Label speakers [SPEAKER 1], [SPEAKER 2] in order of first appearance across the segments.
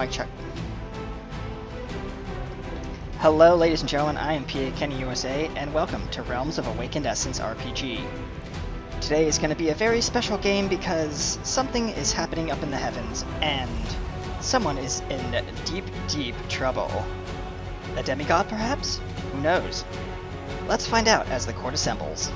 [SPEAKER 1] Mic check. Hello, ladies and gentlemen, I am PA Kenny USA, and welcome to Realms of Awakened Essence RPG. Today is going to be a very special game because something is happening up in the heavens, and someone is in deep, deep trouble. A demigod, perhaps? Who knows? Let's find out as the court assembles.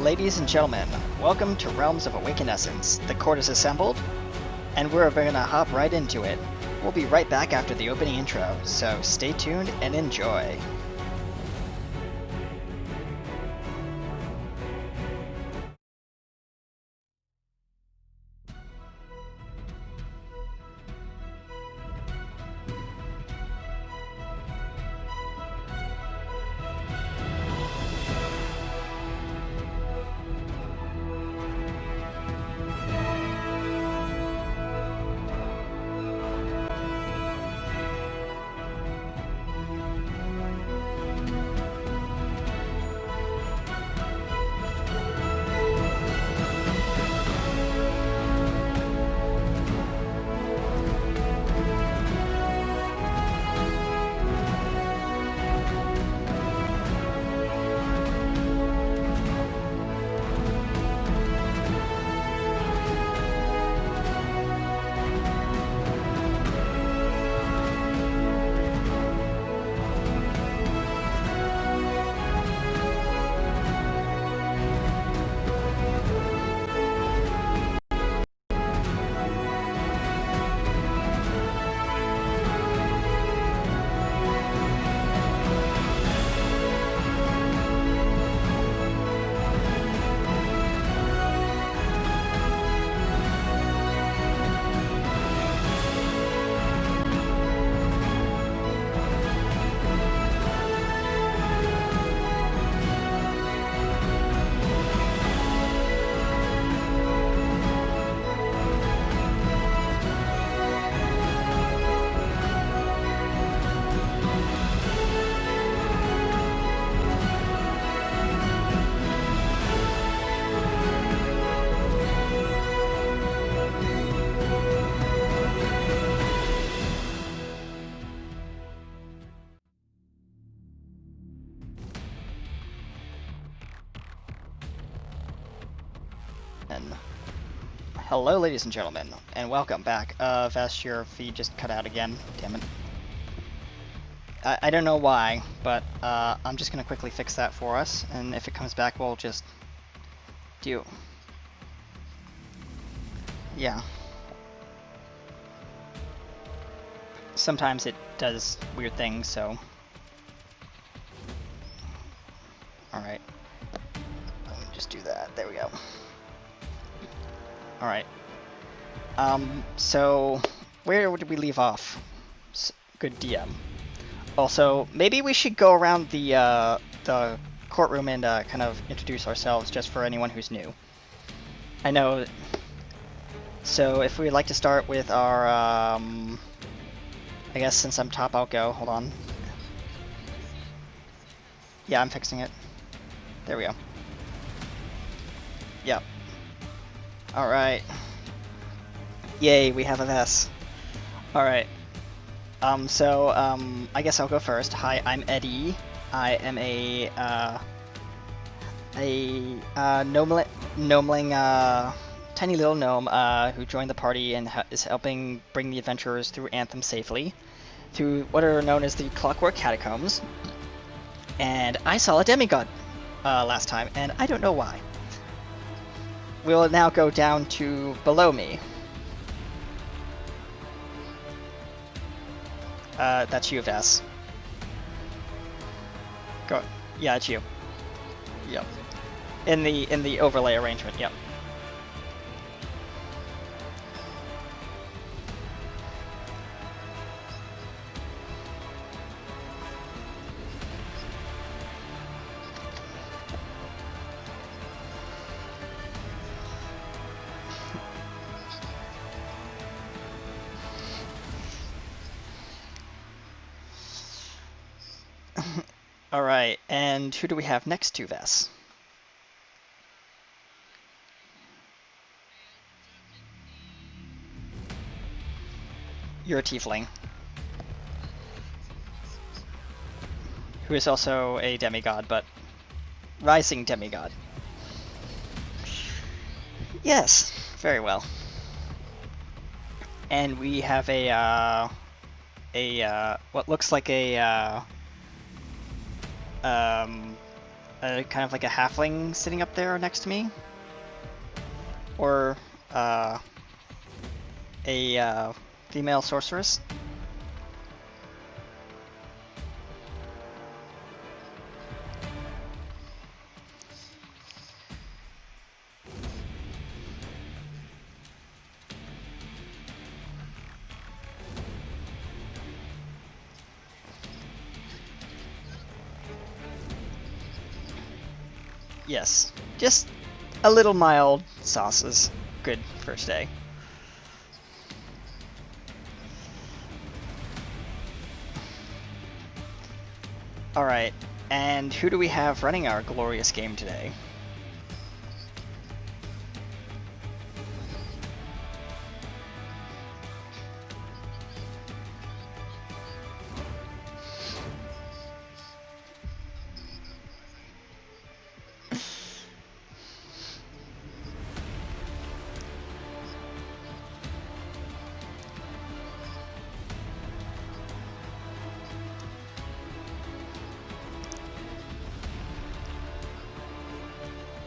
[SPEAKER 1] Ladies and gentlemen, welcome to Realms of Awakened Essence. The court is assembled, and we're going to hop right into it. We'll be right back after the opening intro, so stay tuned and enjoy. And hello, ladies and gentlemen, and welcome back. Vest, your feed just cut out again. Damn it. I don't know why, but I'm just gonna quickly fix that for us, and if it comes back, we'll just do. Yeah. Sometimes it does weird things, so. Alright. Let me just do that. There we go. Alright. So, where did we leave off? Good DM. Also, maybe we should go around the courtroom and kind of introduce ourselves just for anyone who's new. I know. So, if we'd like to start with our, I guess since I'm top, I'll go. Hold on. Yeah, I'm fixing it. There we go. Yep. Alright. Yay, we have a vest. Alright. I guess I'll go first. Hi, I'm Eddie. I am a gnomeling, tiny little gnome, who joined the party and is helping bring the adventurers through Anthem safely, through what are known as the Clockwork Catacombs. And I saw a demigod, last time, and I don't know why. We'll now go down to below me. That's you, Vess. Go. Yeah, it's you. Yep. In the overlay arrangement. Yep. Alright, and who do we have next to Vess? You're a tiefling. Who is also a demigod, but rising demigod. Yes, very well. And we have a what looks like a kind of like a halfling sitting up there next to me, or a female sorceress. Yes, just a little mild sauces. Good first day. Alright, and who do we have running our glorious game today?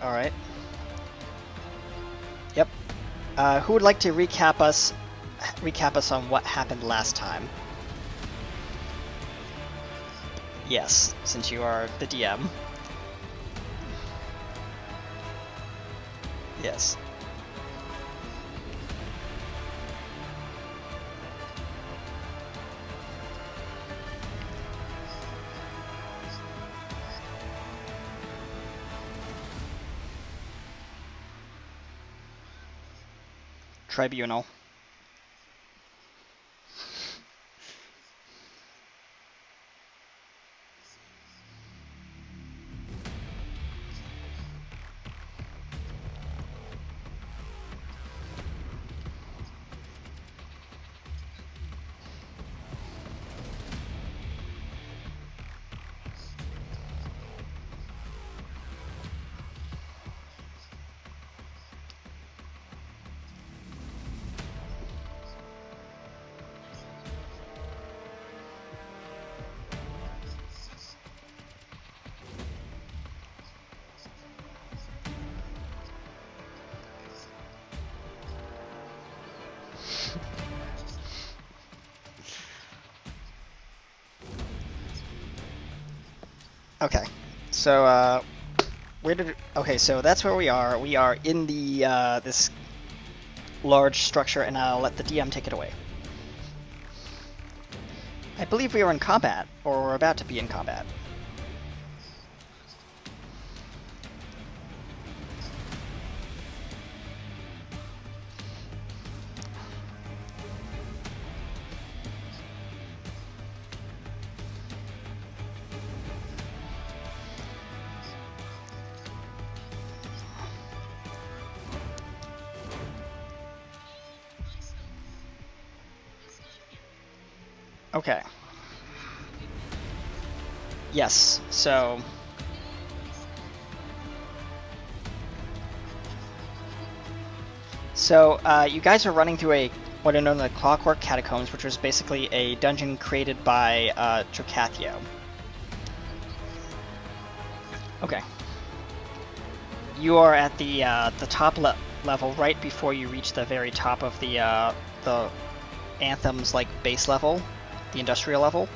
[SPEAKER 1] Alright. Yep. Who would like to recap us on what happened last time? Yes, since you are the DM. Yes. Tribunal. Okay. So, where did it... Okay, so that's where we are. We are in the, this large structure, and I'll let the DM take it away. I believe we are in combat, or we're about to be in combat. Okay. Yes, so... So, you guys are running through what are known as the Clockwork Catacombs, which was basically a dungeon created by Tricathio. Okay. You are at the top level, right before you reach the very top of the Anthem's like base level, the industrial level.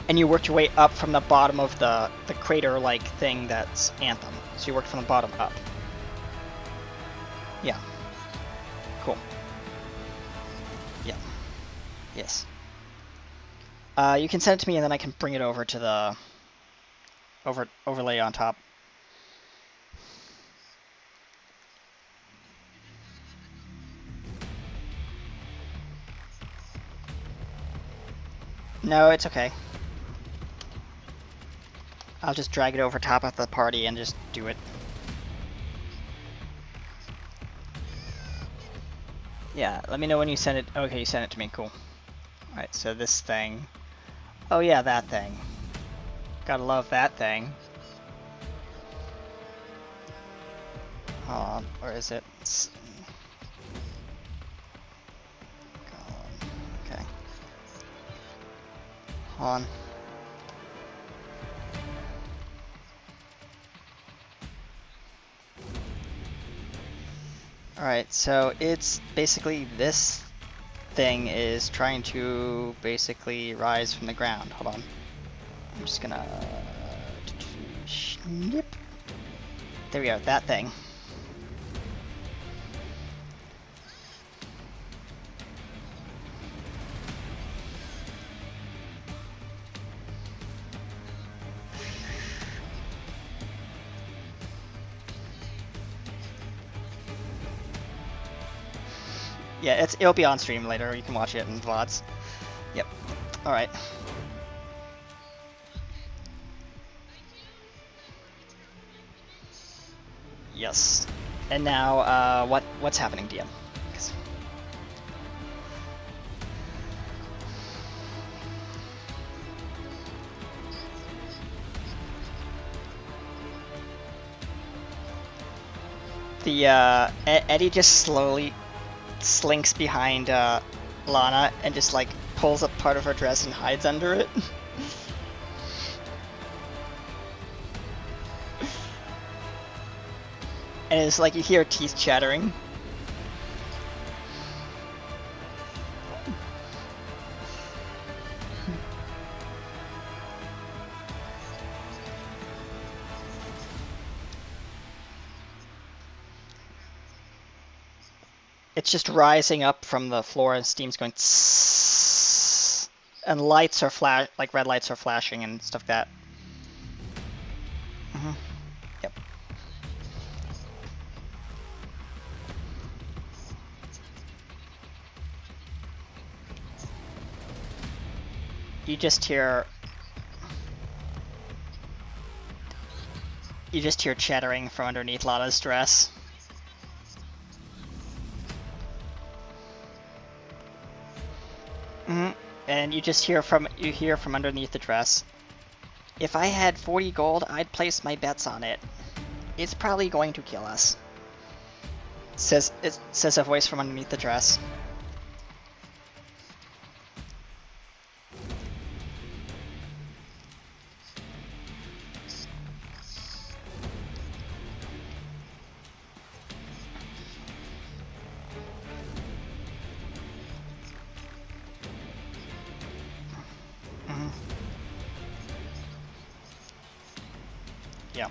[SPEAKER 1] And you worked your way up from the bottom of the crater-like thing that's Anthem. So you worked from the bottom up. Yeah. Cool. Yeah. Yes. You can send it to me, and then I can bring it over to the overlay on top. No, it's okay. I'll just drag it over top of the party and just do it. Yeah, let me know when you send it. Okay, you sent it to me. Cool. Alright, so this thing. Oh yeah, that thing. Gotta love that thing. Hold on, where is it? Okay. Hold on. Alright, so it's basically this thing is trying to basically rise from the ground. Hold on. I'm just gonna... Snip. There we go, that thing. Yeah, it'll be on stream later. You can watch it in VODs. Yep. All right. Yes. And now, what's happening, DM? The Eddie just slowly slinks behind Lana and just like pulls up part of her dress and hides under it. And it's like you hear teeth chattering. It's just rising up from the floor and steam's going tss, and lights are like red lights are flashing and stuff like that. Mm-hmm. Yep. You just hear chattering from underneath Lana's dress. Mm-hmm. And you hear from underneath the dress. If I had 40 gold, I'd place my bets on it. It's probably going to kill us. Says a voice from underneath the dress. Yeah.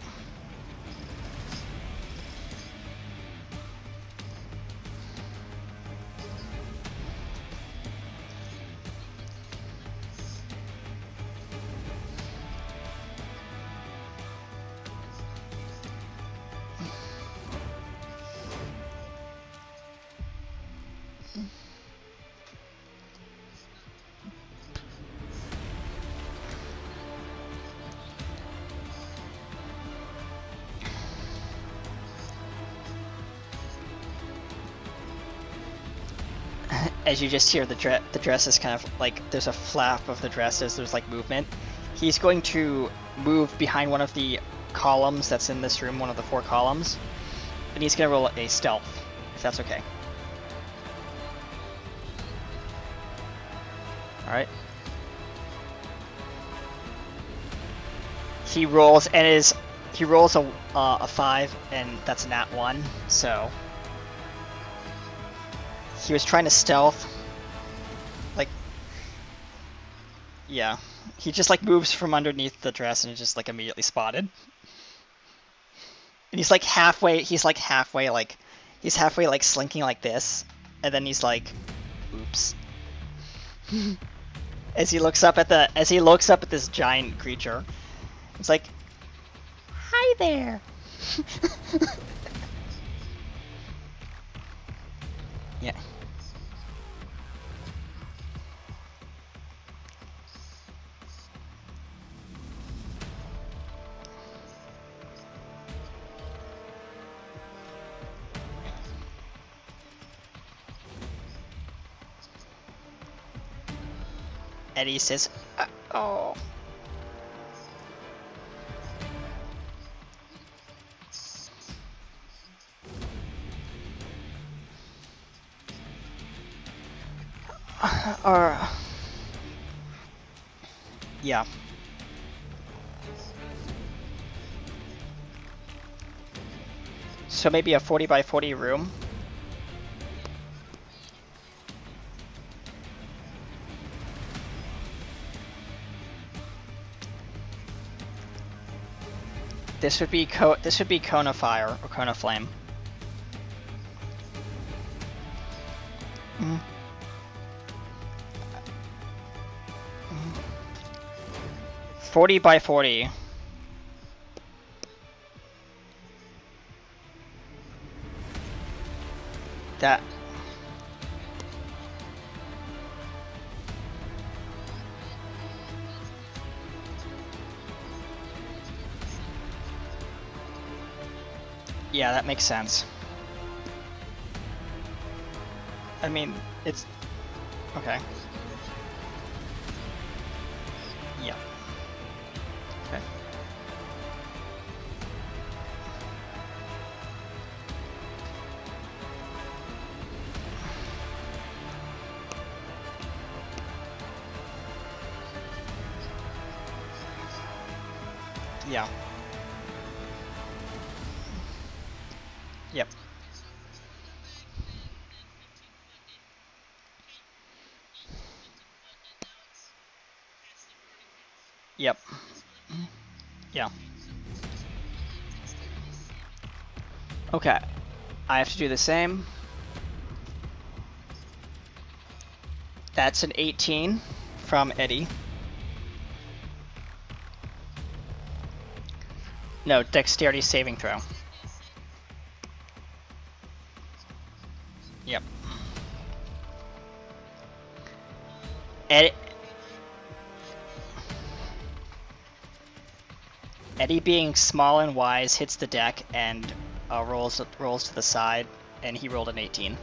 [SPEAKER 1] As you just hear the dress is kind of like there's a flap of the dress as there's like movement. He's going to move behind one of the columns that's in this room, one of the 4 columns, and he's gonna roll a stealth, if that's okay. All right. He rolls and he rolls a 5, and that's a nat 1. So he was trying to stealth, like, yeah. He just like moves from underneath the dress and is just like immediately spotted. And he's halfway like slinking like this, and then he's like, oops. As he looks up at this giant creature. It's like, hi there. Yeah. Eddie says, oh. Yeah. So maybe a 40 by 40 room. This would be cone of fire or cone of flame. 40 by 40. That. Yeah, that makes sense. I mean, it's okay. Yeah. Okay. Yeah. Yep. Yep. Yeah. Okay. I have to do the same. That's an 18 from Eddie. No, dexterity saving throw. Yep. Eddie, being small and wise, hits the deck and rolls to the side, and he rolled an 18.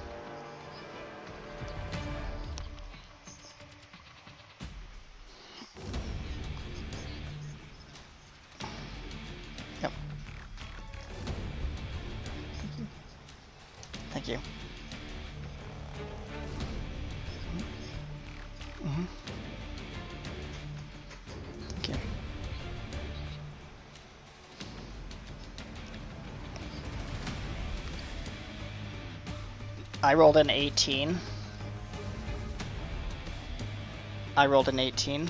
[SPEAKER 1] Yep. Thank you. Mm-hmm. Thank you. I rolled an 18. I rolled an 18.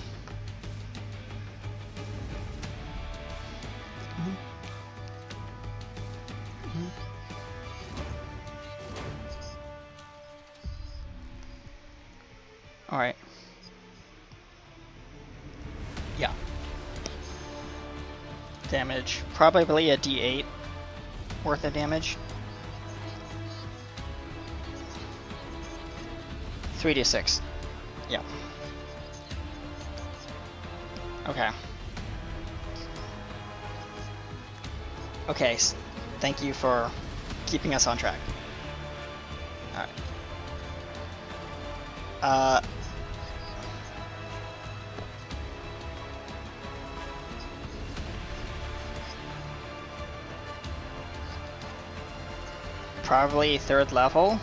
[SPEAKER 1] damage. Probably a D8 worth of damage. 3d6. Yeah. Okay. Okay, thank you for keeping us on track. Alright. Probably 3rd level.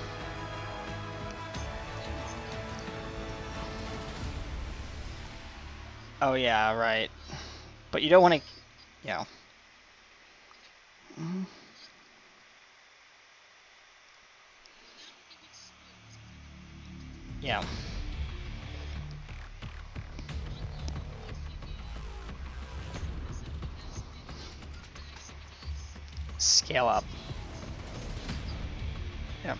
[SPEAKER 1] Oh yeah, right. But you don't want to, yeah. Yeah. Scale up. Yeah.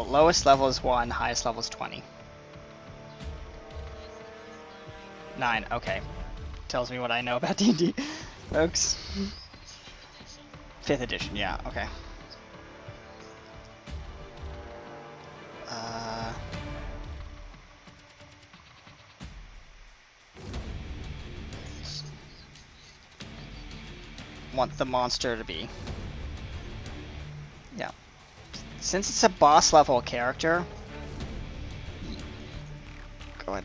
[SPEAKER 1] Lowest level is 1, highest level is 20. 9, okay. Tells me what I know about D&D, folks. 5th edition, yeah, okay. Want the monster to be. Yeah. Since it's a boss level character, go ahead.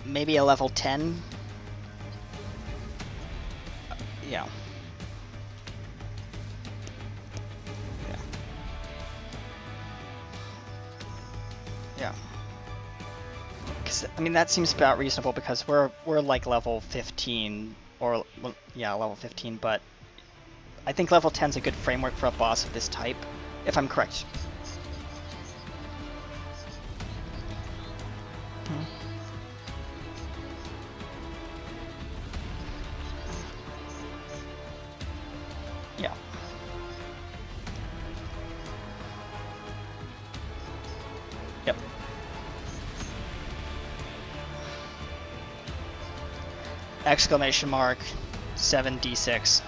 [SPEAKER 1] Maybe a level 10. Yeah. Yeah. Because I mean that seems about reasonable because we're like level 15 or yeah, level 15, but I think level 10 is a good framework for a boss of this type, if I'm correct. Yeah. Yep. Exclamation mark 7d6.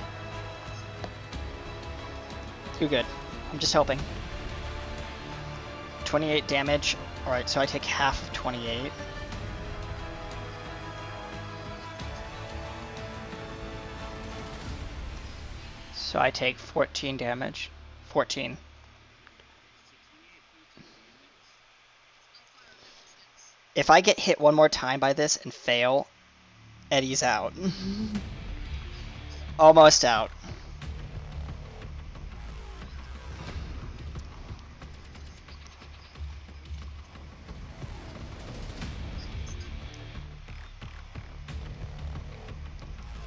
[SPEAKER 1] Too good. I'm just hoping. 28 damage. Alright, so I take half of 28. So I take 14 damage. 14. If I get hit one more time by this and fail, Eddie's out. Almost out.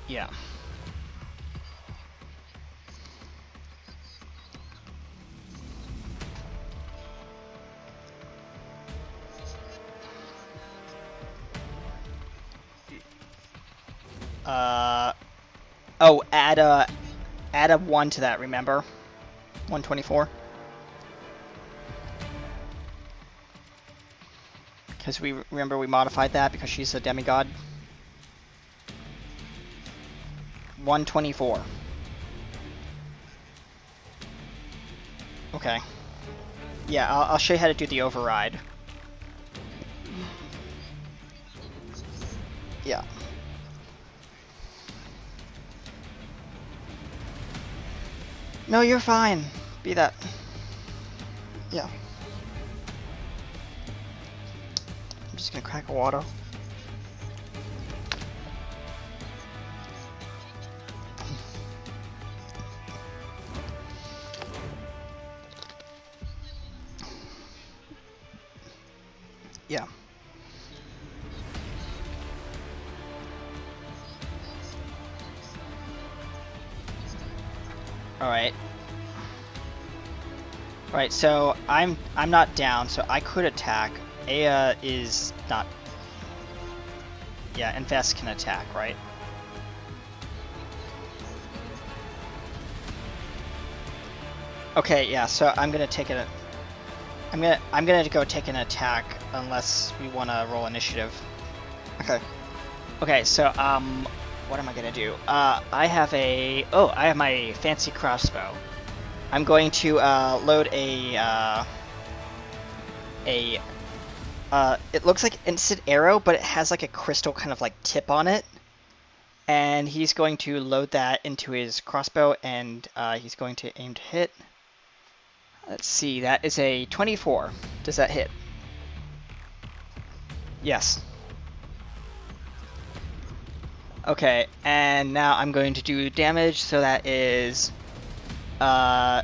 [SPEAKER 1] Yeah. Oh, add a 1 to that, remember? 124. Because we remember we modified that because she's a demigod. 124. Okay. Yeah, I'll show you how to do the override. Yeah. No, you're fine. Be that. Yeah. I'm just gonna crack a water. Yeah. Alright. Right, so I'm not down, so I could attack. Aya is not. Yeah, and Vest can attack, right? Okay, yeah. So I'm gonna take it. I'm gonna go take an attack unless we want to roll initiative. Okay. Okay. So what am I gonna do? I have my fancy crossbow. I'm going to load it looks like instant arrow, but it has like a crystal kind of like tip on it. And he's going to load that into his crossbow, and he's going to aim to hit. Let's see, that is a 24. Does that hit? Yes. Okay, and now I'm going to do damage, so that is 8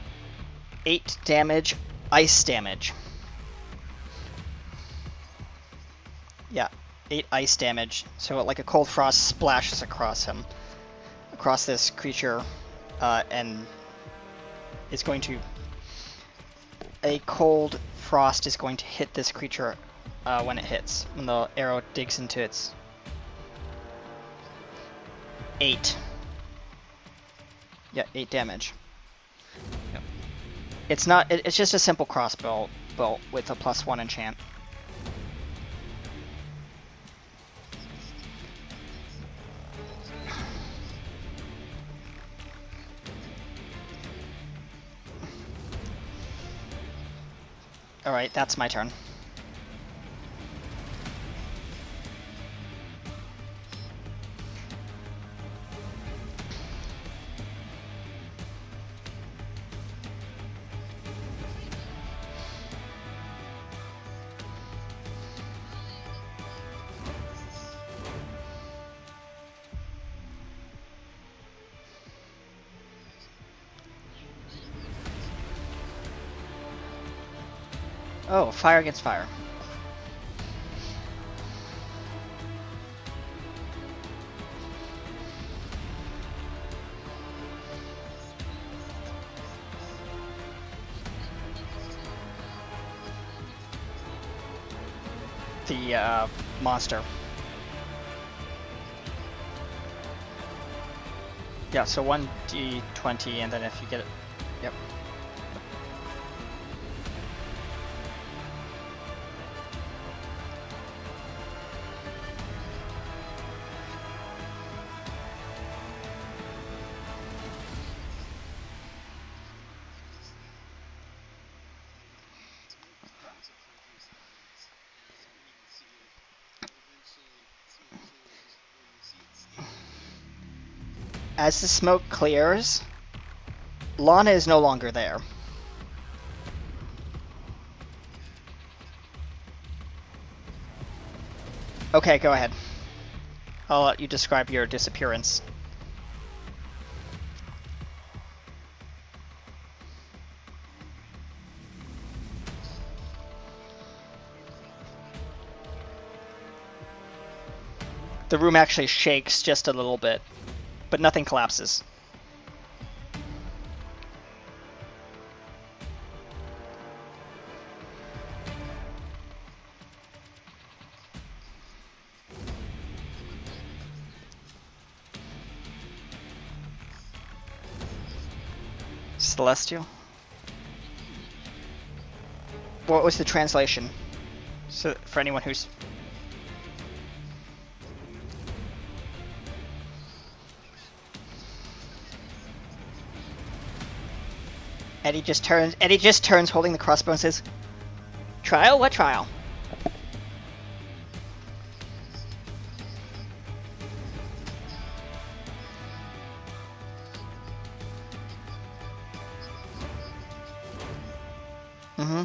[SPEAKER 1] damage, ice damage. Yeah, 8 ice damage. So like a cold frost splashes across him, across this creature, and is going to... A cold frost is going to hit this creature when it hits, when the arrow digs into its... 8. Yeah, 8 damage. Yep. It's not... It's just a simple crossbow with a +1 enchant. Alright, that's my turn. Oh, fire against fire. The monster. Yeah, so 1d20, and then if you get it... Yep. As the smoke clears, Lana is no longer there. Okay, go ahead. I'll let you describe your disappearance. The room actually shakes just a little bit, but nothing collapses. Celestial? What was the translation? So for anyone who's... Eddie just turns holding the crossbow and says, "Trial? What trial?" Mm-hmm.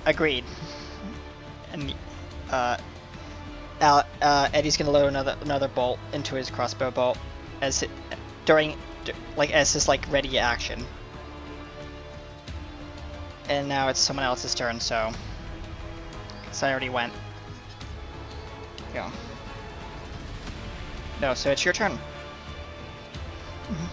[SPEAKER 1] Agreed. And Eddie's gonna load another bolt into his crossbow bolt as as his like ready action. And now it's someone else's turn, so I already went. Go. No, so it's your turn. Mm-hmm.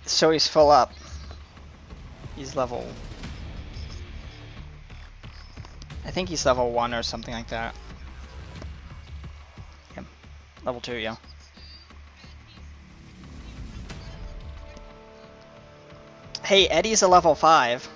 [SPEAKER 1] So he's full up. He's level... I think he's level 1 or something like that. Yeah. Level 2, yeah. Hey, Eddie's a level 5.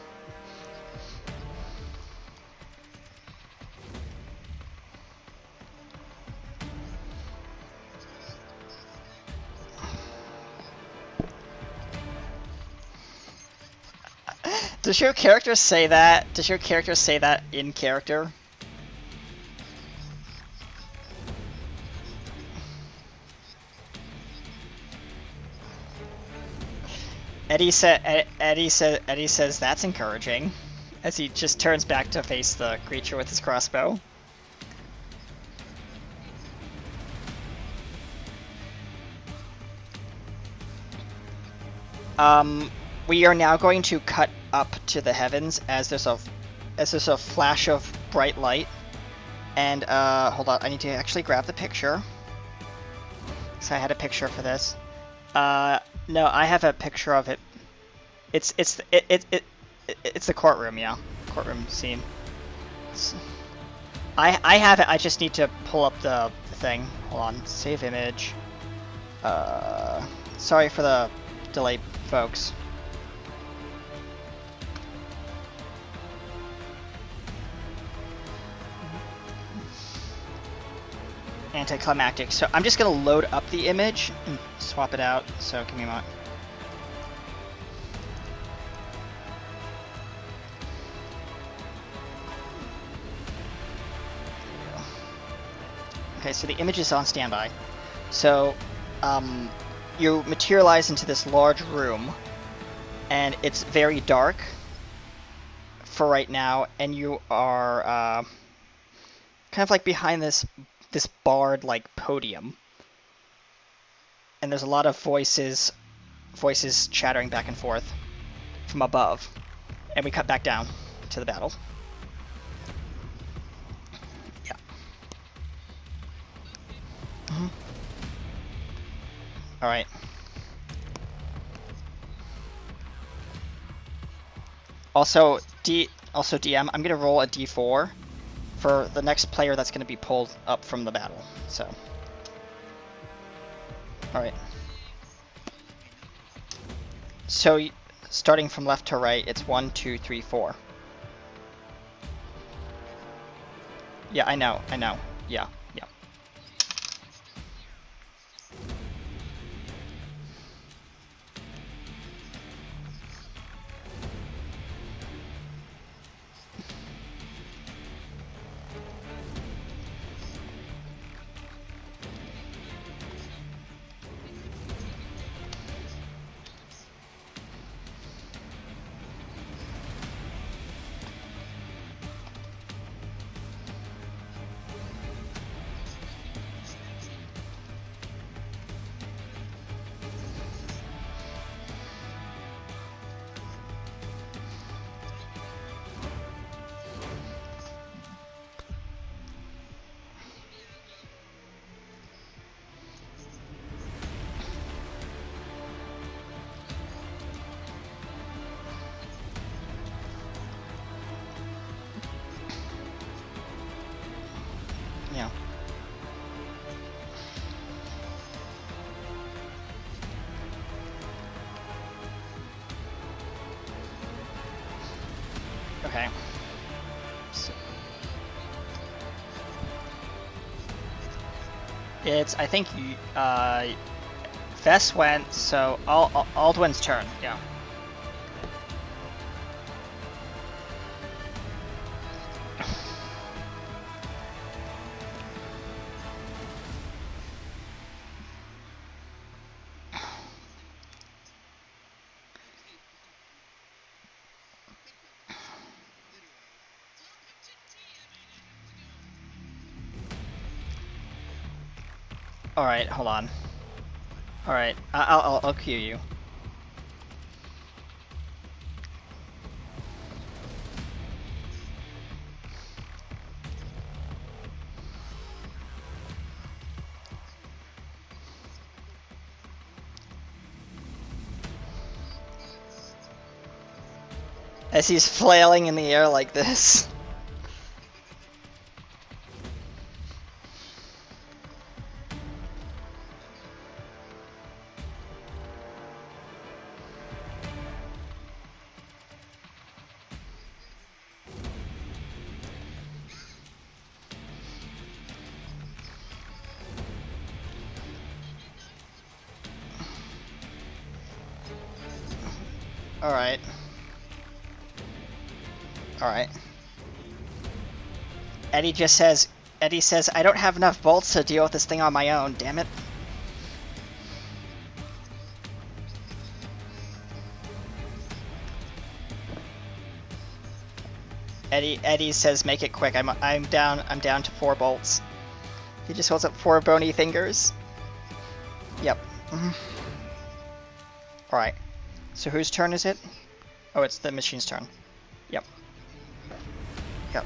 [SPEAKER 1] Does your character say that? Does your character say that in character? Eddie says that's encouraging, as he just turns back to face the creature with his crossbow. We are now going to cut up to the heavens as there's a flash of bright light. And hold on, I need to actually grab the picture. So I had a picture for this. No, I have a picture of it. It's the courtroom, yeah, courtroom scene. I have it. I just need to pull up the thing. Hold on, save image. Sorry for the delay, folks. Anticlimactic. So I'm just gonna load up the image and swap it out. So give me a moment. Okay, so the image is on standby. So you materialize into this large room, and it's very dark for right now, and you are kind of like behind this barred like podium, and there's a lot of voices chattering back and forth from above, and we cut back down to the battle. Yeah. All right. Also DM, I'm gonna roll a d4 for the next player that's gonna be pulled up from the battle. So, all right. So starting from left to right, it's 1, 2, 3, 4. Yeah, I know. Yeah. Yeah. Okay. So it's, I think, Vess went, so Aldwin's turn. Yeah. All right, hold on. All right, I'll cue you. As he's flailing in the air like this. Alright. Alright. Eddie says, I don't have enough bolts to deal with this thing on my own, damn it. Eddie says, make it quick. I'm down to 4 bolts. He just holds up 4 bony fingers. Yep. Alright. So whose turn is it? Oh, it's the machine's turn. Yep. Yep.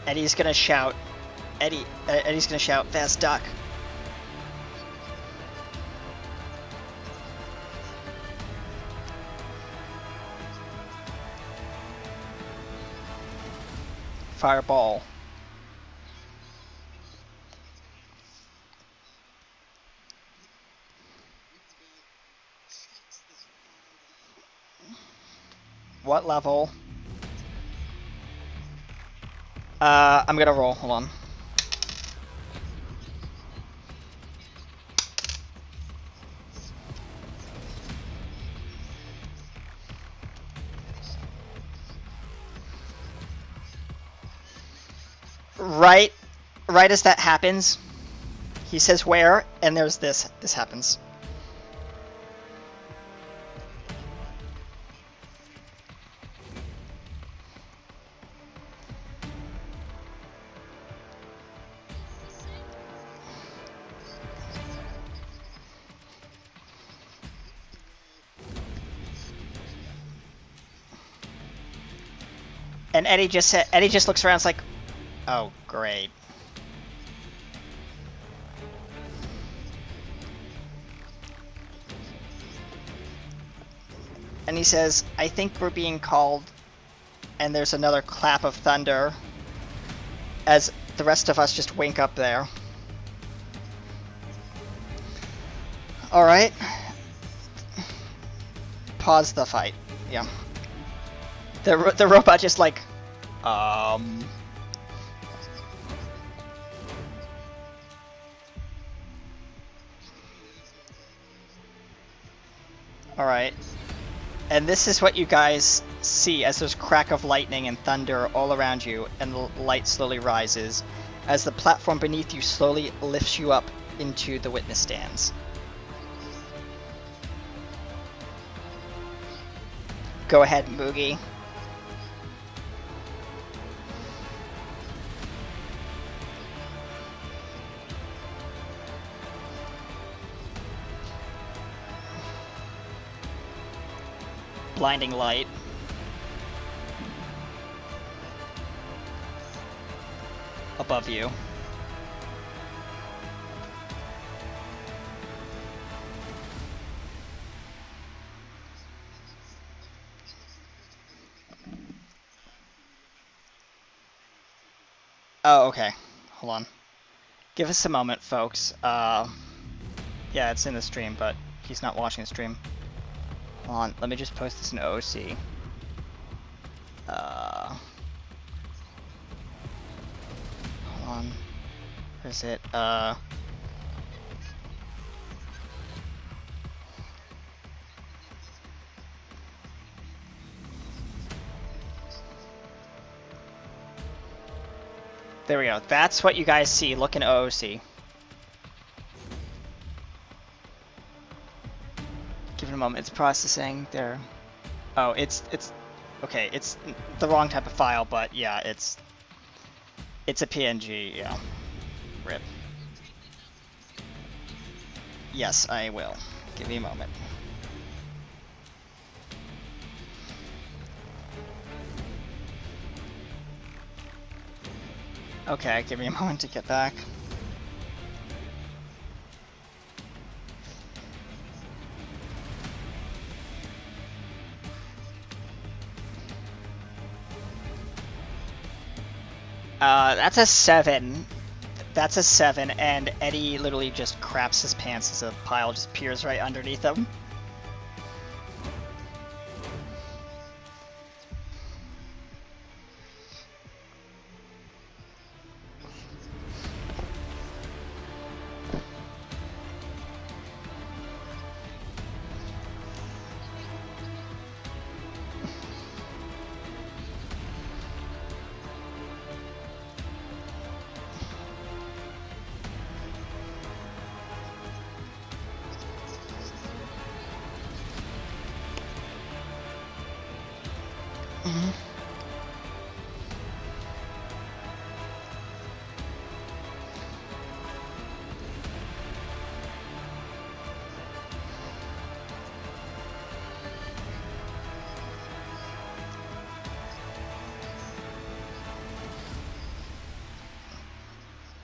[SPEAKER 1] Eddie's gonna shout. Eddie's gonna shout, fast duck. Fireball. What level? I'm gonna roll, hold on. Right as that happens, he says where, and there's this happens. And Eddie just looks around, it's like, oh, great. And he says, I think we're being called, and there's another clap of thunder as the rest of us just wink up there. Alright. Pause the fight. Yeah. The robot just like, Alright. And this is what you guys see as there's crack of lightning and thunder all around you, and the light slowly rises as the platform beneath you slowly lifts you up into the witness stands. Go ahead, Moogie. Blinding light. Above you. Oh, okay. Hold on. Give us a moment, folks. Yeah, it's in the stream, but he's not watching the stream. Hold on, let me just post this in OC. Hold on. Where is it? There we go. That's what you guys see. Look in OOC. Give it a moment. It's processing there. Oh, it's Okay, it's the wrong type of file, but yeah, it's a PNG. Yeah, rip. Yes, I will. Give me a moment. Okay, give me a moment to get back. That's a 7. That's a 7, and Eddie literally just craps his pants as a pile just appears right underneath him.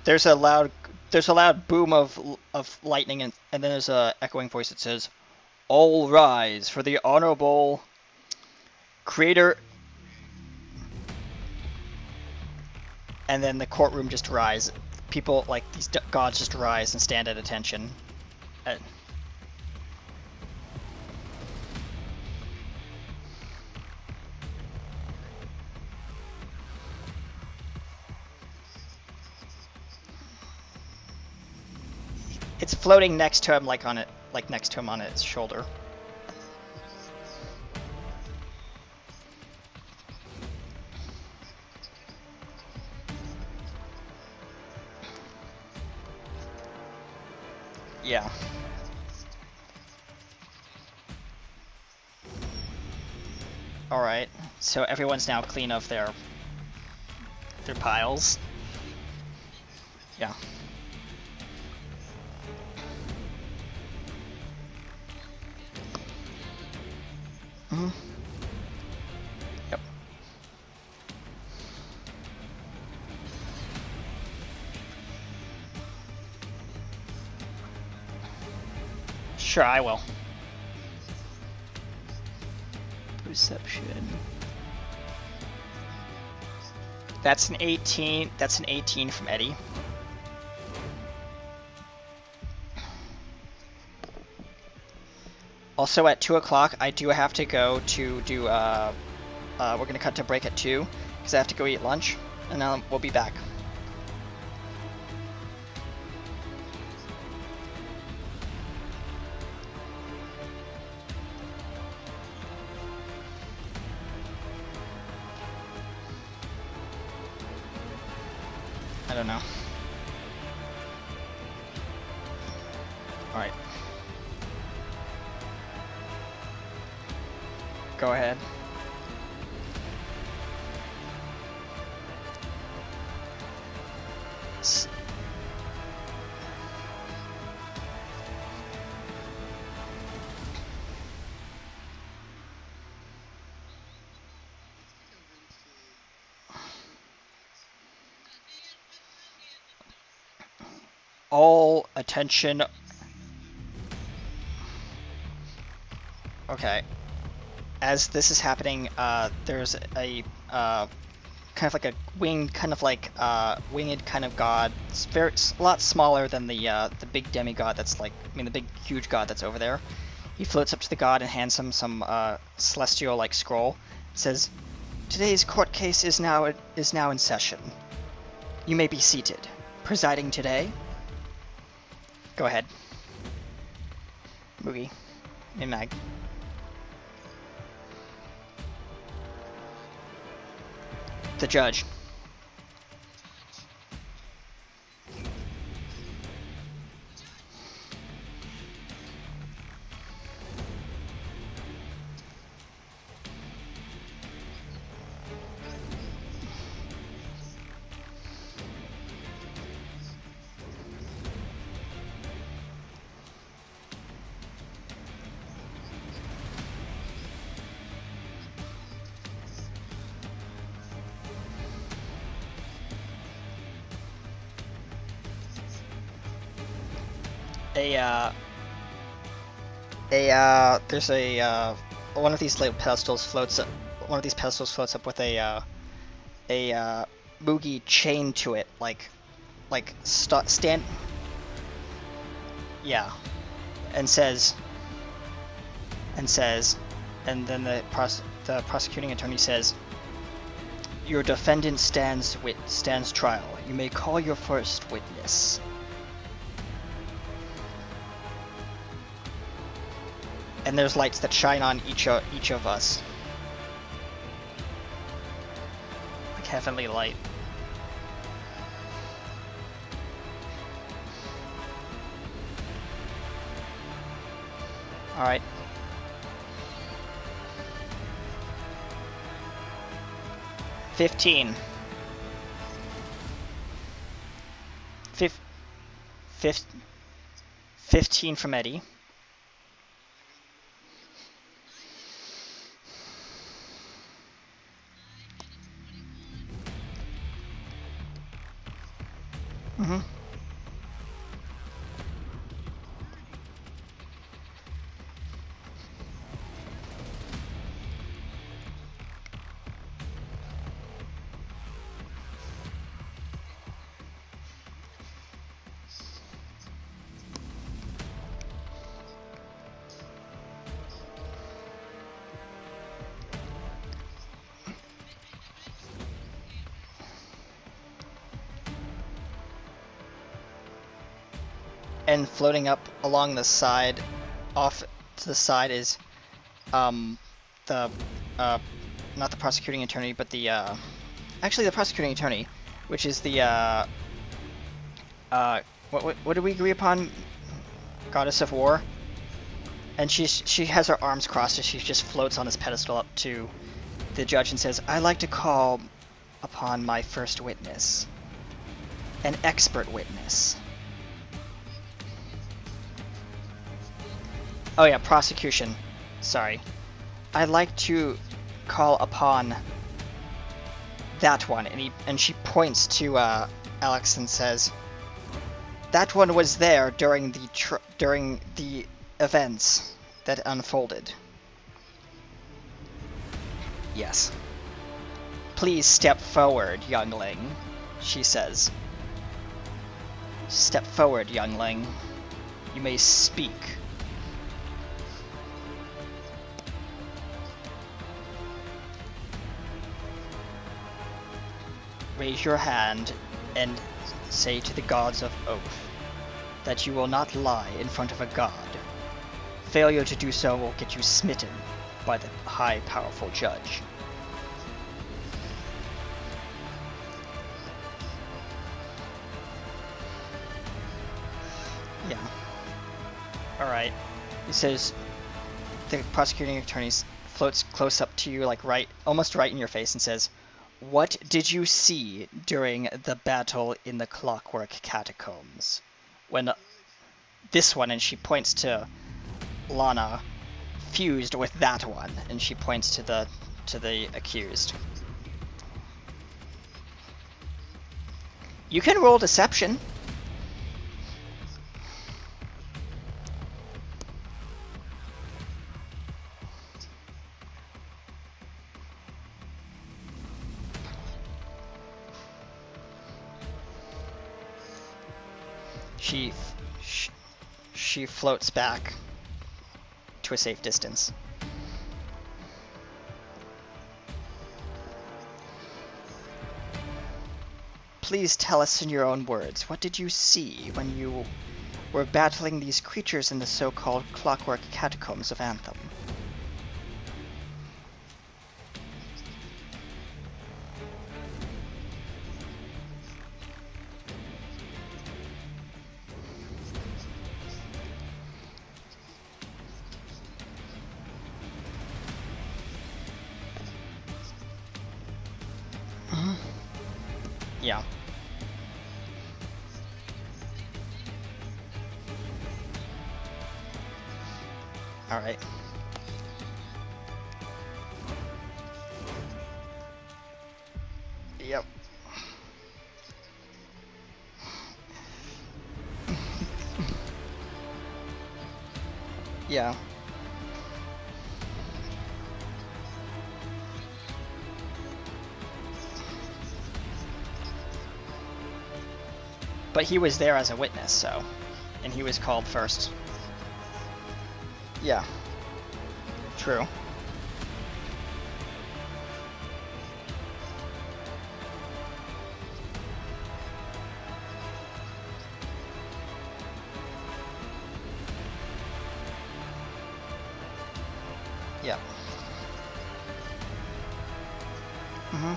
[SPEAKER 1] There's a loud boom of lightning, and then there's a echoing voice that says, "All rise for the honorable creator." And then the courtroom just rise. People like these gods just rise and stand at attention. It's floating next to him, like next to him on his shoulder. Yeah. All right. So everyone's now clean of their piles. Yeah. Mm-hmm. Yep. Sure, I will. Perception. That's an 18. That's an 18 from Eddie. Also at 2 o'clock, I do have to go to do. We're gonna cut to break at 2 because I have to go eat lunch, and then we'll be back. I don't know. Alright. Go ahead. All attention. Okay. As this is happening, there's a kind of like a winged, winged kind of god. It's a lot smaller than the big demigod that's the big huge god that's over there. He floats up to the god and hands him some celestial like scroll. It says, "Today's court case is now in session. You may be seated. Presiding today." Go ahead. Moogie. Hey, Mag. The judge. there's one of these little pedestals floats up. One of these pedestals floats up with a Moogie chained to it, stand. Yeah, and says, and then the prosecuting attorney says, "Your defendant stands trial. You may call your first witness." And there's lights that shine on each of us, like heavenly light. All right. $15. 15 from Eddie. Mm-hmm. And floating up along the side, off to the side, is the not the prosecuting attorney, but the actually the prosecuting attorney, which is the what did we agree upon? Goddess of War. And she has her arms crossed as she just floats on this pedestal up to the judge and says, "I'd like to call upon my first witness, an expert witness." Oh yeah, prosecution. Sorry. I'd like to call upon that one, and she points to Alex and says, "That one was there during the events that unfolded." Yes. "Please step forward, youngling," she says. "Step forward, youngling. You may speak." "Raise your hand and say to the gods of oath that you will not lie in front of a god. Failure to do so will get you smitten by the high, powerful judge." Yeah. Alright. He says, the prosecuting attorney floats close up to you, like almost right in your face, and says, "What did you see during the battle in the Clockwork Catacombs? When this one," and she points to Lana, "fused with that one," and she points to the accused. You can roll deception. She floats back to a safe distance. "Please tell us in your own words, what did you see when you were battling these creatures in the so-called Clockwork Catacombs of Anthem?" Yeah. Alright. Yep. Yeah. But he was there as a witness, so, and he was called first. Yeah. True. Yeah. Mhm.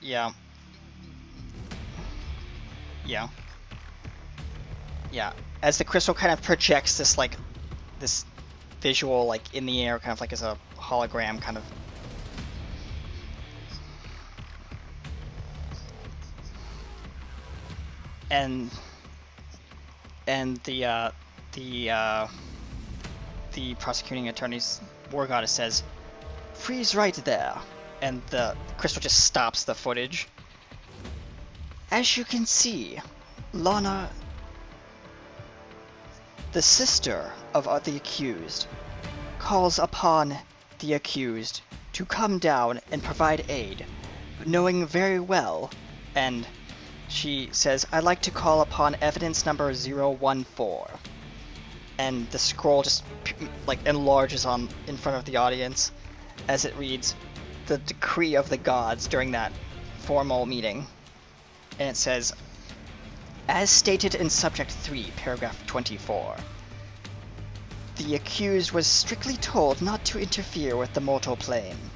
[SPEAKER 1] Yeah. Yeah. Yeah. As the crystal kind of projects this like this visual like in the air, kind of like as a hologram, kind of. And the the prosecuting attorney's war goddess says, "Freeze right there," and the crystal just stops the footage. As you can see, Lana, the sister of the accused, calls upon the accused to come down and provide aid, knowing very well, and she says, "I'd like to call upon evidence number 014." And the scroll just like enlarges on in front of the audience as it reads, "The decree of the gods" during that formal meeting. And it says, "As stated in Subject 3, paragraph 24, the accused was strictly told not to interfere with the mortal plane."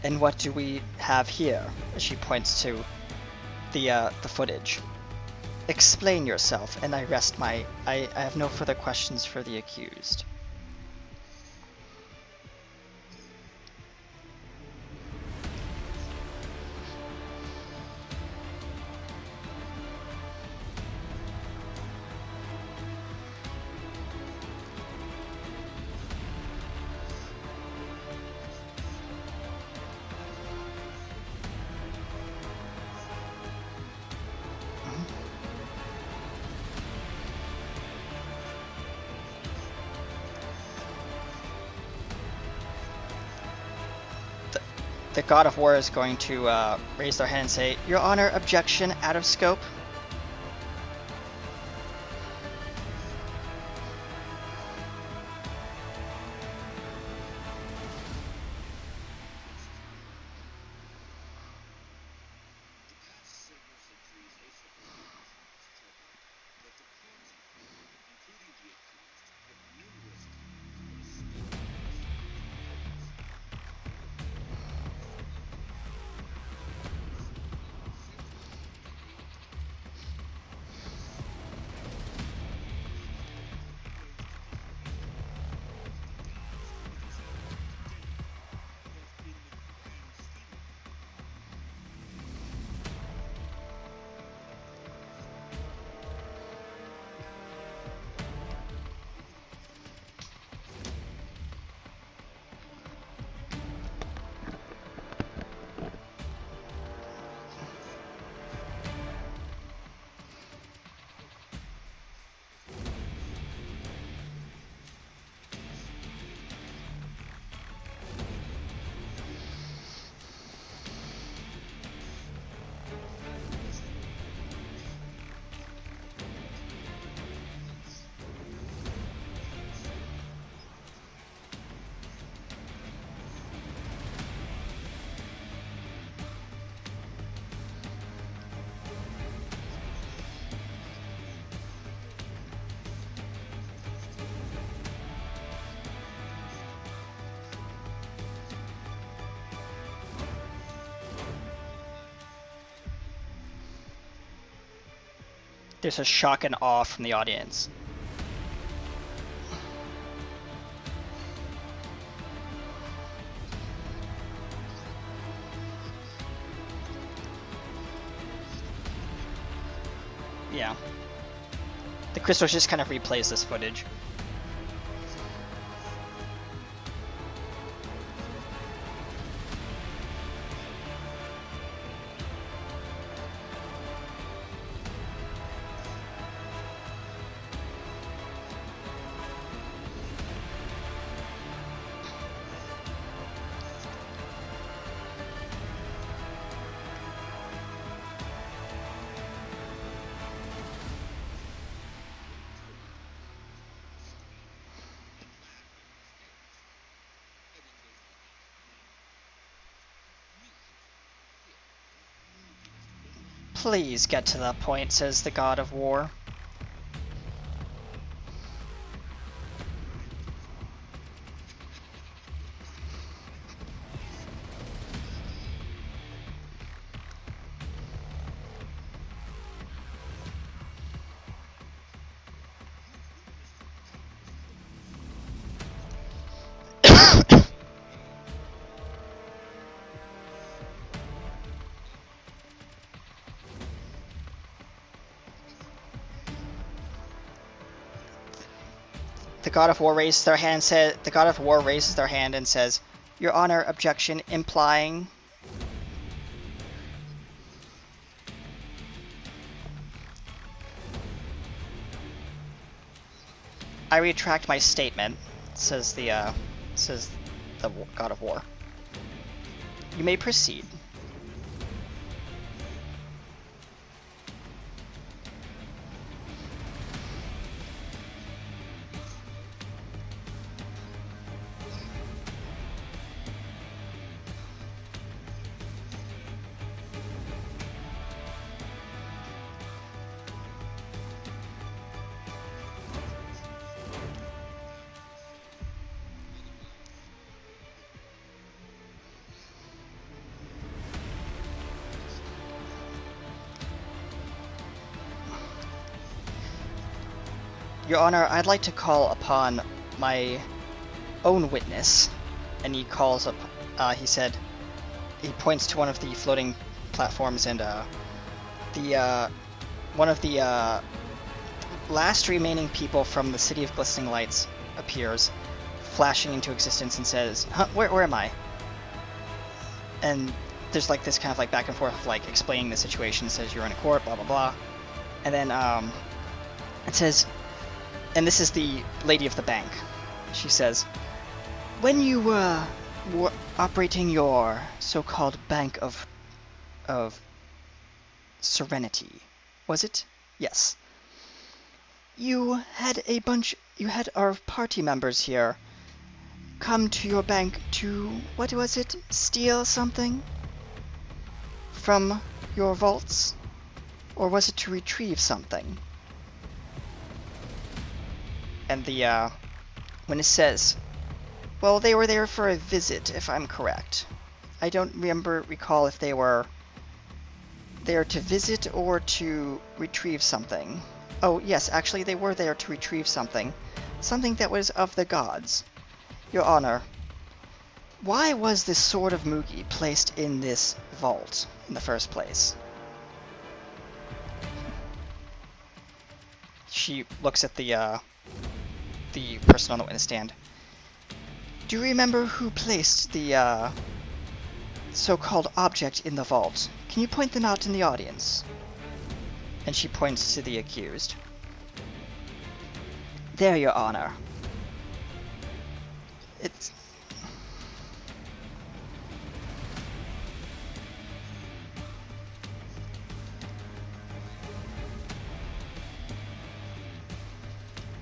[SPEAKER 1] And what do we have here? She points to the footage. "Explain yourself," and I rest my... I have no further questions for the accused. The God of War is going to raise their hand and say, "Your Honor, objection, out of scope." There's a shock and awe from the audience. Yeah. The crystal just kind of replays this footage. Please get to the point, says the god of war. The god of war raises their hand. The god of war raises their hand and says, "Your Honor, objection," implying. I retract my statement, says the god of war. You may proceed. Your Honor, I'd like to call upon my own witness. And he calls up, he said, he points to one of the floating platforms, and one of the last remaining people from the City of Glistening Lights appears, flashing into existence, and says, "Huh, where am I?" And there's like this kind of like back and forth of like explaining the situation. It says you're in a court, blah blah blah, and then it says, and this is the lady of the bank. She says, "When you were operating your so-called Bank of Serenity, was it? Yes. You had our party members here come to your bank to, what was it, steal something from your vaults? Or was it to retrieve something?" And the, when it says, "Well, they were there for a visit, if I'm correct. I don't recall if they were there to visit or to retrieve something. Oh, yes, actually they were there to retrieve something. Something that was of the gods. Your Honor, why was this Sword of Mugi placed in this vault in the first place?" She looks at the person on the witness stand. "Do you remember who placed the so-called object in the vault? Can you point them out in the audience?" And she points to the accused. "There, Your Honor." It's...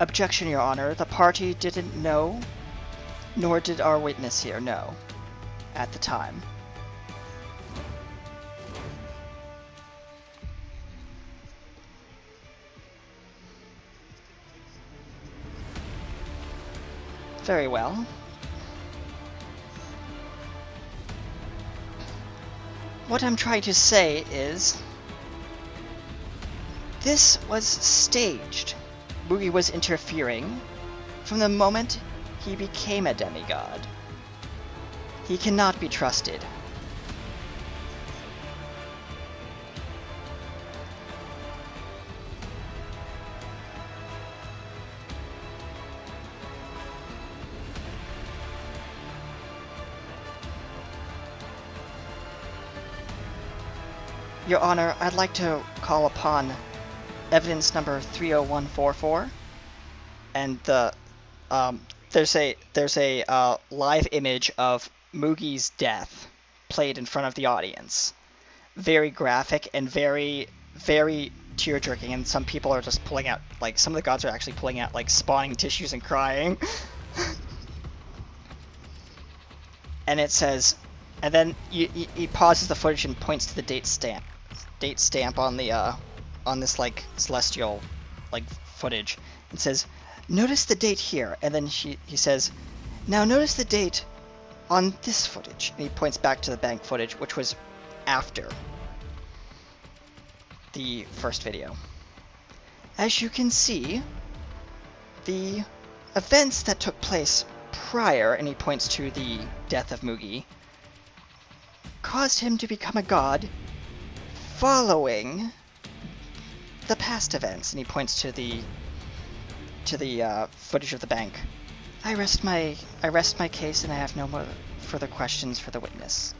[SPEAKER 1] Objection, Your Honor. The party didn't know, nor did our witness here know, at the time. Very well. What I'm trying to say is, this was staged. Mugi was interfering from the moment he became a demigod. He cannot be trusted. Your Honor, I'd like to call upon evidence number 30144, and there's a live image of Mugi's death played in front of the audience. Very graphic and very, very tear-jerking, and some people are just pulling out, like, some of the gods are actually pulling out, like, spawning tissues and crying. And it says, and then he pauses the footage and points to the date stamp date stamp on the on this like celestial like footage and says, "Notice the date here," and then he says, "Now notice the date on this footage," and he points back to the bank footage, which was after the first video. As you can see, the events that took place prior, and he points to the death of Mugi, caused him to become a god following the past events, and he points to the footage of the bank. I rest my case, and I have no more further questions for the witness.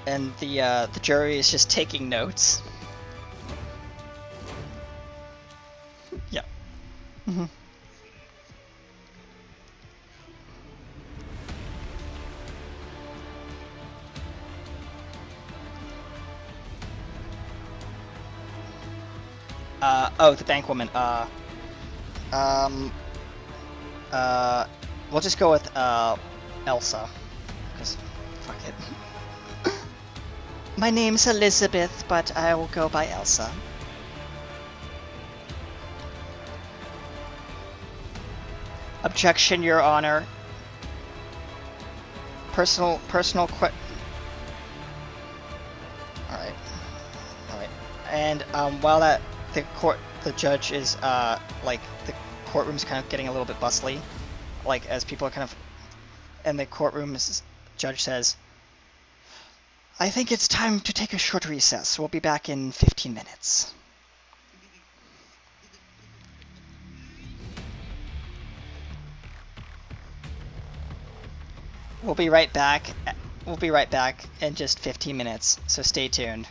[SPEAKER 1] And the jury is just taking notes. Yeah. Mm-hmm. Oh, the bank woman. We'll just go with Elsa, because fuck it. My name's Elizabeth, but I will go by Elsa. Objection, Your Honor. Personal Alright. And while the judge is like the courtroom's kind of getting a little bit bustly, like as people are kind of, and the judge says, "I think it's time to take a short recess. We'll be back in 15 minutes. We'll be right back. We'll be right back in just 15 minutes, so stay tuned.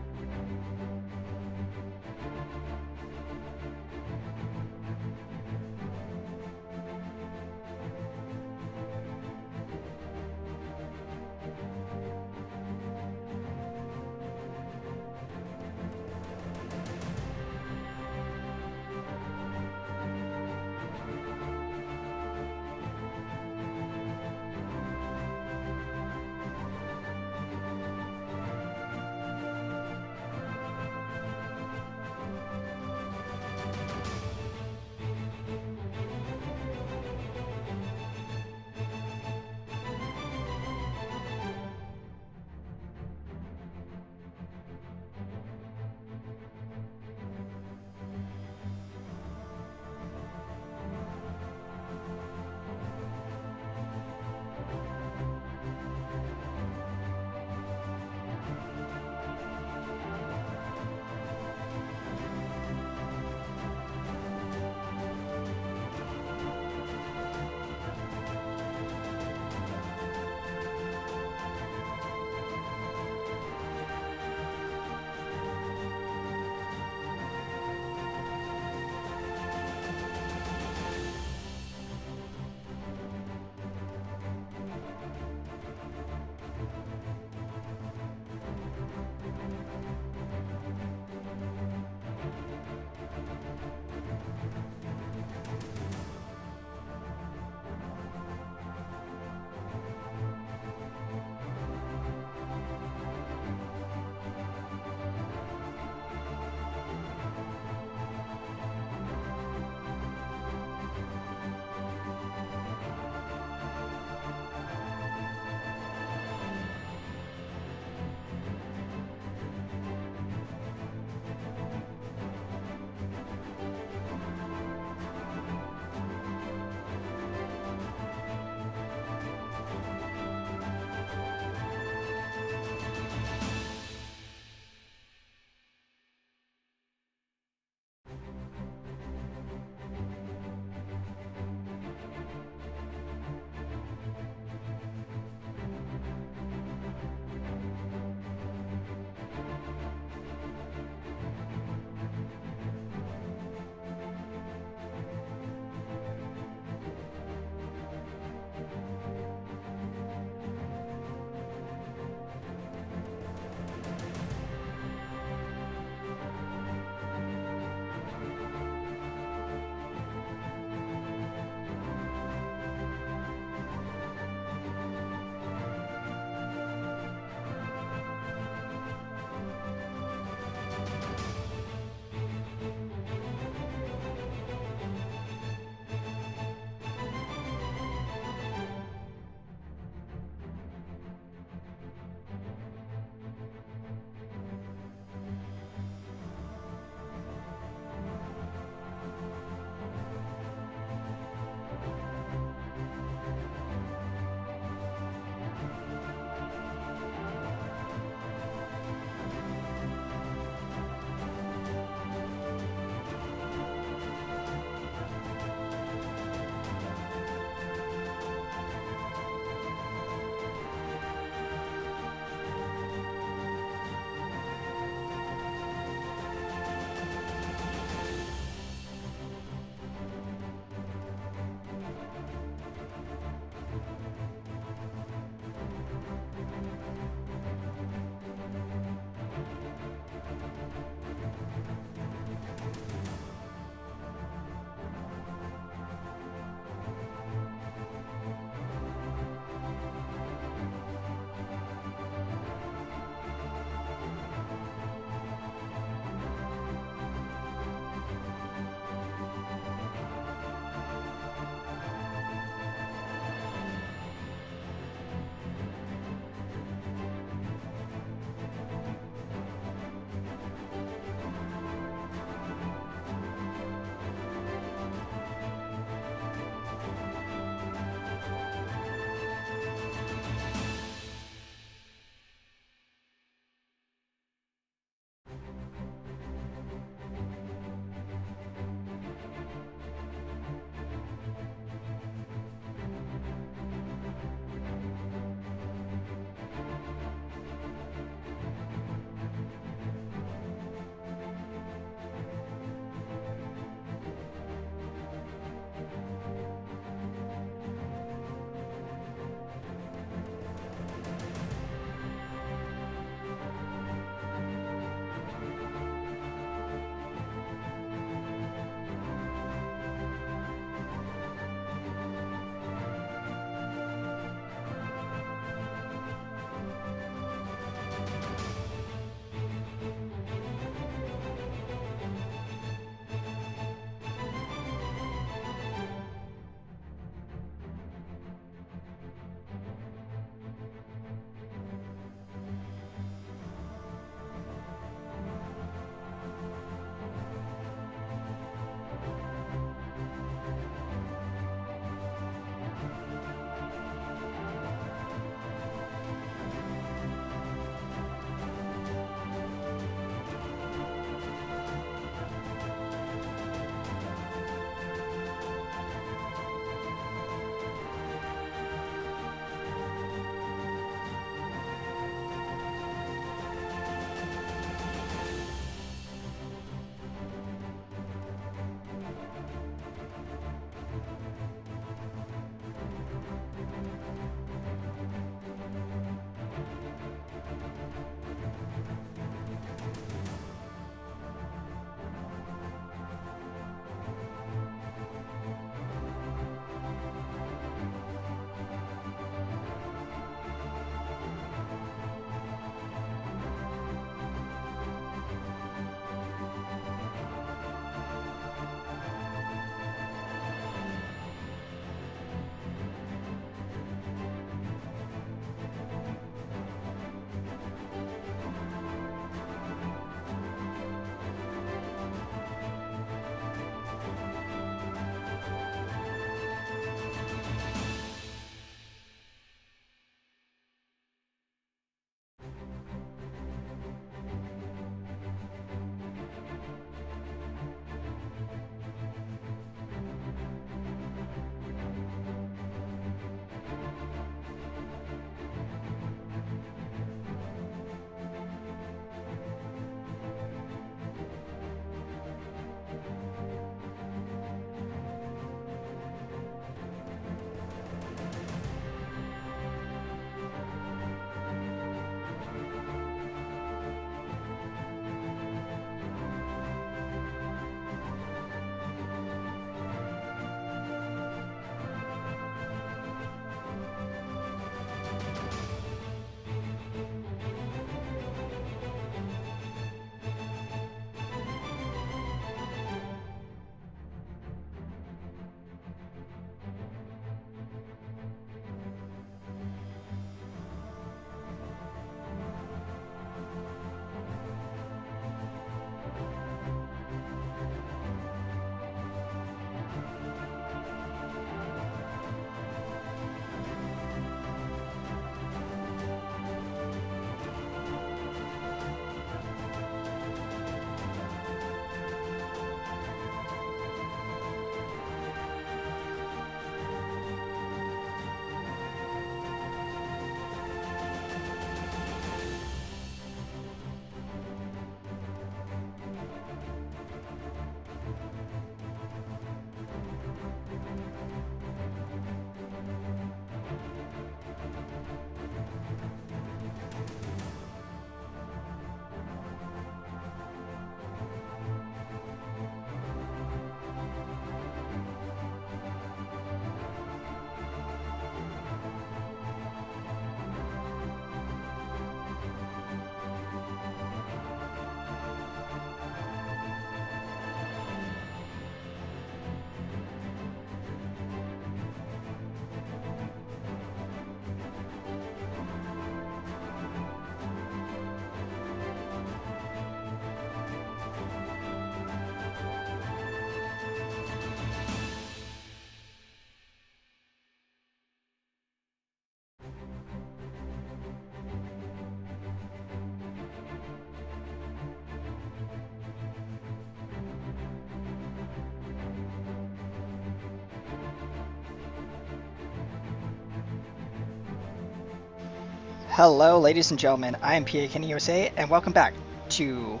[SPEAKER 1] Hello, ladies and gentlemen, I am PA Kenny USA, and welcome back to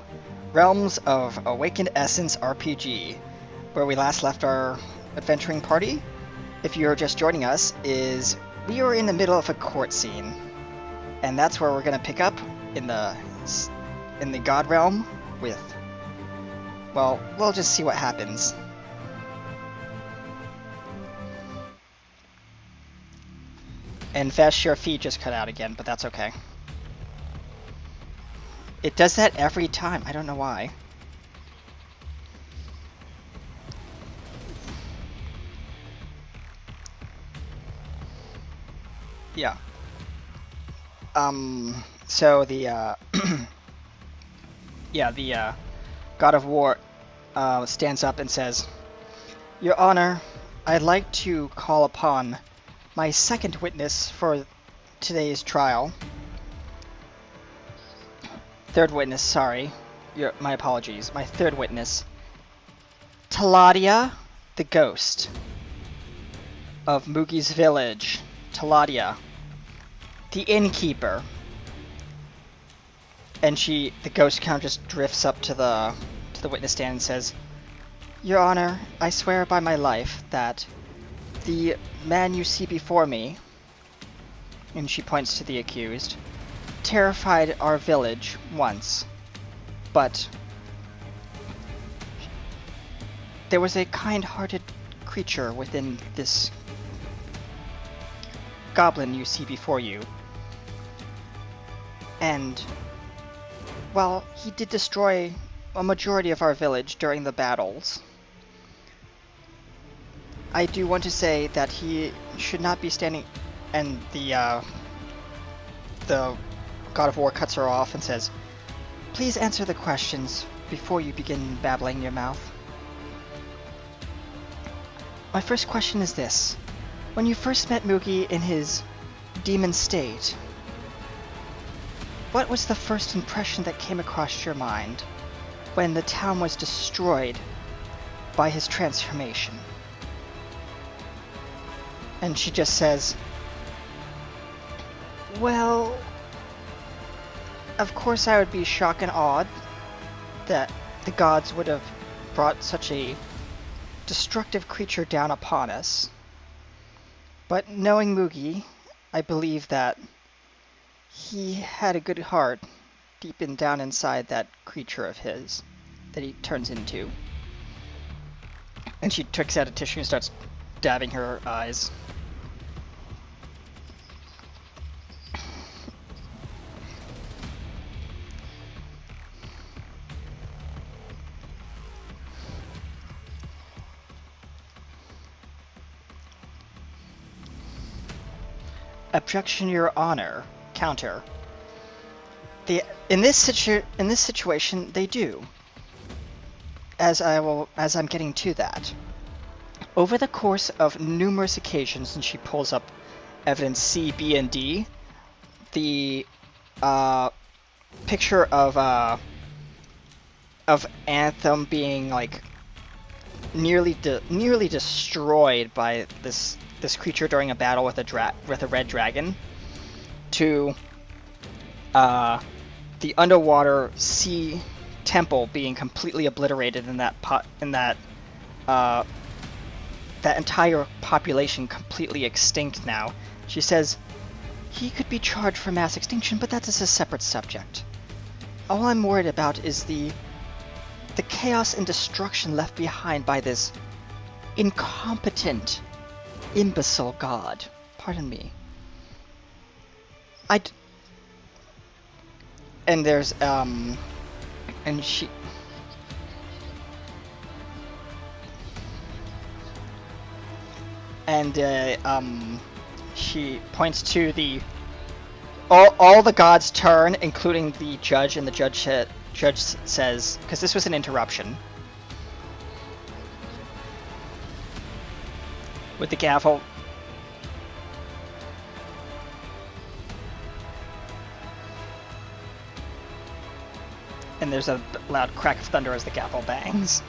[SPEAKER 1] Realms of Awakened Essence RPG, where we last left our adventuring party. If you're just joining us, we are in the middle of a court scene, and that's where we're going to pick up in the God Realm with, well, we'll just see what happens. And Vesh, your feed just cut out again, but that's okay. It does that every time. I don't know why. Yeah. So the, yeah, the, God of War, stands up and says, "Your Honor, I'd like to call upon my second witness for today's trial. Third witness, sorry. My apologies. My third witness. Taladia, the ghost of Mugi's village. Taladia, the innkeeper." And the ghost kind of just drifts up to the witness stand and says, "Your Honor, I swear by my life that the man you see before me," and she points to the accused, "terrified our village once, but there was a kind-hearted creature within this goblin you see before you, and while he did destroy a majority of our village during the battles, I do want to say that he should not be standing." And the God of War cuts her off and says, "Please answer the questions before you begin babbling your mouth. My first question is this. When you first met Mugi in his demon state, what was the first impression that came across your mind when the town was destroyed by his transformation?" And she just says, "Well, of course I would be shocked and awed that the gods would have brought such a destructive creature down upon us. But knowing Mugi, I believe that he had a good heart deep down inside that creature of his that he turns into." And she takes out a tissue and starts dabbing her eyes. "Objection, Your Honor. Counter. In this situation, they do. As I'm getting to that. Over the course of numerous occasions," and she pulls up evidence C, B, and D, the picture of Anthem being like nearly destroyed by this creature during a battle with a red dragon, to the underwater sea temple being completely obliterated, in that entire population completely extinct now. She says, "He could be charged for mass extinction, but that is a separate subject. All I'm worried about is the chaos and destruction left behind by this incompetent, imbecile god. Pardon me. And there's, and she... And, she points to all the gods turn, including the judge, and the judge says, because this was an interruption, with the gavel. And there's a loud crack of thunder as the gavel bangs.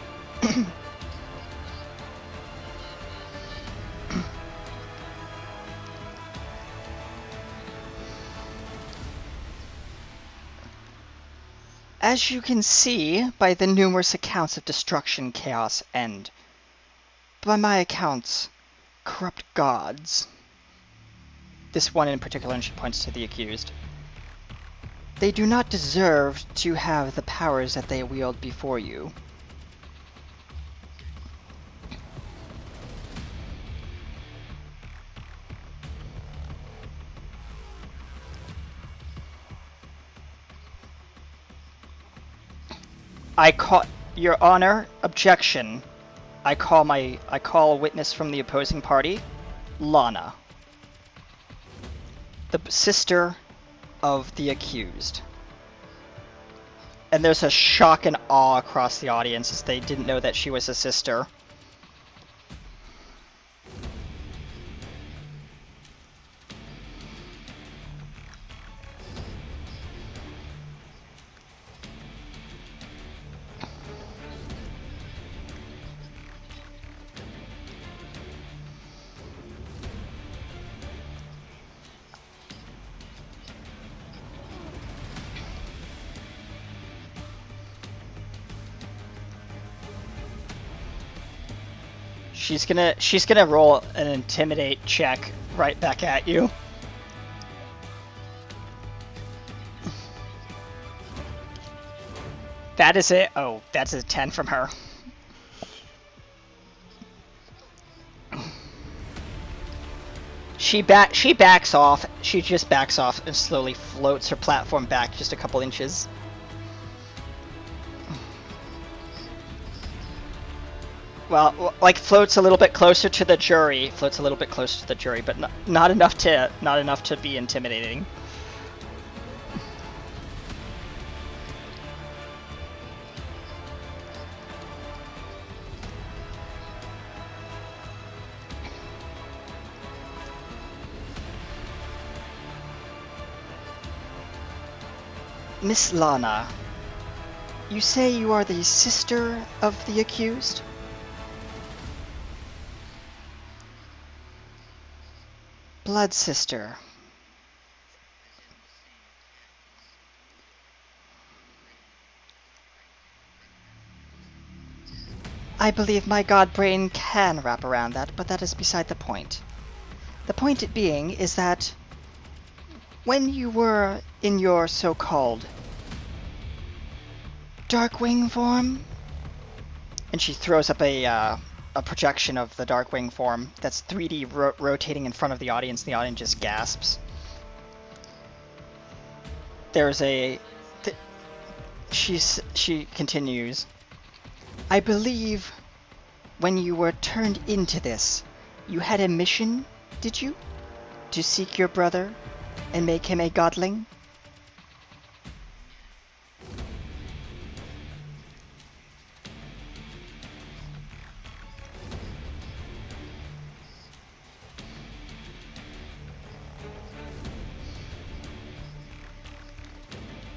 [SPEAKER 1] As you can see by the numerous accounts of destruction, chaos, and, by my accounts, corrupt gods. This one in particular, and she points to the accused. They do not deserve to have the powers that they wield before you. I call, Your Honor, objection. I call a witness from the opposing party, Lana, the sister of the accused. And there's a shock and awe across the audience as they didn't know that she was a sister. She's gonna roll an intimidate check right back at you. That is it. Oh, that's a 10 from her. She backs off. She just backs off and slowly floats her platform back just a couple inches. Well, like floats a little bit closer to the jury. Floats a little bit closer to the jury, but not enough to be intimidating. Miss Lana, you say you are the sister of the accused? Blood sister. I believe my god brain can wrap around that, but that is beside the point. The point being is that when you were in your so-called Darkwing form, and she throws up a projection of the Darkwing form that's 3D rotating in front of the audience, and the audience just gasps. There's she continues. I believe when you were turned into this, you had a mission, did you? To seek your brother and make him a godling?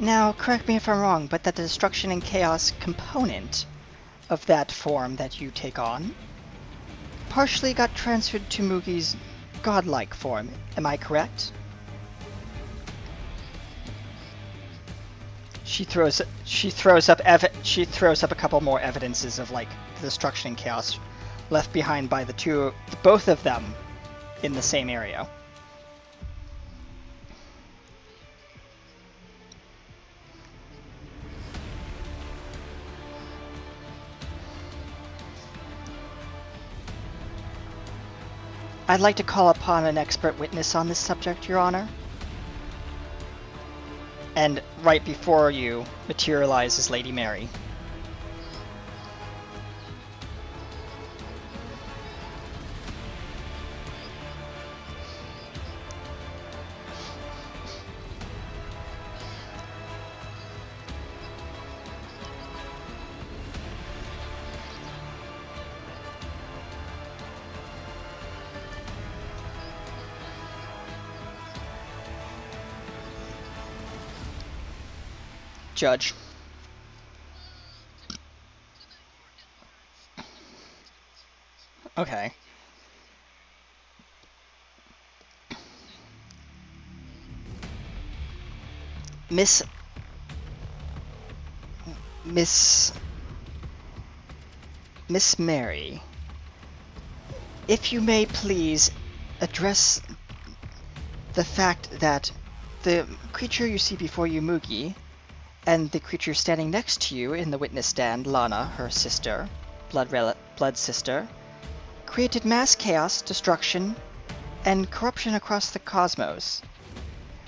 [SPEAKER 1] Now, correct me if I'm wrong, but that the destruction and chaos component of that form that you take on partially got transferred to Mugi's godlike form. Am I correct? She throws up a couple more evidences of like the destruction and chaos left behind by both of them in the same area. I'd like to call upon an expert witness on this subject, Your Honor. And right before you materializes Lady Mary. Judge. Okay. Miss Miss Mary, if you may please address the fact that the creature you see before you, Mugi, and the creature standing next to you in the witness stand, Lana, her sister, blood sister, created mass chaos, destruction, and corruption across the cosmos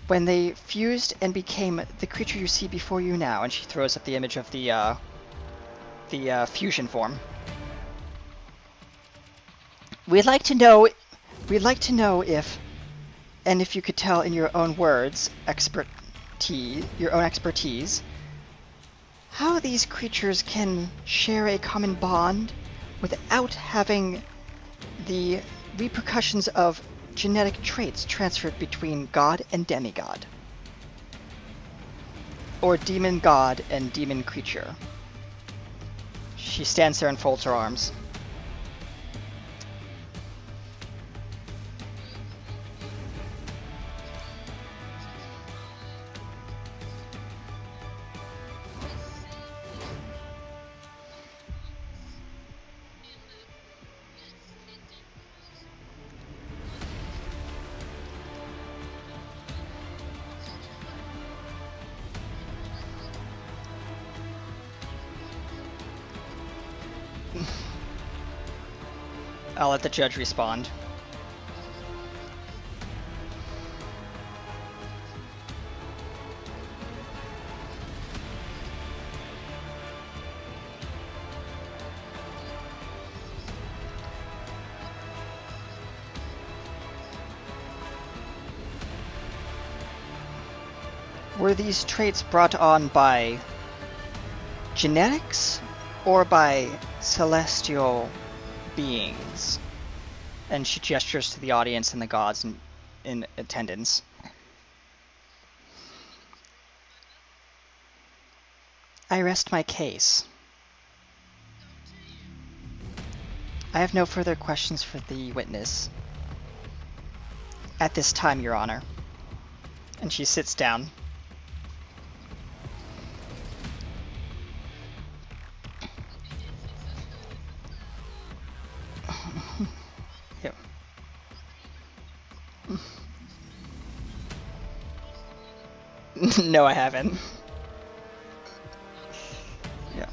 [SPEAKER 1] when they fused and became the creature you see before you now. And she throws up the image of the fusion form. We'd like to know if, and if you could tell in your own words, your own expertise, how these creatures can share a common bond without having the repercussions of genetic traits transferred between god and demigod, or demon god and demon creature. She stands there and folds her arms. I'll let the judge respond. Were these traits brought on by genetics or by celestial beings? And she gestures to the audience and the gods in attendance. I rest my case. I have no further questions for the witness at this time, Your Honor. And she sits down. Yep. No, I haven't. Yeah.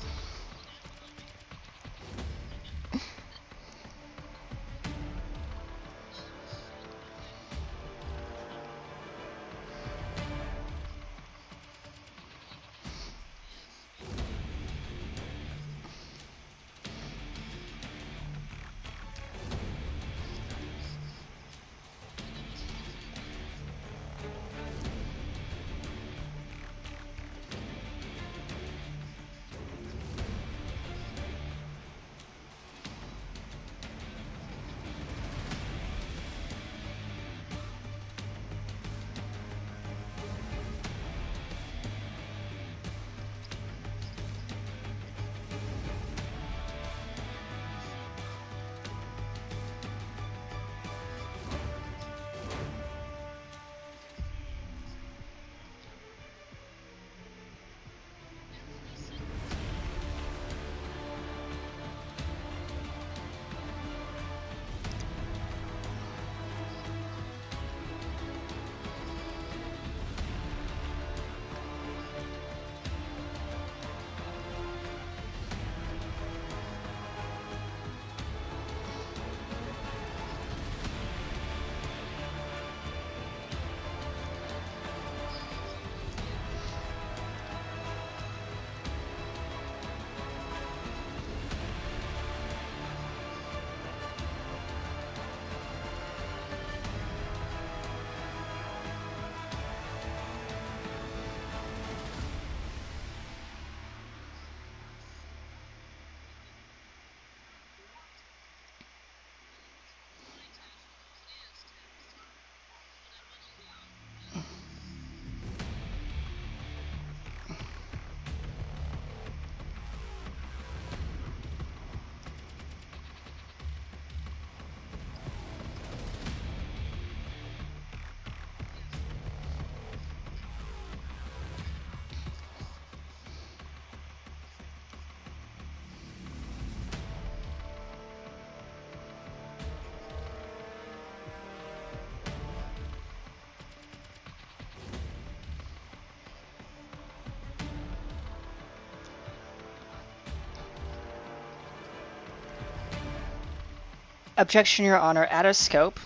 [SPEAKER 1] Objection, Your Honor. Out of scope.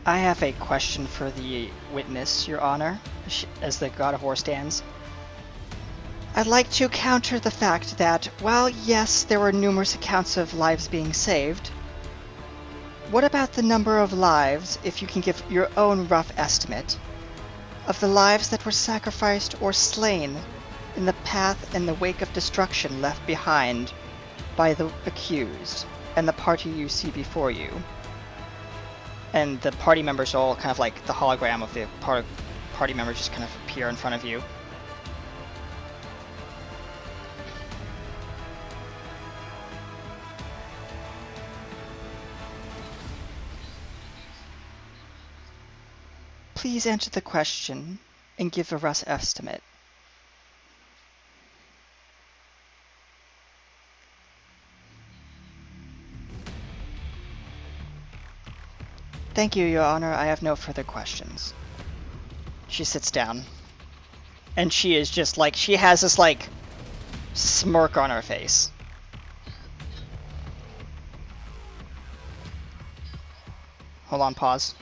[SPEAKER 1] I have a question for the witness, Your Honor, as the God of War stands. I'd like to counter the fact that, while yes, there were numerous accounts of lives being saved, what about the number of lives, if you can give your own rough estimate, of the lives that were sacrificed or slain in the path and the wake of destruction left behind by the accused and the party you see before you? And the party members all kind of like the hologram of the party members just kind of appear in front of you. Please answer the question and give a rough estimate. Thank you, Your Honor. I have no further questions. She sits down. And she is just like, she has this like smirk on her face. Hold on, pause.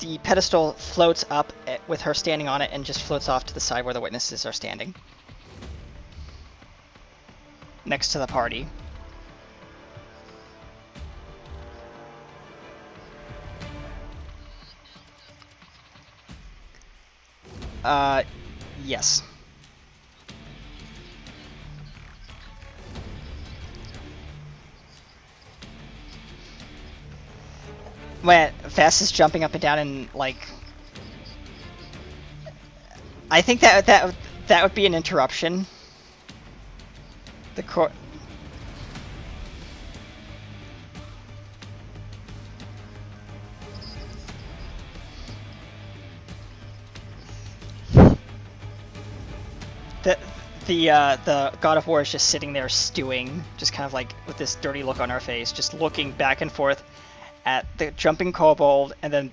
[SPEAKER 1] The pedestal floats up with her standing on it and just floats off to the side where the witnesses are standing. Next to the party. Yes. When Vess is jumping up and down and like, I think that would be an interruption. The court. The God of War is just sitting there stewing, just kind of like with this dirty look on her face, just looking back and forth at the jumping kobold, and then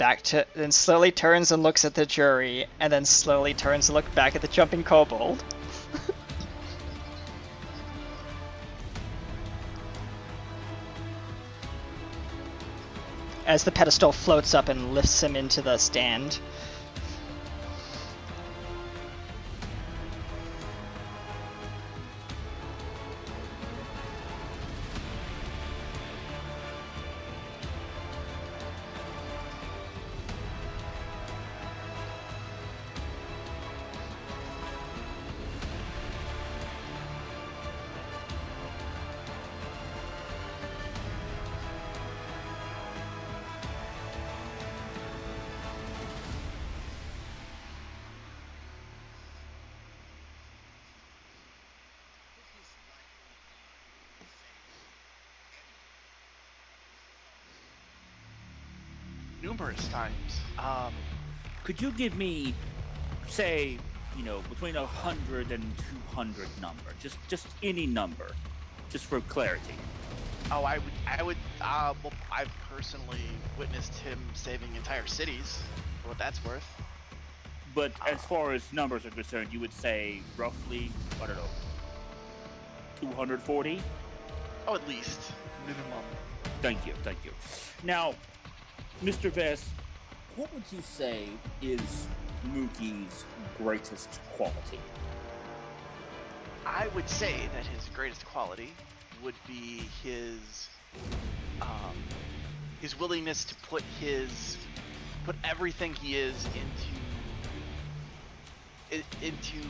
[SPEAKER 1] then slowly turns and looks at the jury, and then slowly turns and looks back at the jumping kobold. As the pedestal floats up and lifts him into the stand.
[SPEAKER 2] Numerous times.
[SPEAKER 3] Could you give me, say, between 100 and 200 number? Just any number, just for clarity.
[SPEAKER 2] Oh, I would. Well, I've personally witnessed him saving entire cities, for what that's worth.
[SPEAKER 3] But as far as numbers are concerned, you would say roughly, I don't know, 240?
[SPEAKER 2] Oh, at least minimum.
[SPEAKER 3] Thank you. Now, Mr. Vess, what would you say is Mookie's greatest quality?
[SPEAKER 2] I would say that his greatest quality would be his willingness to put everything he is into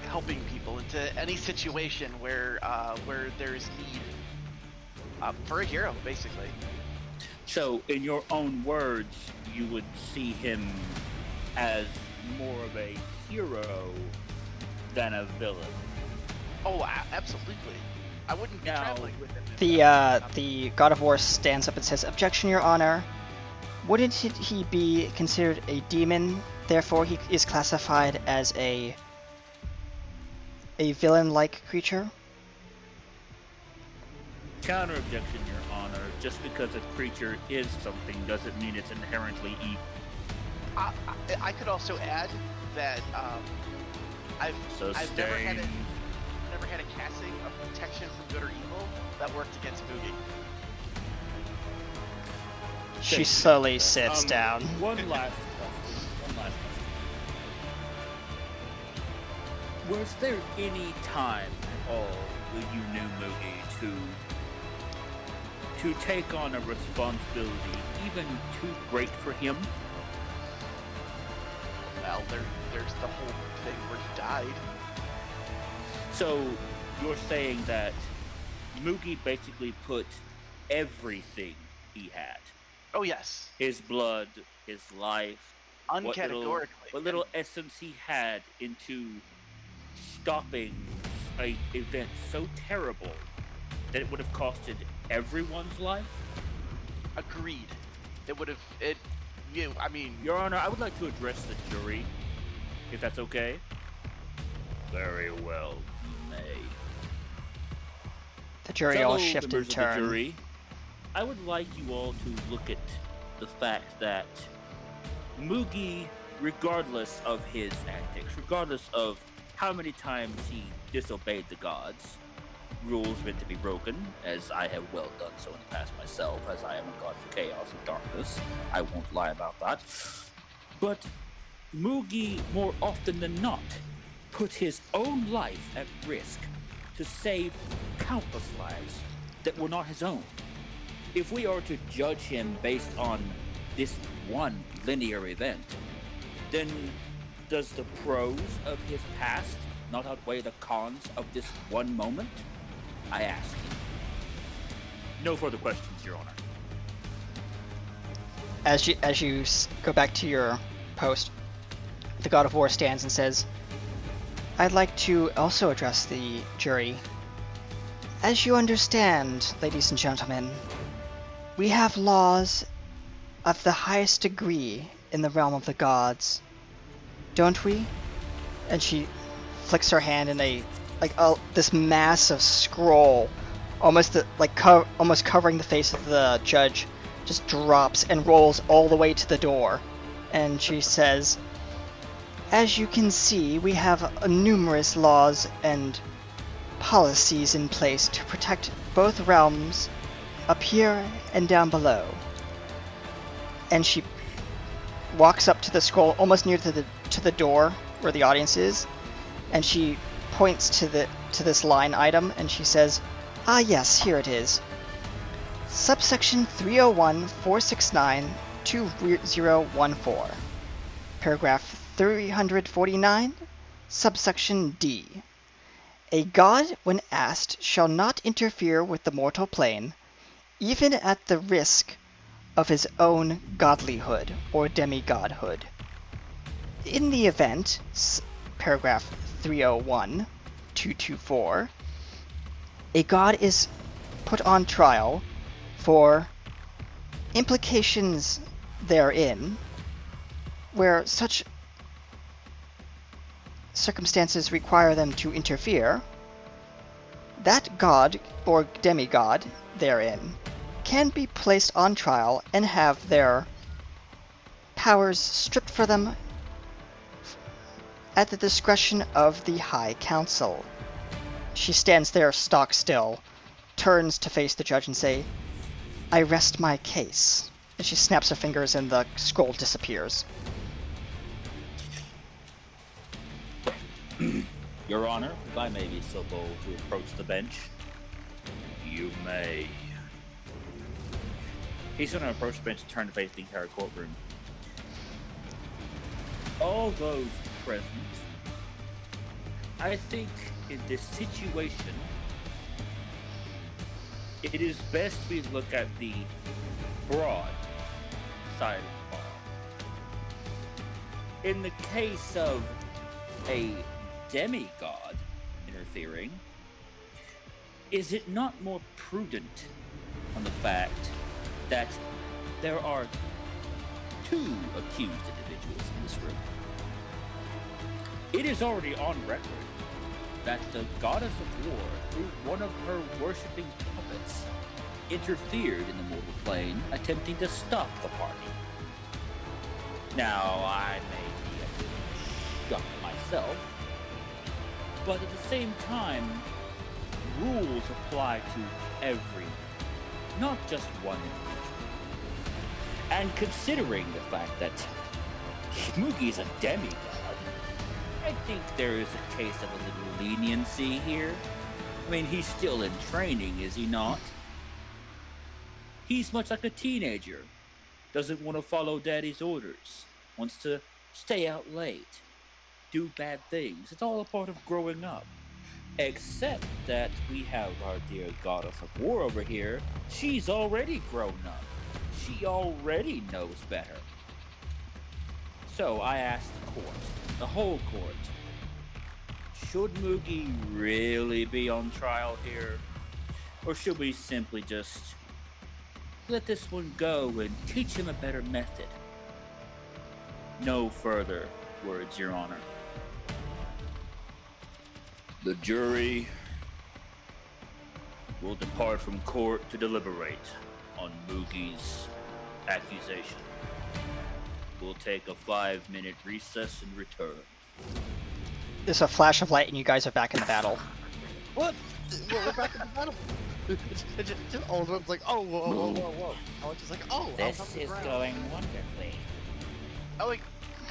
[SPEAKER 2] helping people into any situation where there's need for a hero, basically.
[SPEAKER 3] So, in your own words, you would see him as more of a hero than a villain.
[SPEAKER 2] Oh, absolutely. I wouldn't be
[SPEAKER 3] Now,
[SPEAKER 2] traveling with him.
[SPEAKER 1] The God of War stands up and says, "Objection, Your Honor. Wouldn't he be considered a demon? Therefore, he is classified as a villain-like creature."
[SPEAKER 3] Counter objection, Your Honor. Just because a creature is something doesn't mean it's inherently evil.
[SPEAKER 2] I could also add that I've never had a casting of protection from good or evil that worked against Boogie.
[SPEAKER 1] She slowly sits down.
[SPEAKER 3] One last question. Was there any time at all when you knew Moogie to take on a responsibility even too great for him?
[SPEAKER 2] Well, there's the whole thing where he died.
[SPEAKER 3] So you're saying that Moogie basically put everything he had,
[SPEAKER 2] Oh yes,
[SPEAKER 3] his blood, his life,
[SPEAKER 2] uncategorically.
[SPEAKER 3] what little essence he had into stopping an event so terrible that it would have costed everyone's life?
[SPEAKER 2] Agreed. It would have.
[SPEAKER 3] Your Honor, I would like to address the jury, if that's okay. Very well, you may.
[SPEAKER 1] The jury all
[SPEAKER 3] Fellow
[SPEAKER 1] shift in
[SPEAKER 3] members of the
[SPEAKER 1] turn.
[SPEAKER 3] jury, I would like you all to look at the fact that Moogie, regardless of his antics, regardless of how many times he disobeyed the gods, rules meant to be broken, as I have well done so in the past myself, as I am a god of chaos and darkness. I won't lie about that. But Moogie, more often than not, put his own life at risk to save countless lives that were not his own. If we are to judge him based on this one linear event, then does the pros of his past not outweigh the cons of this one moment? I ask you. No further questions, Your Honor.
[SPEAKER 1] As you go back to your post, the God of War stands and says, "I'd like to also address the jury. As you understand, ladies and gentlemen, we have laws of the highest degree in the realm of the gods, don't we?" And she flicks her hand in this massive scroll, almost covering the face of the judge, just drops and rolls all the way to the door. And she says, "As you can see, we have numerous laws and policies in place to protect both realms, up here and down below." And she walks up to the scroll, almost near to the door where the audience is, and she points to this line item, and she says, "Ah yes, here it is. Subsection 301-469-2014. Paragraph 349, subsection D. A god, when asked, shall not interfere with the mortal plane, even at the risk of his own godlyhood or demigodhood. In the event, paragraph 301-224, a god is put on trial for implications therein, where such circumstances require them to interfere, that god or demigod therein can be placed on trial and have their powers stripped for them at the discretion of the High Council." She stands there stock still, turns to face the judge and say, "I rest my case." And she snaps her fingers and the scroll disappears.
[SPEAKER 3] Your Honor, if I may be so bold to approach the bench. You may. He's going to approach the bench and turn to face the entire courtroom. All those present, I think in this situation, it is best we look at the broad side of the ball. In the case of a demigod interfering, is it not more prudent on the fact that there are two accused individuals in this room? It is already on record that the goddess of war, through one of her worshipping puppets, interfered in the mortal plane, attempting to stop the party. Now, I may be a bit shocked myself, but at the same time, rules apply to everyone, not just one individual. And considering the fact that Mugi is a demigod, I think there is a case of a little leniency here. I mean, he's still in training, is he not? He's much like a teenager. Doesn't want to follow daddy's orders. Wants to stay out late. Do bad things. It's all a part of growing up. Except that we have our dear goddess of war over here. She's already grown up. She already knows better. So I asked the court, the whole court, should Mugi really be on trial here? Or should we simply just let this one go and teach him a better method? No further words, Your Honor. The jury will depart from court to deliberate on Mugi's accusation. We'll take a 5-minute recess and return.
[SPEAKER 1] There's a flash of light and you guys are back in the battle.
[SPEAKER 4] What? We're back in the battle. Just old one's like, oh, whoa. I was just like, oh,
[SPEAKER 3] This is going wonderfully.
[SPEAKER 2] Oh, it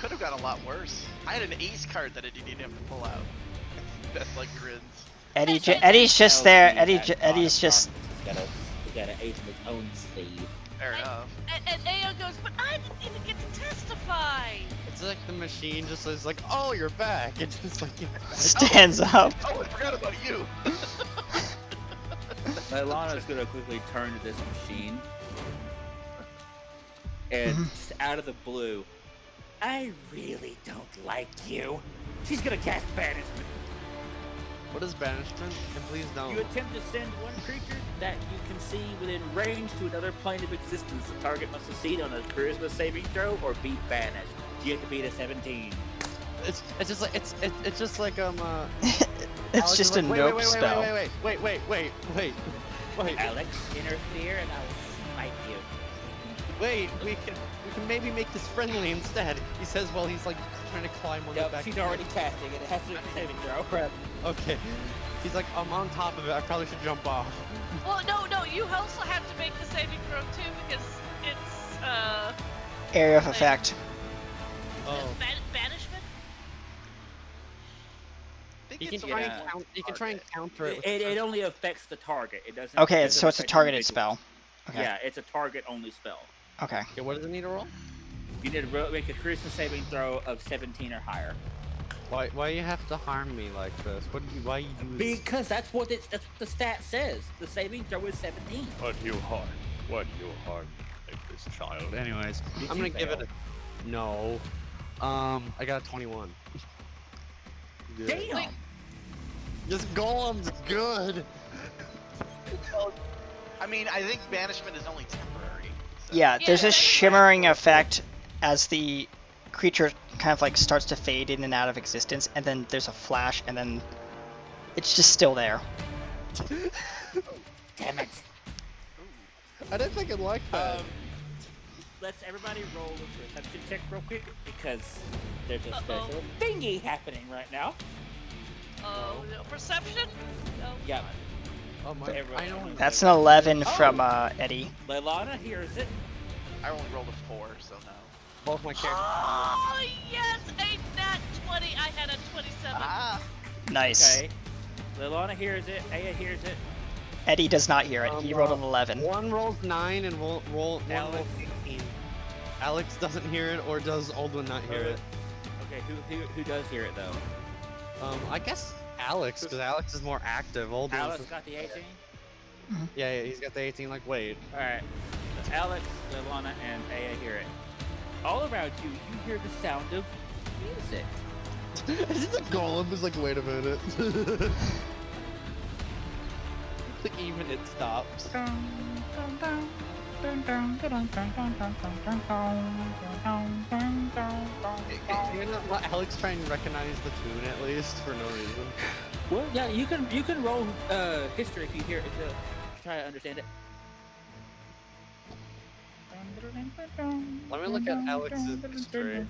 [SPEAKER 2] could have got a lot worse. I had an ace card that I didn't even have to pull out. Beth like grins.
[SPEAKER 1] Eddie's just there. Eddie's just.
[SPEAKER 3] He's got an ace in his own sleeve.
[SPEAKER 2] Fair enough.
[SPEAKER 5] And Ao goes, but I didn't even get to testify.
[SPEAKER 4] It's like the machine just says like, oh, you're back. It just like
[SPEAKER 1] stands up.
[SPEAKER 2] Oh, I forgot about you.
[SPEAKER 3] Leilana's gonna quickly turn to this machine, and just out of the blue, I really don't like you. She's gonna cast banishment.
[SPEAKER 4] What is banishment? And please don't.
[SPEAKER 3] You attempt to send one creature that you can see within range to another plane of existence. The target must succeed on a charisma saving throw or be banished. You have to beat a 17.
[SPEAKER 4] It's just like it's just like
[SPEAKER 1] It's just a nope spell.
[SPEAKER 4] Wait.
[SPEAKER 3] Alex, interfere and I'll smite you.
[SPEAKER 4] Wait, we can maybe make this friendly instead. He says while he's like trying to climb on the back.
[SPEAKER 3] She's already casting it. It has to be a saving throw. Crap.
[SPEAKER 4] Okay. He's like, I'm on top of it. I probably should jump off.
[SPEAKER 5] Well, no, you also have to make the saving throw too because it's
[SPEAKER 1] Area of effect.
[SPEAKER 4] Oh.
[SPEAKER 5] Banishment.
[SPEAKER 4] You can try and counter it.
[SPEAKER 3] It only affects the target. It doesn't.
[SPEAKER 1] Okay,
[SPEAKER 3] it doesn't
[SPEAKER 1] so it's a
[SPEAKER 3] affect
[SPEAKER 1] targeted
[SPEAKER 3] individuals.
[SPEAKER 1] spell. Okay.
[SPEAKER 3] Yeah, it's a target only spell.
[SPEAKER 1] Okay.
[SPEAKER 4] Okay, what does it need to roll?
[SPEAKER 3] You need to make a charisma saving throw of 17 or higher.
[SPEAKER 4] Why you have to harm me like this? Why you do this?
[SPEAKER 3] Because that's what the stat says. The saving throw is 17.
[SPEAKER 4] What you harm like this child. Anyways, I'm gonna give it a no. I got a 21. Good.
[SPEAKER 3] Damn.
[SPEAKER 5] Wait.
[SPEAKER 4] This golem's good.
[SPEAKER 2] Well, I mean, I think banishment is only temporary. So.
[SPEAKER 1] Yeah, there's
[SPEAKER 5] Yeah,
[SPEAKER 1] a shimmering effect as the creature kind of like starts to fade in and out of existence, and then there's a flash, and then it's just still there.
[SPEAKER 3] Damn it.
[SPEAKER 4] I didn't think it like that.
[SPEAKER 3] Let's everybody roll a perception check real quick because there's a special thingy happening right now.
[SPEAKER 5] Perception? Oh,
[SPEAKER 3] Yeah.
[SPEAKER 4] Oh my!
[SPEAKER 3] everyone-
[SPEAKER 4] I don't.
[SPEAKER 1] That's an 11 from Eddie.
[SPEAKER 3] Leilana hears it.
[SPEAKER 2] I only rolled a 4, so no.
[SPEAKER 4] Both my characters.
[SPEAKER 5] Oh yes, a nat 20. I had a 27.
[SPEAKER 2] Ah!
[SPEAKER 1] Nice.
[SPEAKER 3] Okay. Leilana hears it. Aya hears it.
[SPEAKER 1] Eddie does not hear it. He rolled an 11.
[SPEAKER 4] One rolls 9 and one rolls
[SPEAKER 3] Alex.
[SPEAKER 4] 15. Alex doesn't hear it, or does Oldwin not hear it?
[SPEAKER 3] Okay, who does hear it though?
[SPEAKER 4] I guess Alex, because Alex is more active. Old
[SPEAKER 3] Alex got the 18?
[SPEAKER 4] Yeah, he's got the 18 like Wade.
[SPEAKER 3] Alright. So Alex, Lana, and Aya hear it. All around you, you hear the sound of music.
[SPEAKER 6] Is it the golem who's like, wait a minute?
[SPEAKER 4] Like even it stops. Can you not let Alex try and recognize the tune at least for no reason?
[SPEAKER 3] Well, yeah, you can roll history if you hear it to try to understand it.
[SPEAKER 4] Let me look at Alex's history.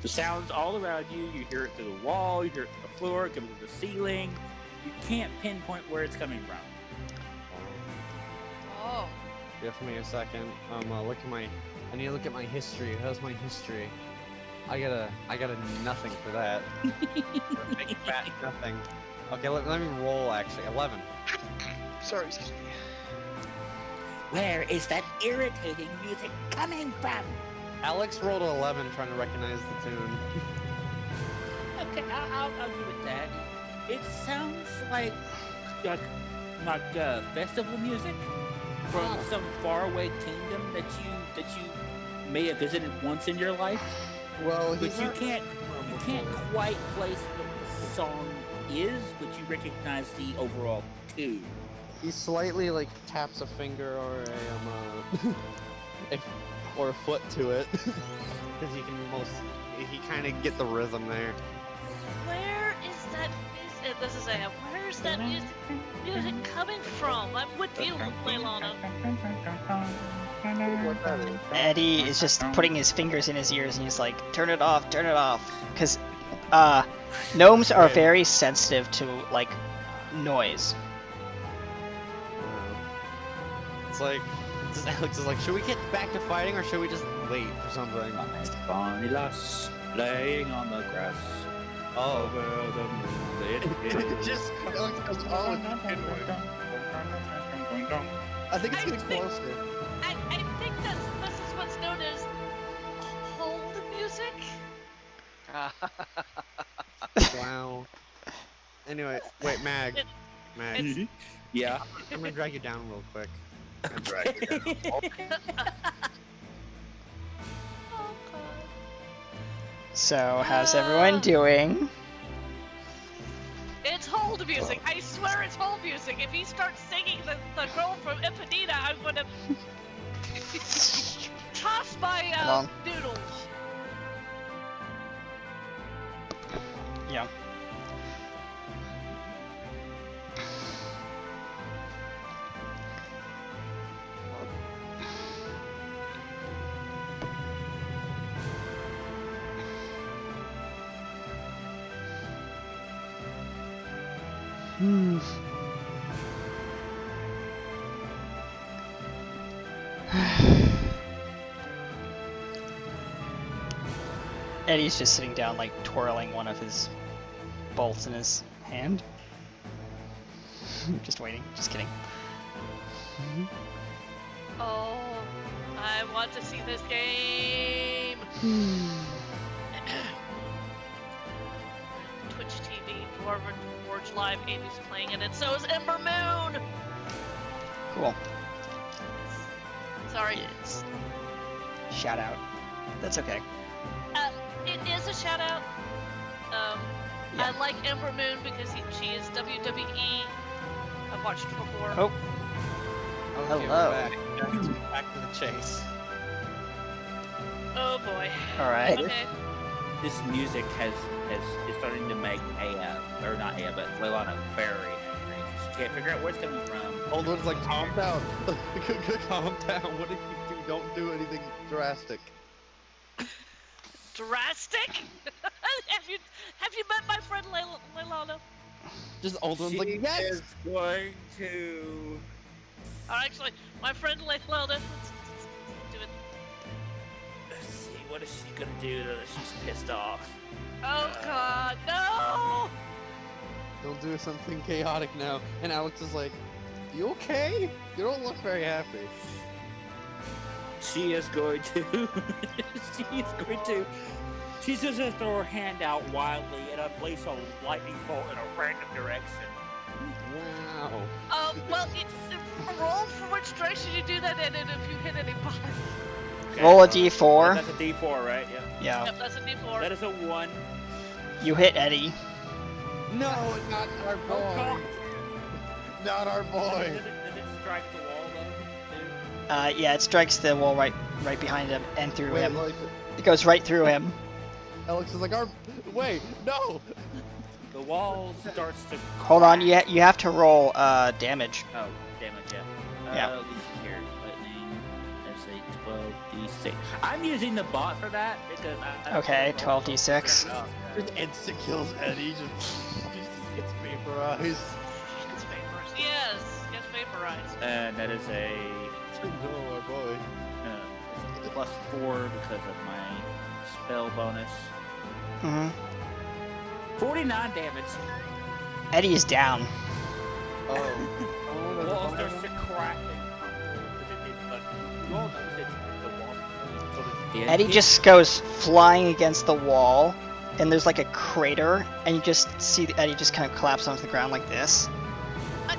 [SPEAKER 3] The sounds all around you. You hear it through the wall. You hear it through the floor. It comes through the ceiling. You can't pinpoint where it's coming from.
[SPEAKER 5] Oh.
[SPEAKER 4] Give me a second. Look at my. I need to look at my history. How's my history? I got a nothing for that. Big fat nothing. Okay, let me roll. Actually, 11.
[SPEAKER 2] Sorry, excuse me.
[SPEAKER 3] Where is that irritating music coming from?
[SPEAKER 4] Alex rolled an 11, trying to recognize the tune.
[SPEAKER 3] Okay, I'll give it that. It sounds like festival music from some faraway kingdom that you may have visited once in your life.
[SPEAKER 6] Well,
[SPEAKER 3] But you can't quite place what the song is, but you recognize the overall tune.
[SPEAKER 4] He slightly like taps a finger or a foot to it, because he kind of get the rhythm there.
[SPEAKER 5] Where is that music? This is a. Where is that music coming from? I'm with you, Leilana.
[SPEAKER 1] Eddie is just putting his fingers in his ears and he's like, turn it off, because gnomes are very sensitive to like noise.
[SPEAKER 4] It's like, Alex is like, should we get back to fighting or should we just wait for something?
[SPEAKER 3] Bonnie lass laying on the grass.
[SPEAKER 4] Oh,
[SPEAKER 3] Over the moonlit
[SPEAKER 6] Just Alex goes, oh, I think it's getting closer.
[SPEAKER 5] I think this is what's known as hold music.
[SPEAKER 4] wow. Anyway, wait, Mag.
[SPEAKER 5] It's-
[SPEAKER 3] Yeah.
[SPEAKER 4] I'm gonna drag you down real quick.
[SPEAKER 5] Oh, God.
[SPEAKER 1] So, how's everyone doing?
[SPEAKER 5] It's hold music. I swear it's hold music. If he starts singing the girl from Ipanema, I'm gonna toss my
[SPEAKER 1] Come on.
[SPEAKER 5] noodles.
[SPEAKER 1] Yeah. Eddie's just sitting down, like, twirling one of his bolts in his hand. Just waiting. Just kidding.
[SPEAKER 5] Oh, I want to see this game. Twitch TV, Dwarven Forge Live, Amy's playing it, and so is Ember Moon.
[SPEAKER 1] Cool.
[SPEAKER 5] Sorry.
[SPEAKER 1] Yes. Shout out. That's okay.
[SPEAKER 5] It is a shout out.
[SPEAKER 1] Yeah.
[SPEAKER 5] I like Ember Moon because she is WWE. I've watched her before.
[SPEAKER 1] Oh.
[SPEAKER 4] Okay,
[SPEAKER 1] Hello.
[SPEAKER 4] we're back to the chase.
[SPEAKER 5] Oh boy.
[SPEAKER 1] Alright.
[SPEAKER 5] Okay.
[SPEAKER 3] This music is starting to make Aya, or not Aya, but Leilana very angry. She can't figure out where it's coming from.
[SPEAKER 6] Old one's like, calm down. Calm down. What if you don't do anything drastic?
[SPEAKER 5] Drastic? have you met my friend Leilana?
[SPEAKER 6] Just old one's like,
[SPEAKER 3] She
[SPEAKER 6] yes!
[SPEAKER 3] is going to.
[SPEAKER 5] Actually, my friend Leilana. Let's do it.
[SPEAKER 3] Let's see, what is she gonna do that she's pissed off?
[SPEAKER 5] Oh God, no!
[SPEAKER 6] Don't do something chaotic now. And Alex is like, you okay? You don't look very happy.
[SPEAKER 3] She is going to. She is going to She's just gonna throw her hand out wildly and unleash a lightning bolt in a random direction.
[SPEAKER 6] Wow.
[SPEAKER 5] Well, roll for which direction you do that in, and if you hit any button.
[SPEAKER 3] Okay,
[SPEAKER 1] Roll a d4.
[SPEAKER 3] That's a D4, right? Yeah.
[SPEAKER 1] Yeah.
[SPEAKER 5] Yep, that's a D4.
[SPEAKER 3] That is a 1.
[SPEAKER 1] You hit Eddie.
[SPEAKER 6] No, not our
[SPEAKER 3] Oh,
[SPEAKER 6] boy.
[SPEAKER 3] God.
[SPEAKER 6] Not our boy.
[SPEAKER 3] Does it strike the wall though?
[SPEAKER 1] Yeah, it strikes the wall right behind him and through
[SPEAKER 6] Wait,
[SPEAKER 1] him.
[SPEAKER 6] like,
[SPEAKER 1] It goes right through him.
[SPEAKER 6] Alex is like, our. Wait, no.
[SPEAKER 3] The wall starts to.
[SPEAKER 1] Hold on, you have to roll damage.
[SPEAKER 3] Oh, damage, yeah.
[SPEAKER 1] Yeah.
[SPEAKER 3] Let's see here. Lightning. Let's say 12d6. I'm using the bot for that because I
[SPEAKER 1] Okay,
[SPEAKER 3] don't know.
[SPEAKER 1] 12d6.
[SPEAKER 6] Just instant kills Eddie. Just gets vaporized.
[SPEAKER 5] It's vaporized. Yes, gets vaporized.
[SPEAKER 3] And that is a
[SPEAKER 6] No, our boy.
[SPEAKER 3] +4 because of my spell bonus.
[SPEAKER 1] hmm
[SPEAKER 3] 49 damage.
[SPEAKER 1] Eddie is down.
[SPEAKER 6] Oh.
[SPEAKER 3] The wall starts to crackling. You all notice it's the wall. So it's
[SPEAKER 1] Eddie just goes flying against the wall, and there's like a crater, and you just see Eddie just kind of collapse onto the ground like this,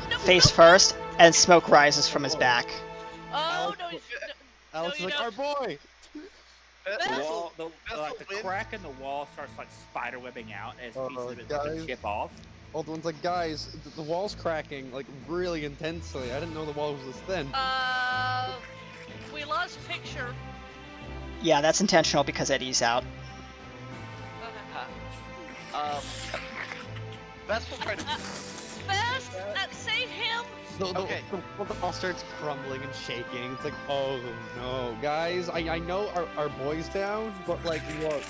[SPEAKER 5] No,
[SPEAKER 1] face
[SPEAKER 5] no,
[SPEAKER 1] first, and smoke rises from his back.
[SPEAKER 5] Oh, no,
[SPEAKER 6] Alex
[SPEAKER 5] you
[SPEAKER 6] is like,
[SPEAKER 5] don't.
[SPEAKER 6] our boy.
[SPEAKER 3] The wall, the
[SPEAKER 2] win.
[SPEAKER 3] crack in the wall starts like spider webbing out as
[SPEAKER 6] Oh,
[SPEAKER 3] pieces of it start to
[SPEAKER 6] guys.
[SPEAKER 3] chip off.
[SPEAKER 6] Old one's like, guys, the wall's cracking like really intensely. I didn't know the wall was this thin.
[SPEAKER 5] We lost picture.
[SPEAKER 1] Yeah, that's intentional because Eddie's out.
[SPEAKER 5] Okay.
[SPEAKER 2] Best will try to.
[SPEAKER 5] Best, save him.
[SPEAKER 2] Okay.
[SPEAKER 6] The wall starts crumbling and shaking. It's like, oh no, guys, I know our boy's down, but like, look.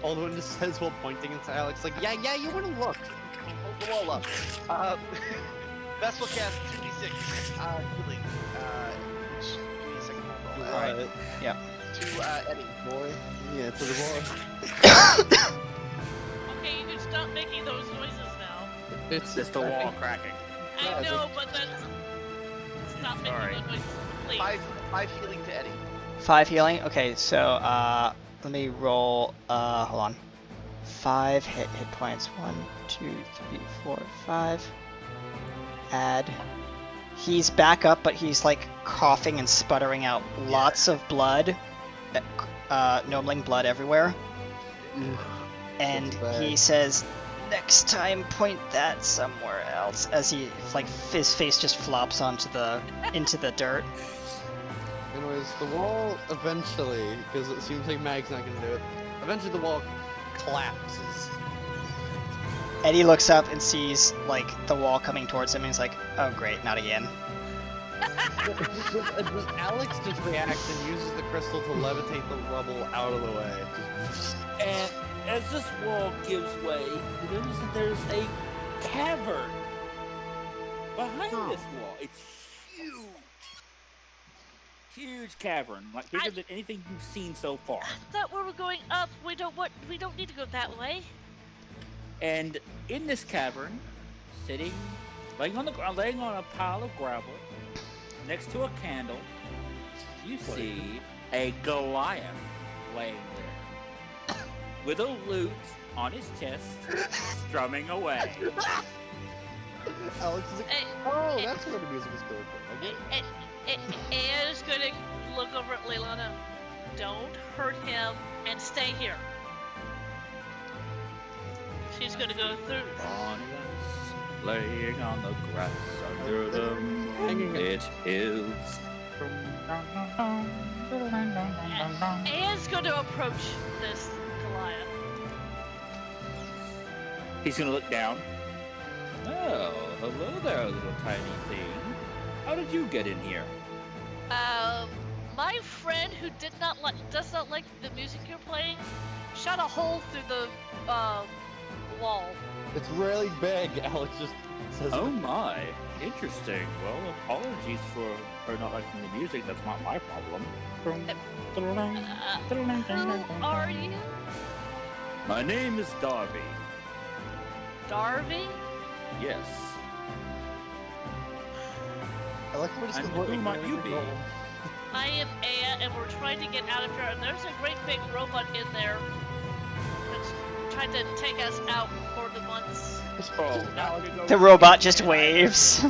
[SPEAKER 6] Alden just says while pointing into Alex, like, yeah, you wanna look.
[SPEAKER 2] Hold the wall up. Best will cast 2d6 healing. Which, give me a second. I'll roll that.
[SPEAKER 6] Alright,
[SPEAKER 2] To Eddie.
[SPEAKER 6] boy. Yeah, to the boy.
[SPEAKER 5] Okay, you can stop making those noises now.
[SPEAKER 6] It's
[SPEAKER 3] Just the wall cracking.
[SPEAKER 5] I know, but that's stop making
[SPEAKER 3] Sorry.
[SPEAKER 5] those noises, please.
[SPEAKER 2] Five healing to Eddie.
[SPEAKER 1] 5 healing? Okay, so, let me roll, hold on. 5 hit points. 1, 2, 3, 4, 5. Add. He's back up, but he's like coughing and sputtering out lots of blood. Gnomeling blood everywhere. And he says, next time point that somewhere else, as he, like, his face just flops onto into the dirt.
[SPEAKER 6] Anyways, the wall eventually, because it seems like Mag's not gonna do it, eventually the wall collapses.
[SPEAKER 1] Eddie looks up and sees, like, the wall coming towards him, and he's like, oh great, not again.
[SPEAKER 6] Alex just reacts and uses the crystal to levitate the rubble out of the way.
[SPEAKER 3] And as this wall gives way, you notice that there's a cavern behind this wall. It's huge. Huge cavern, like bigger than anything you've seen so far.
[SPEAKER 5] I thought we were going up. We don't need to go that way.
[SPEAKER 3] And in this cavern, sitting, laying on the ground, laying on a pile of gravel, next to a candle, you see a Goliath laying there, with a lute on his chest, strumming away.
[SPEAKER 6] Alex is like,
[SPEAKER 5] Hey,
[SPEAKER 6] oh, that's where the music is going from. I get it.
[SPEAKER 5] Anna's gonna look over at Leilana. Don't hurt him and stay here. She's gonna go through.
[SPEAKER 3] Laying on the grass under the moonlit hills.
[SPEAKER 5] Anna's gonna approach this Goliath.
[SPEAKER 3] He's gonna look down. Oh, hello there, little tiny thing. How did you get in here?
[SPEAKER 5] My friend who does not like the music you're playing, shot a hole through the wall.
[SPEAKER 6] It's really big, Alex just says.
[SPEAKER 3] Oh my, interesting. Well, apologies for her not liking the music. That's not my problem.
[SPEAKER 5] Who are you?
[SPEAKER 3] My name is Darby.
[SPEAKER 5] Darby?
[SPEAKER 3] Yes.
[SPEAKER 6] I like how we're just
[SPEAKER 3] And
[SPEAKER 6] gonna
[SPEAKER 3] who might you be?
[SPEAKER 5] I am Aya, and we're trying to get out of here, and there's a great big robot in there. tried to take us out more than once.
[SPEAKER 3] Oh, now we go
[SPEAKER 1] The robot just waves.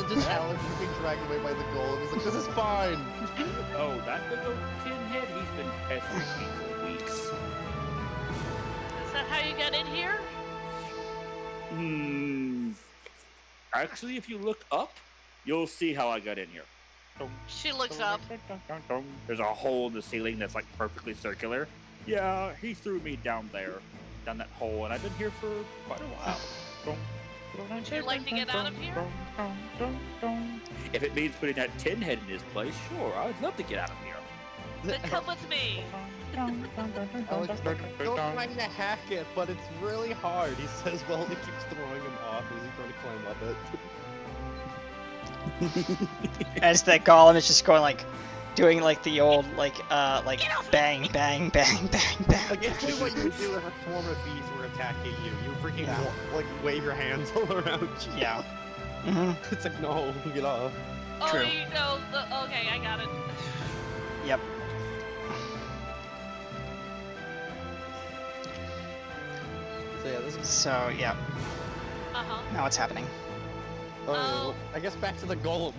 [SPEAKER 6] Just Alex is being dragged away by the golem. He's like, this is fine.
[SPEAKER 3] Oh, that big old tin head, he's been pestering me for weeks.
[SPEAKER 5] Is that how you got in here?
[SPEAKER 3] Actually, if you look up, you'll see how I got in here.
[SPEAKER 5] She looks up.
[SPEAKER 3] There's a hole in the ceiling that's like perfectly circular. Yeah, he threw me down there, down that hole, and I've been here for quite a while.
[SPEAKER 5] Would you like to get out of here?
[SPEAKER 3] If it means putting that tin head in his place, sure, I'd love to get out of here.
[SPEAKER 5] Then come with me.
[SPEAKER 6] Alex is like, don't trying to hack it, but it's really hard. He says, well, it keeps throwing him off as he's trying to climb up it.
[SPEAKER 1] As that golem is just going like, doing like the old like bang bang bang bang bang.
[SPEAKER 6] Like, it's really what you do if a swarm of bees were attacking you. You freaking like wave your hands all around you.
[SPEAKER 1] Yeah.
[SPEAKER 6] It's like, no, get off.
[SPEAKER 5] Oh,
[SPEAKER 1] True.
[SPEAKER 5] you know the. Okay, I got it.
[SPEAKER 1] Yep.
[SPEAKER 6] So yeah, this is.
[SPEAKER 1] So yeah,
[SPEAKER 5] Uh huh.
[SPEAKER 1] now what's happening?
[SPEAKER 5] Oh.
[SPEAKER 6] I guess back to the golem.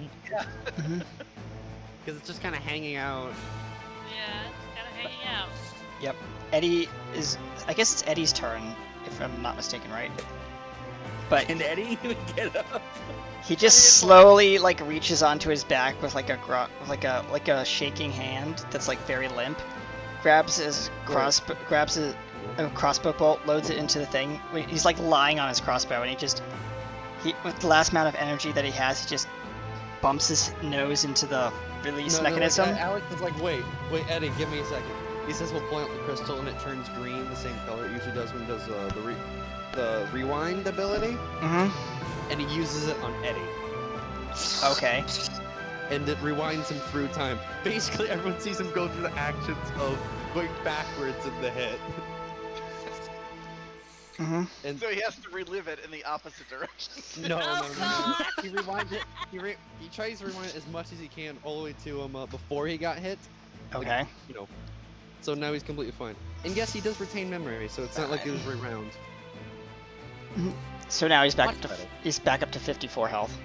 [SPEAKER 1] Mhm.
[SPEAKER 6] Because it's just kind of hanging out.
[SPEAKER 5] Yeah, it's kind of hanging out.
[SPEAKER 1] Yep. Eddie is. I guess it's Eddie's turn, if I'm not mistaken, right? But
[SPEAKER 3] Can Eddie even get up?
[SPEAKER 1] he just slowly like reaches onto his back with like a like a shaking hand that's like very limp. Grabs his crossbow bolt, loads it into the thing. He's like lying on his crossbow, and he with the last amount of energy that he has, he just bumps his nose into the release mechanism.
[SPEAKER 6] Like, Alex is like, wait, Eddie, give me a second. He says we'll point out the crystal and it turns green, the same color it usually does when it does the rewind ability. And he uses it on Eddie.
[SPEAKER 1] Okay.
[SPEAKER 6] And it rewinds him through time. Basically, everyone sees him go through the actions of going backwards in the hit. And
[SPEAKER 2] So he has to relive it in the opposite direction.
[SPEAKER 6] no,
[SPEAKER 5] Oh, God.
[SPEAKER 6] He rewinds it. He tries to rewind it as much as he can, all the way to before he got hit.
[SPEAKER 1] Okay.
[SPEAKER 6] You know. So now he's completely fine. And yes, he does retain memory, so it's not like it was rewound.
[SPEAKER 1] So now he's back
[SPEAKER 6] Much
[SPEAKER 1] up to
[SPEAKER 6] better.
[SPEAKER 1] 54 health.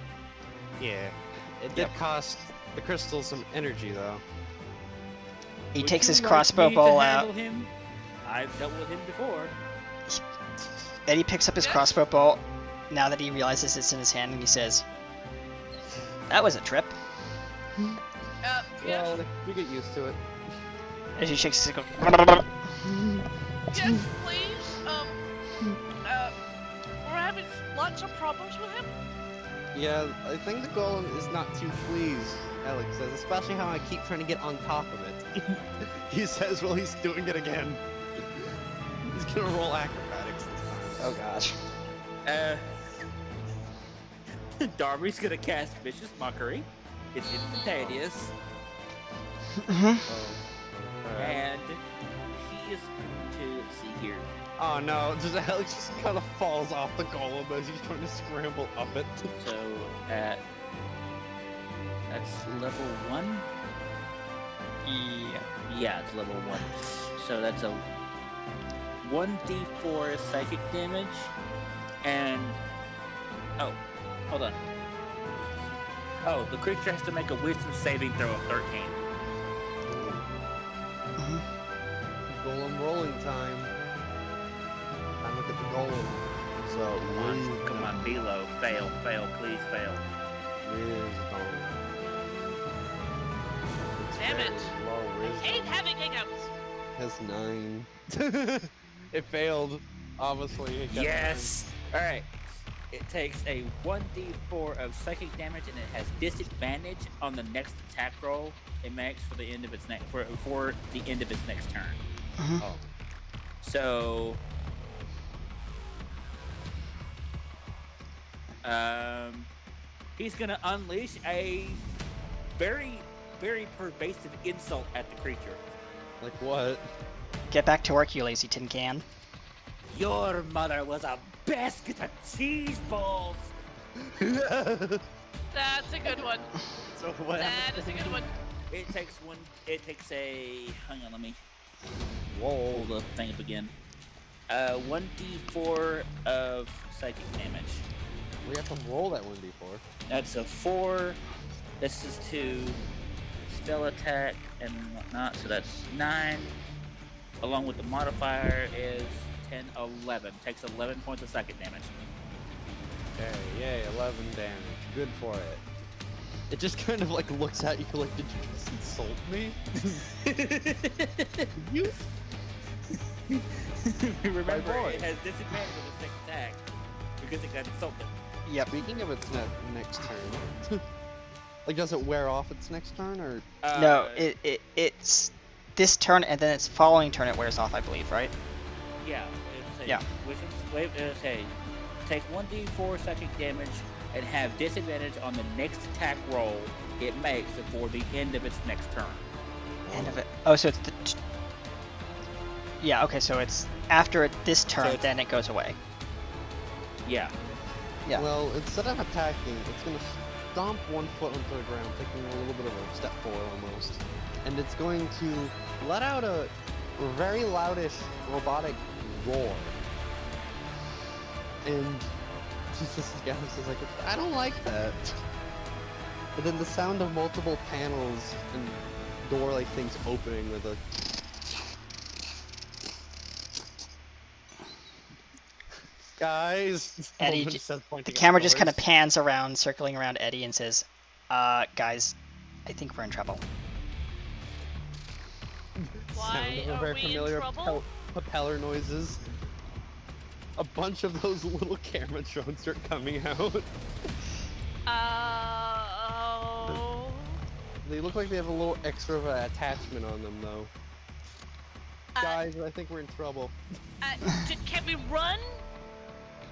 [SPEAKER 6] Yeah. It did cost the crystal some energy, though.
[SPEAKER 1] He
[SPEAKER 3] Would
[SPEAKER 1] takes
[SPEAKER 3] you
[SPEAKER 1] his
[SPEAKER 3] like
[SPEAKER 1] crossbow
[SPEAKER 3] me to
[SPEAKER 1] bow
[SPEAKER 3] handle
[SPEAKER 1] out.
[SPEAKER 3] him? I've dealt with him before.
[SPEAKER 1] Eddie picks up his
[SPEAKER 5] Yeah.
[SPEAKER 1] crossbow bow now that he realizes it's in his hand, and he says, "That was a trip."
[SPEAKER 5] Yeah.
[SPEAKER 6] Well, you get used to it.
[SPEAKER 1] As he shakes his head,
[SPEAKER 5] Yes, please. We're having lots of problems with him.
[SPEAKER 6] Yeah, I think the golem is not too pleased, Alex says, especially how I keep trying to get on top of it. He says, well, he's doing it again. He's gonna roll acrobatics this time.
[SPEAKER 1] oh gosh.
[SPEAKER 3] Darby's gonna cast Vicious Mockery. It's instantaneous. And he is going to, let's see here.
[SPEAKER 6] Oh no, just Alex just kind of falls off the golem as he's trying to scramble up it.
[SPEAKER 3] So that's level 1?
[SPEAKER 1] Yeah.
[SPEAKER 3] Yeah, it's level 1. So that's a 1d4 psychic damage, and oh, hold on. Oh, the creature has to make a wisdom saving throw of 13.
[SPEAKER 6] Golem rolling time. I look at the golem. So,
[SPEAKER 3] Come on, be low. Fail, please fail.
[SPEAKER 6] Wisdom. It's
[SPEAKER 5] Damn
[SPEAKER 6] very
[SPEAKER 5] it.
[SPEAKER 6] low wisdom.
[SPEAKER 5] Hate having hiccups.
[SPEAKER 6] Has 9. It failed. Obviously. It got
[SPEAKER 3] Yes. All right. It takes a 1d4 of psychic damage, and it has disadvantage on the next attack roll it makes for the end of its next for the end of its next turn.
[SPEAKER 6] Oh.
[SPEAKER 3] So, he's gonna unleash a very, very pervasive insult at the creature.
[SPEAKER 6] Like what?
[SPEAKER 1] Get back to work, you lazy tin can.
[SPEAKER 3] Your mother was a basket of cheese balls.
[SPEAKER 5] That's a good one.
[SPEAKER 6] So what
[SPEAKER 5] That is a good one.
[SPEAKER 3] It takes a. Hang on, let me
[SPEAKER 6] Whoa.
[SPEAKER 3] pull the thing up again. 1d4 of psychic damage.
[SPEAKER 6] We have to roll that 1d4.
[SPEAKER 3] That's a 4. This is to spell attack and whatnot, so that's 9. Along with the modifier is 10, 11. Takes 11 points of psychic damage.
[SPEAKER 6] Okay, yay, 11 damage. Good for it. It just kind of like looks at you like, did you just insult me? You?
[SPEAKER 3] Remember,
[SPEAKER 6] boy.
[SPEAKER 3] it has disadvantage on the second attack because it got insulted.
[SPEAKER 1] Yep.
[SPEAKER 6] Speaking of its next turn, like does it wear off its next turn or?
[SPEAKER 1] No, it's this turn and then its following turn it wears off, I believe, right?
[SPEAKER 3] Yeah.
[SPEAKER 1] Yeah.
[SPEAKER 3] Take 1d4 psychic damage and have disadvantage on the next attack roll it makes before the end of its next turn.
[SPEAKER 1] End of it. Oh, so it's the. Yeah. Okay. So it's after this turn,
[SPEAKER 3] it's-
[SPEAKER 1] then it goes away.
[SPEAKER 3] Yeah.
[SPEAKER 1] Yeah.
[SPEAKER 6] Well, instead of attacking, it's gonna stomp 1 foot onto the ground, taking a little bit of a step forward almost, and it's going to let out a very loudish robotic roar. And Jesus is like, I don't like that. But then the sound of multiple panels and door-like things opening with a. Guys,
[SPEAKER 1] Eddie
[SPEAKER 6] Holman
[SPEAKER 1] j-
[SPEAKER 6] says,
[SPEAKER 1] The
[SPEAKER 6] pointing at
[SPEAKER 1] camera just
[SPEAKER 6] doors.
[SPEAKER 1] kind of pans around, circling around Eddie, and says, "Guys, I think we're in trouble."
[SPEAKER 5] Why
[SPEAKER 6] Sound of a
[SPEAKER 5] are
[SPEAKER 6] very
[SPEAKER 5] we in
[SPEAKER 6] familiar
[SPEAKER 5] trouble?
[SPEAKER 6] propeller noises. A bunch of those little camera drones start coming out.
[SPEAKER 5] Oh.
[SPEAKER 6] They look like they have a little extra of an attachment on them, though. Guys, I think we're in trouble.
[SPEAKER 5] Can we run?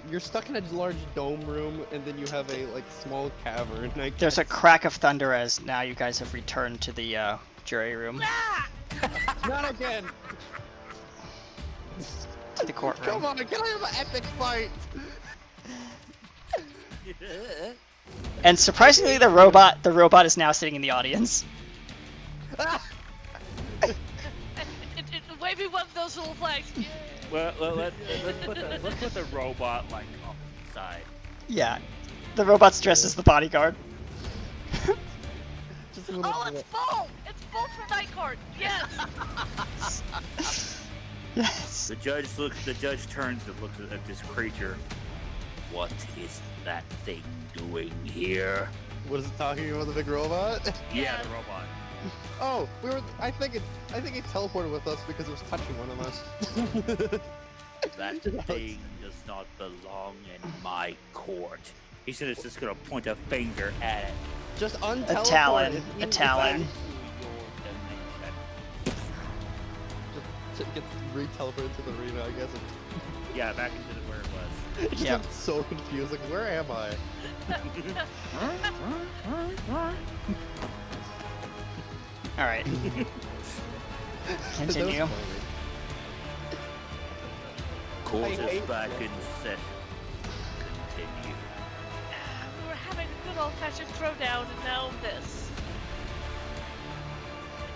[SPEAKER 6] You're stuck in a large dome room, and then you have a small cavern.
[SPEAKER 1] There's a crack of thunder as now you guys have returned to the jury room,
[SPEAKER 5] Ah!
[SPEAKER 6] Not again.
[SPEAKER 1] to the courtroom.
[SPEAKER 6] Come on, can I have an epic fight?
[SPEAKER 1] And surprisingly, the robot is now sitting in the audience.
[SPEAKER 5] Waving one of those little flags. Yay.
[SPEAKER 3] Well, let's put the robot like on the side.
[SPEAKER 1] Yeah, the robot's dressed as the bodyguard.
[SPEAKER 6] Just a little
[SPEAKER 5] Oh, it's full! It's full for night court. Yes.
[SPEAKER 1] Yes.
[SPEAKER 3] The judge turns and looks at this creature. What is that thing doing here?
[SPEAKER 6] What is it talking about, the big robot?
[SPEAKER 3] Yeah, the robot.
[SPEAKER 6] Oh, I think it teleported with us because it was touching one of us.
[SPEAKER 3] That thing does not belong in my court. He said it's just gonna point a finger at it.
[SPEAKER 6] Just unteleported.
[SPEAKER 1] A talon. A
[SPEAKER 3] Back
[SPEAKER 1] talon.
[SPEAKER 3] to your dimension.
[SPEAKER 6] Just gets re-teleported to the arena, I guess.
[SPEAKER 3] Yeah, back into where it was.
[SPEAKER 6] Just
[SPEAKER 1] Yeah.
[SPEAKER 6] looks so confused. Like, where am I?
[SPEAKER 1] All right.
[SPEAKER 6] That was
[SPEAKER 1] Continue.
[SPEAKER 6] funny.
[SPEAKER 3] Court
[SPEAKER 6] I
[SPEAKER 3] is
[SPEAKER 6] hate
[SPEAKER 3] back
[SPEAKER 6] that.
[SPEAKER 3] in session. Continue.
[SPEAKER 5] We were having a good old-fashioned throwdown, and now this.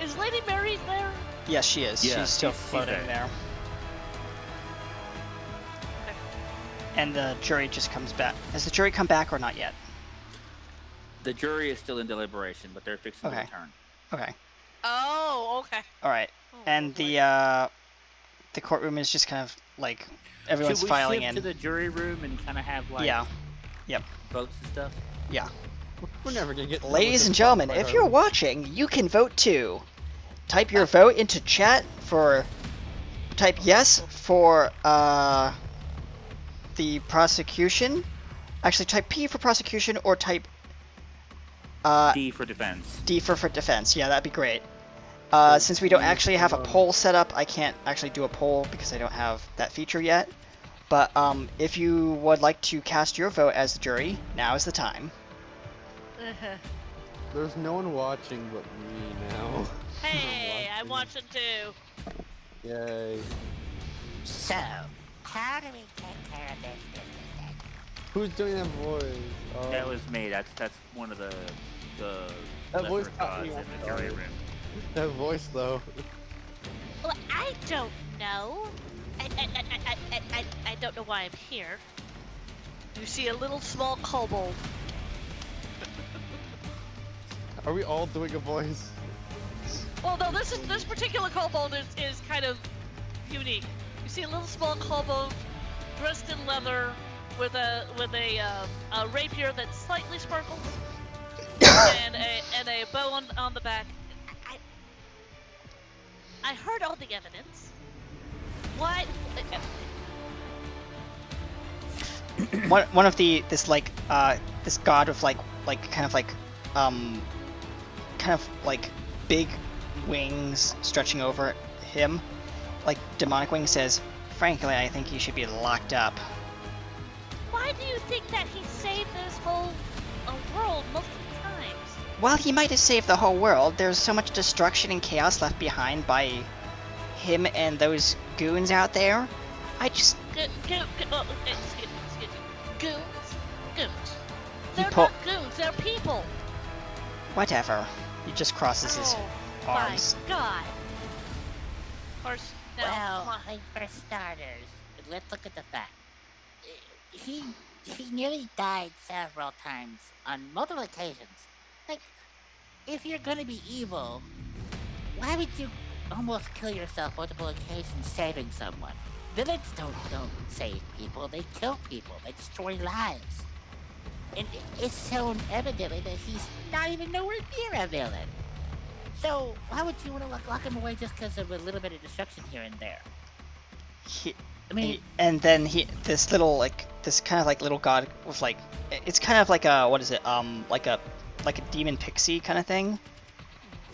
[SPEAKER 5] Is Lady Mary there?
[SPEAKER 1] Yes, she is.
[SPEAKER 3] Yeah,
[SPEAKER 1] she's still
[SPEAKER 3] she's
[SPEAKER 1] floating
[SPEAKER 3] there.
[SPEAKER 1] there. And the jury just comes back. Has the jury come back or not yet?
[SPEAKER 3] The jury is still in deliberation, but they're fixing to
[SPEAKER 1] Okay.
[SPEAKER 3] return.
[SPEAKER 1] Okay.
[SPEAKER 5] Oh, okay.
[SPEAKER 1] All right.
[SPEAKER 5] Oh,
[SPEAKER 1] And
[SPEAKER 5] boy.
[SPEAKER 1] the courtroom is just kind of like everyone's
[SPEAKER 3] Should we
[SPEAKER 1] filing
[SPEAKER 3] shift
[SPEAKER 1] in.
[SPEAKER 3] to the jury room and kind of have like
[SPEAKER 1] Yeah.
[SPEAKER 3] votes and stuff?
[SPEAKER 1] Yeah.
[SPEAKER 6] We're never gonna get.
[SPEAKER 1] Ladies and gentlemen, if you're watching, you can vote too. Type your vote into chat for. Type yes for the prosecution. Actually, type P for prosecution or type
[SPEAKER 3] D for defense.
[SPEAKER 1] D for defense. Yeah, that'd be great. Since we don't actually have a poll set up, I can't actually do a poll because I don't have that feature yet. But if you would like to cast your vote as the jury, now is the time.
[SPEAKER 6] There's no one watching but me now.
[SPEAKER 5] Hey, I'm watching too.
[SPEAKER 6] Yay.
[SPEAKER 7] So, how do we take care of this business then?
[SPEAKER 6] Who's doing that voice?
[SPEAKER 3] That was me. That's one of the
[SPEAKER 6] That
[SPEAKER 3] lesser
[SPEAKER 6] voice caught
[SPEAKER 3] gods
[SPEAKER 6] me
[SPEAKER 3] in
[SPEAKER 6] off
[SPEAKER 3] the jury
[SPEAKER 6] guard.
[SPEAKER 3] room.
[SPEAKER 6] That voice though.
[SPEAKER 5] Well, I don't know. I don't know why I'm here. You see a little small kobold.
[SPEAKER 6] Are we all doing a voice?
[SPEAKER 5] Well, no, this particular kobold is kind of unique. You see a little small kobold dressed in leather with a rapier that slightly sparkles and a bow on the back. I heard all the evidence. Why?
[SPEAKER 1] One of this god with kind of like big wings stretching over him, like demonic wings, says, "Frankly, I think he should be locked up."
[SPEAKER 5] Why do you think that he saved this whole world multiple times?
[SPEAKER 1] While he might have saved the whole world, there's so much destruction and chaos left behind by him and those goons out there. I just...
[SPEAKER 5] Excuse me. Goons? Goons.
[SPEAKER 1] He
[SPEAKER 5] They're not goons, they're people.
[SPEAKER 1] Whatever. He just crosses his arms.
[SPEAKER 5] My God. Of course, now,
[SPEAKER 7] Well, for starters, let's look at the fact. He nearly died several times on multiple occasions. Like, if you're gonna be evil, why would you almost kill yourself multiple occasions saving someone? Villains don't save people, they kill people, they destroy lives. And it's shown evidently that he's not even nowhere near a villain. So why would you want to lock him away just because of a little bit of destruction here and there?
[SPEAKER 1] And then this kind of like little god with like, it's kind of like a, what is it, like a demon pixie kind of thing,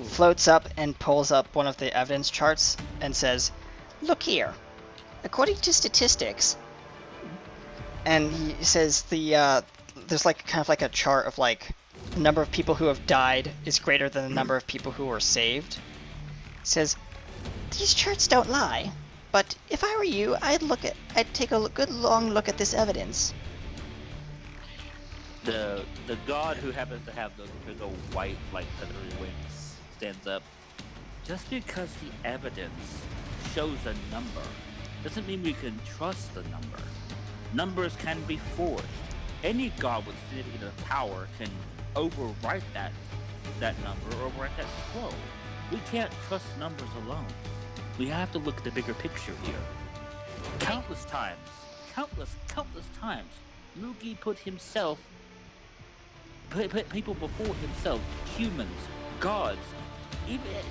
[SPEAKER 1] floats up and pulls up one of the evidence charts and says, "Look here, according to statistics," and he says there's like kind of like a chart of like the number of people who have died is greater than the number of people who were saved. He says, "These charts don't lie. But if I were you, I'd take a good long look at this evidence."
[SPEAKER 3] The god who happens to have those big old white, like feathery wings stands up. Just because the evidence shows a number doesn't mean we can trust the number. Numbers can be forged. Any god with significant enough power can overwrite that number or overwrite that scroll. We can't trust numbers alone. We have to look at the bigger picture here. Countless times, Mugi put people before himself, humans, gods.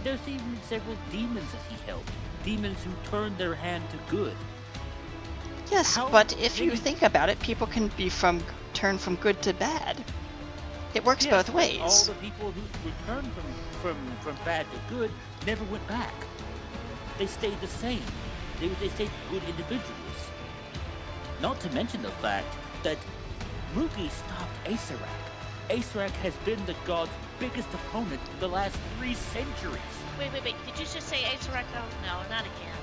[SPEAKER 3] There's even several demons that he helped. Demons who turned their hand to good.
[SPEAKER 1] Yes, but if you think about it, people can turn from good to bad. It works both ways.
[SPEAKER 3] All the people who returned from bad to good never went back. They stayed the same. They stayed good individuals. Not to mention the fact that Mugi stopped Acerak. Acerak has been the god's biggest opponent for the last 3 centuries.
[SPEAKER 5] Wait. Did you just say Acerak? Oh, no, not again.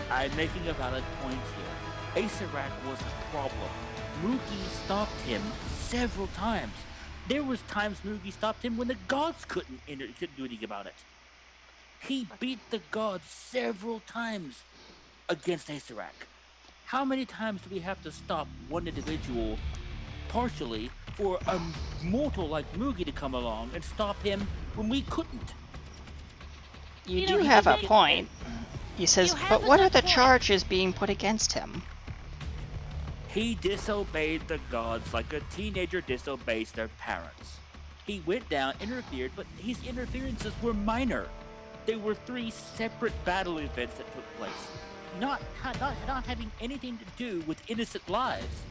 [SPEAKER 3] I'm making a valid point here. Acerak was a problem. Mugi stopped him several times. There was times Mugi stopped him when the gods couldn't do anything about it. He beat the gods several times against Acerak. How many times do we have to stop one individual partially for a mortal like Mugi to come along and stop him when we couldn't?
[SPEAKER 1] You do have a point. He says, but what are the charges being put against him?
[SPEAKER 3] He disobeyed the gods like a teenager disobeys their parents. He went down, interfered, but his interferences were minor. There were 3 separate battle events that took place, not having anything to do with innocent lives.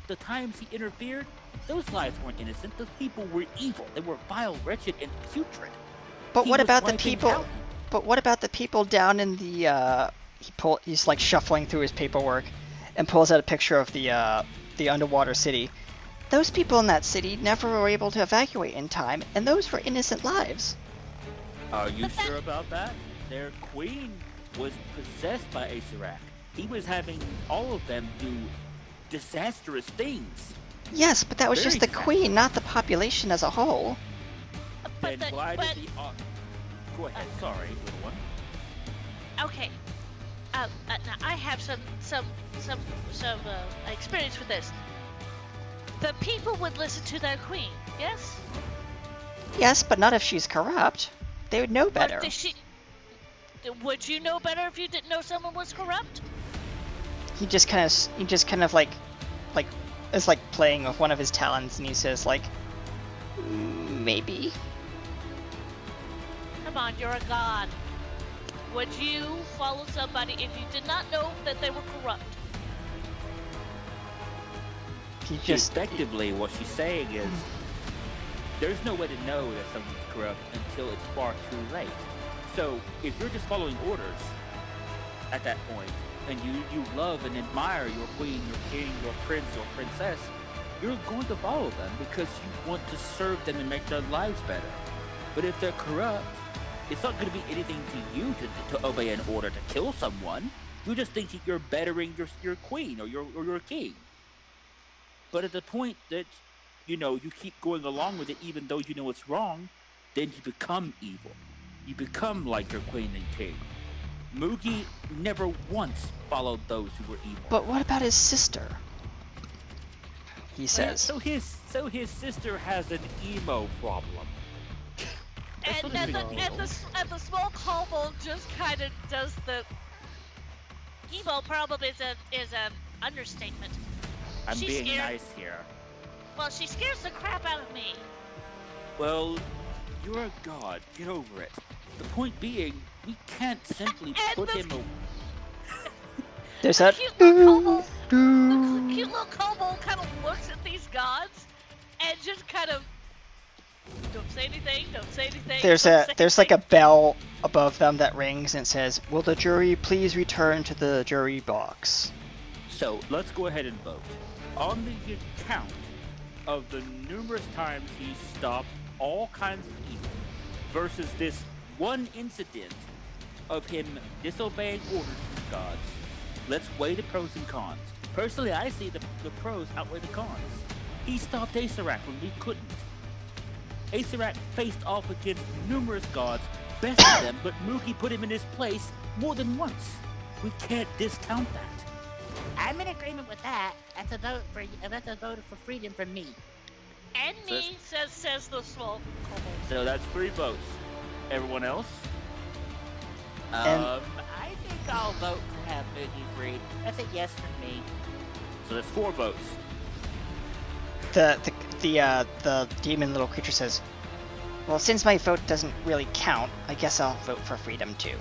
[SPEAKER 3] The times he interfered, those lives weren't innocent. Those people were evil. They were vile, wretched, and putrid.
[SPEAKER 1] But what about the people? But what about the people down in the? He's like shuffling through his paperwork, and pulls out a picture of the underwater city. Those people in that city never were able to evacuate in time, and those were innocent lives.
[SPEAKER 3] Are you sure about that? Their queen was possessed by Acerak. He was having all of them do disastrous things.
[SPEAKER 1] Yes, but that was just the queen, not the population as a whole.
[SPEAKER 3] Then why did the... Go ahead, sorry, little one.
[SPEAKER 5] Okay. now I have some experience with this. The people would listen to their queen, yes?
[SPEAKER 1] Yes, but not if she's corrupt. They would know better.
[SPEAKER 5] Would you know better if you didn't know someone was corrupt?
[SPEAKER 1] He just kind of like is like playing with one of his talons, and he says like, maybe.
[SPEAKER 5] Come on, you're a god. Would you follow somebody if you did not know that they were corrupt?
[SPEAKER 1] He just
[SPEAKER 3] Effectively, what she's saying is, there's no way to know that someone's corrupt until it's far too late. So, if you're just following orders at that point, and you love and admire your queen, your king, your prince, or princess, you're going to follow them because you want to serve them and make their lives better. But if they're corrupt, it's not going to be anything to you to obey an order to kill someone. You just think you're bettering your queen or your king. But at the point that, you keep going along with it even though you know it's wrong, then you become evil. You become like your queen and king. Mugi never once followed those who were evil.
[SPEAKER 1] But what about his sister? He says.
[SPEAKER 3] So his sister has an emo problem.
[SPEAKER 5] And the small kobold just kind of does the emo problem is an understatement.
[SPEAKER 3] I'm being nice here.
[SPEAKER 5] Well, she scares the crap out of me.
[SPEAKER 3] Well, you're a god. Get over it. The point being, we can't simply put him away.
[SPEAKER 1] There's that.
[SPEAKER 5] The cute little kobold kind of looks at these gods and just kind of don't say anything. Don't say anything.
[SPEAKER 1] There's like a bell above them that rings and says, "Will the jury please return to the jury box?"
[SPEAKER 3] So let's go ahead and vote. On the account of the numerous times he stopped all kinds of evil versus this one incident of him disobeying orders from the gods, let's weigh the pros and cons. Personally, I see the pros outweigh the cons. He stopped Acerak when we couldn't. Acerak faced off against numerous gods, bested them, but Mugi put him in his place more than once. We can't discount that.
[SPEAKER 7] I'm in agreement with that. That's a vote for freedom from me.
[SPEAKER 5] And me, says the small kobold.
[SPEAKER 3] So that's 3 votes. Everyone else?
[SPEAKER 7] I think I'll vote to have Mugi freed. That's a yes from me.
[SPEAKER 3] So that's 4 votes.
[SPEAKER 1] The demon little creature says, "Well, since my vote doesn't really count, I guess I'll vote for freedom too."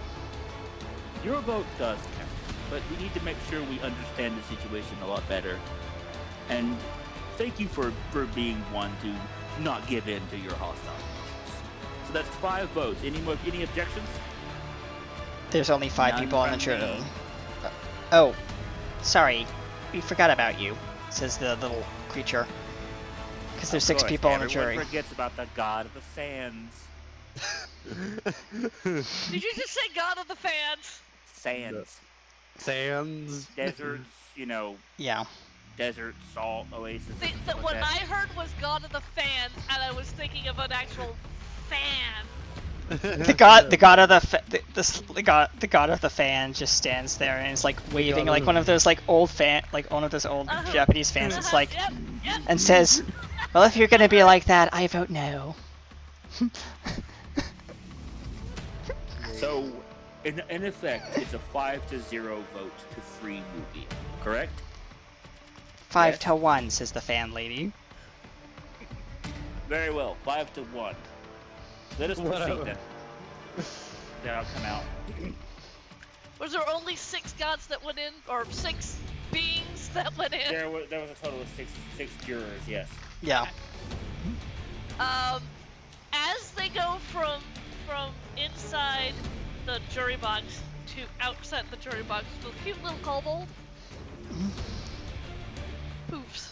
[SPEAKER 3] Your vote does count, but we need to make sure we understand the situation a lot better. And thank you for being one to not give in to your hostile emotions. So that's 5 votes. Any objections?
[SPEAKER 1] There's only 5
[SPEAKER 3] None
[SPEAKER 1] people on the
[SPEAKER 3] from
[SPEAKER 1] jury.
[SPEAKER 3] me.
[SPEAKER 1] Oh, sorry, we forgot about you, says the little creature. Because there's 6 people on the jury.
[SPEAKER 3] Everyone forgets about the god of the sands.
[SPEAKER 5] Did you just say God of the Fans?
[SPEAKER 3] Sands.
[SPEAKER 6] Sands.
[SPEAKER 3] Deserts,
[SPEAKER 1] Yeah.
[SPEAKER 3] desert, salt, oasis.
[SPEAKER 5] What I heard was God of the Fans, and I was thinking of an actual fan.
[SPEAKER 1] The god of the god of the fan just stands there and is like waving like one of those like old Japanese fans. It's like
[SPEAKER 5] Yep.
[SPEAKER 1] and says, "Well, if you're gonna be like that, I vote no."
[SPEAKER 3] So, in effect, it's a 5-0 vote to free Mugi, correct?
[SPEAKER 1] 5
[SPEAKER 3] Yes.
[SPEAKER 1] to 1, says the fan lady.
[SPEAKER 3] Very well, 5-1. Let us proceed then. Then I'll come out.
[SPEAKER 5] Was there only 6 gods that went in, or 6 beings that went in?
[SPEAKER 3] There was a total of six jurors, yes.
[SPEAKER 1] Yeah.
[SPEAKER 5] As they go from inside the jury box to outside the jury box, the cute little kobold poofs.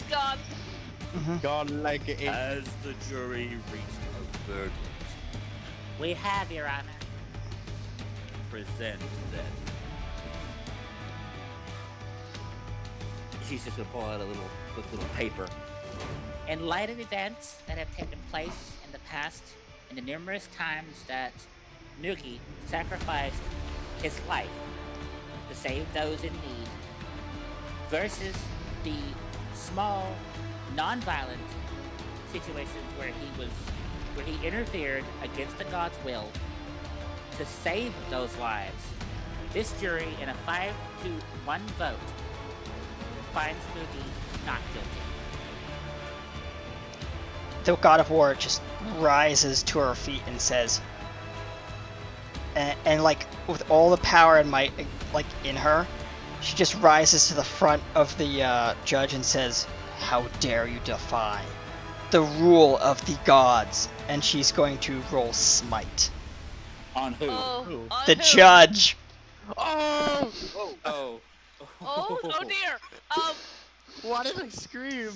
[SPEAKER 5] Gone.
[SPEAKER 6] Gone like a.
[SPEAKER 3] As the jury reached a verdict,
[SPEAKER 7] We have, Your Honor.
[SPEAKER 3] present then. She's just gonna pull out a little paper.
[SPEAKER 7] In light of events that have taken place in the past and the numerous times that Mugi sacrificed his life to save those in need, versus the small, non-violent situations where he interfered against the god's will to save those lives. This jury, in a 5-1 vote, finds Mugi not guilty.
[SPEAKER 1] The God of War just rises to her feet and says, and like with all the power and might like in her, she just rises to the front of the judge and says, "How dare you defy the rule of the gods?" And she's going to roll smite.
[SPEAKER 3] On who?
[SPEAKER 5] Oh, on
[SPEAKER 1] The
[SPEAKER 5] who?
[SPEAKER 1] judge.
[SPEAKER 6] Oh!
[SPEAKER 3] Oh.
[SPEAKER 5] Oh dear.
[SPEAKER 6] Why did I scream?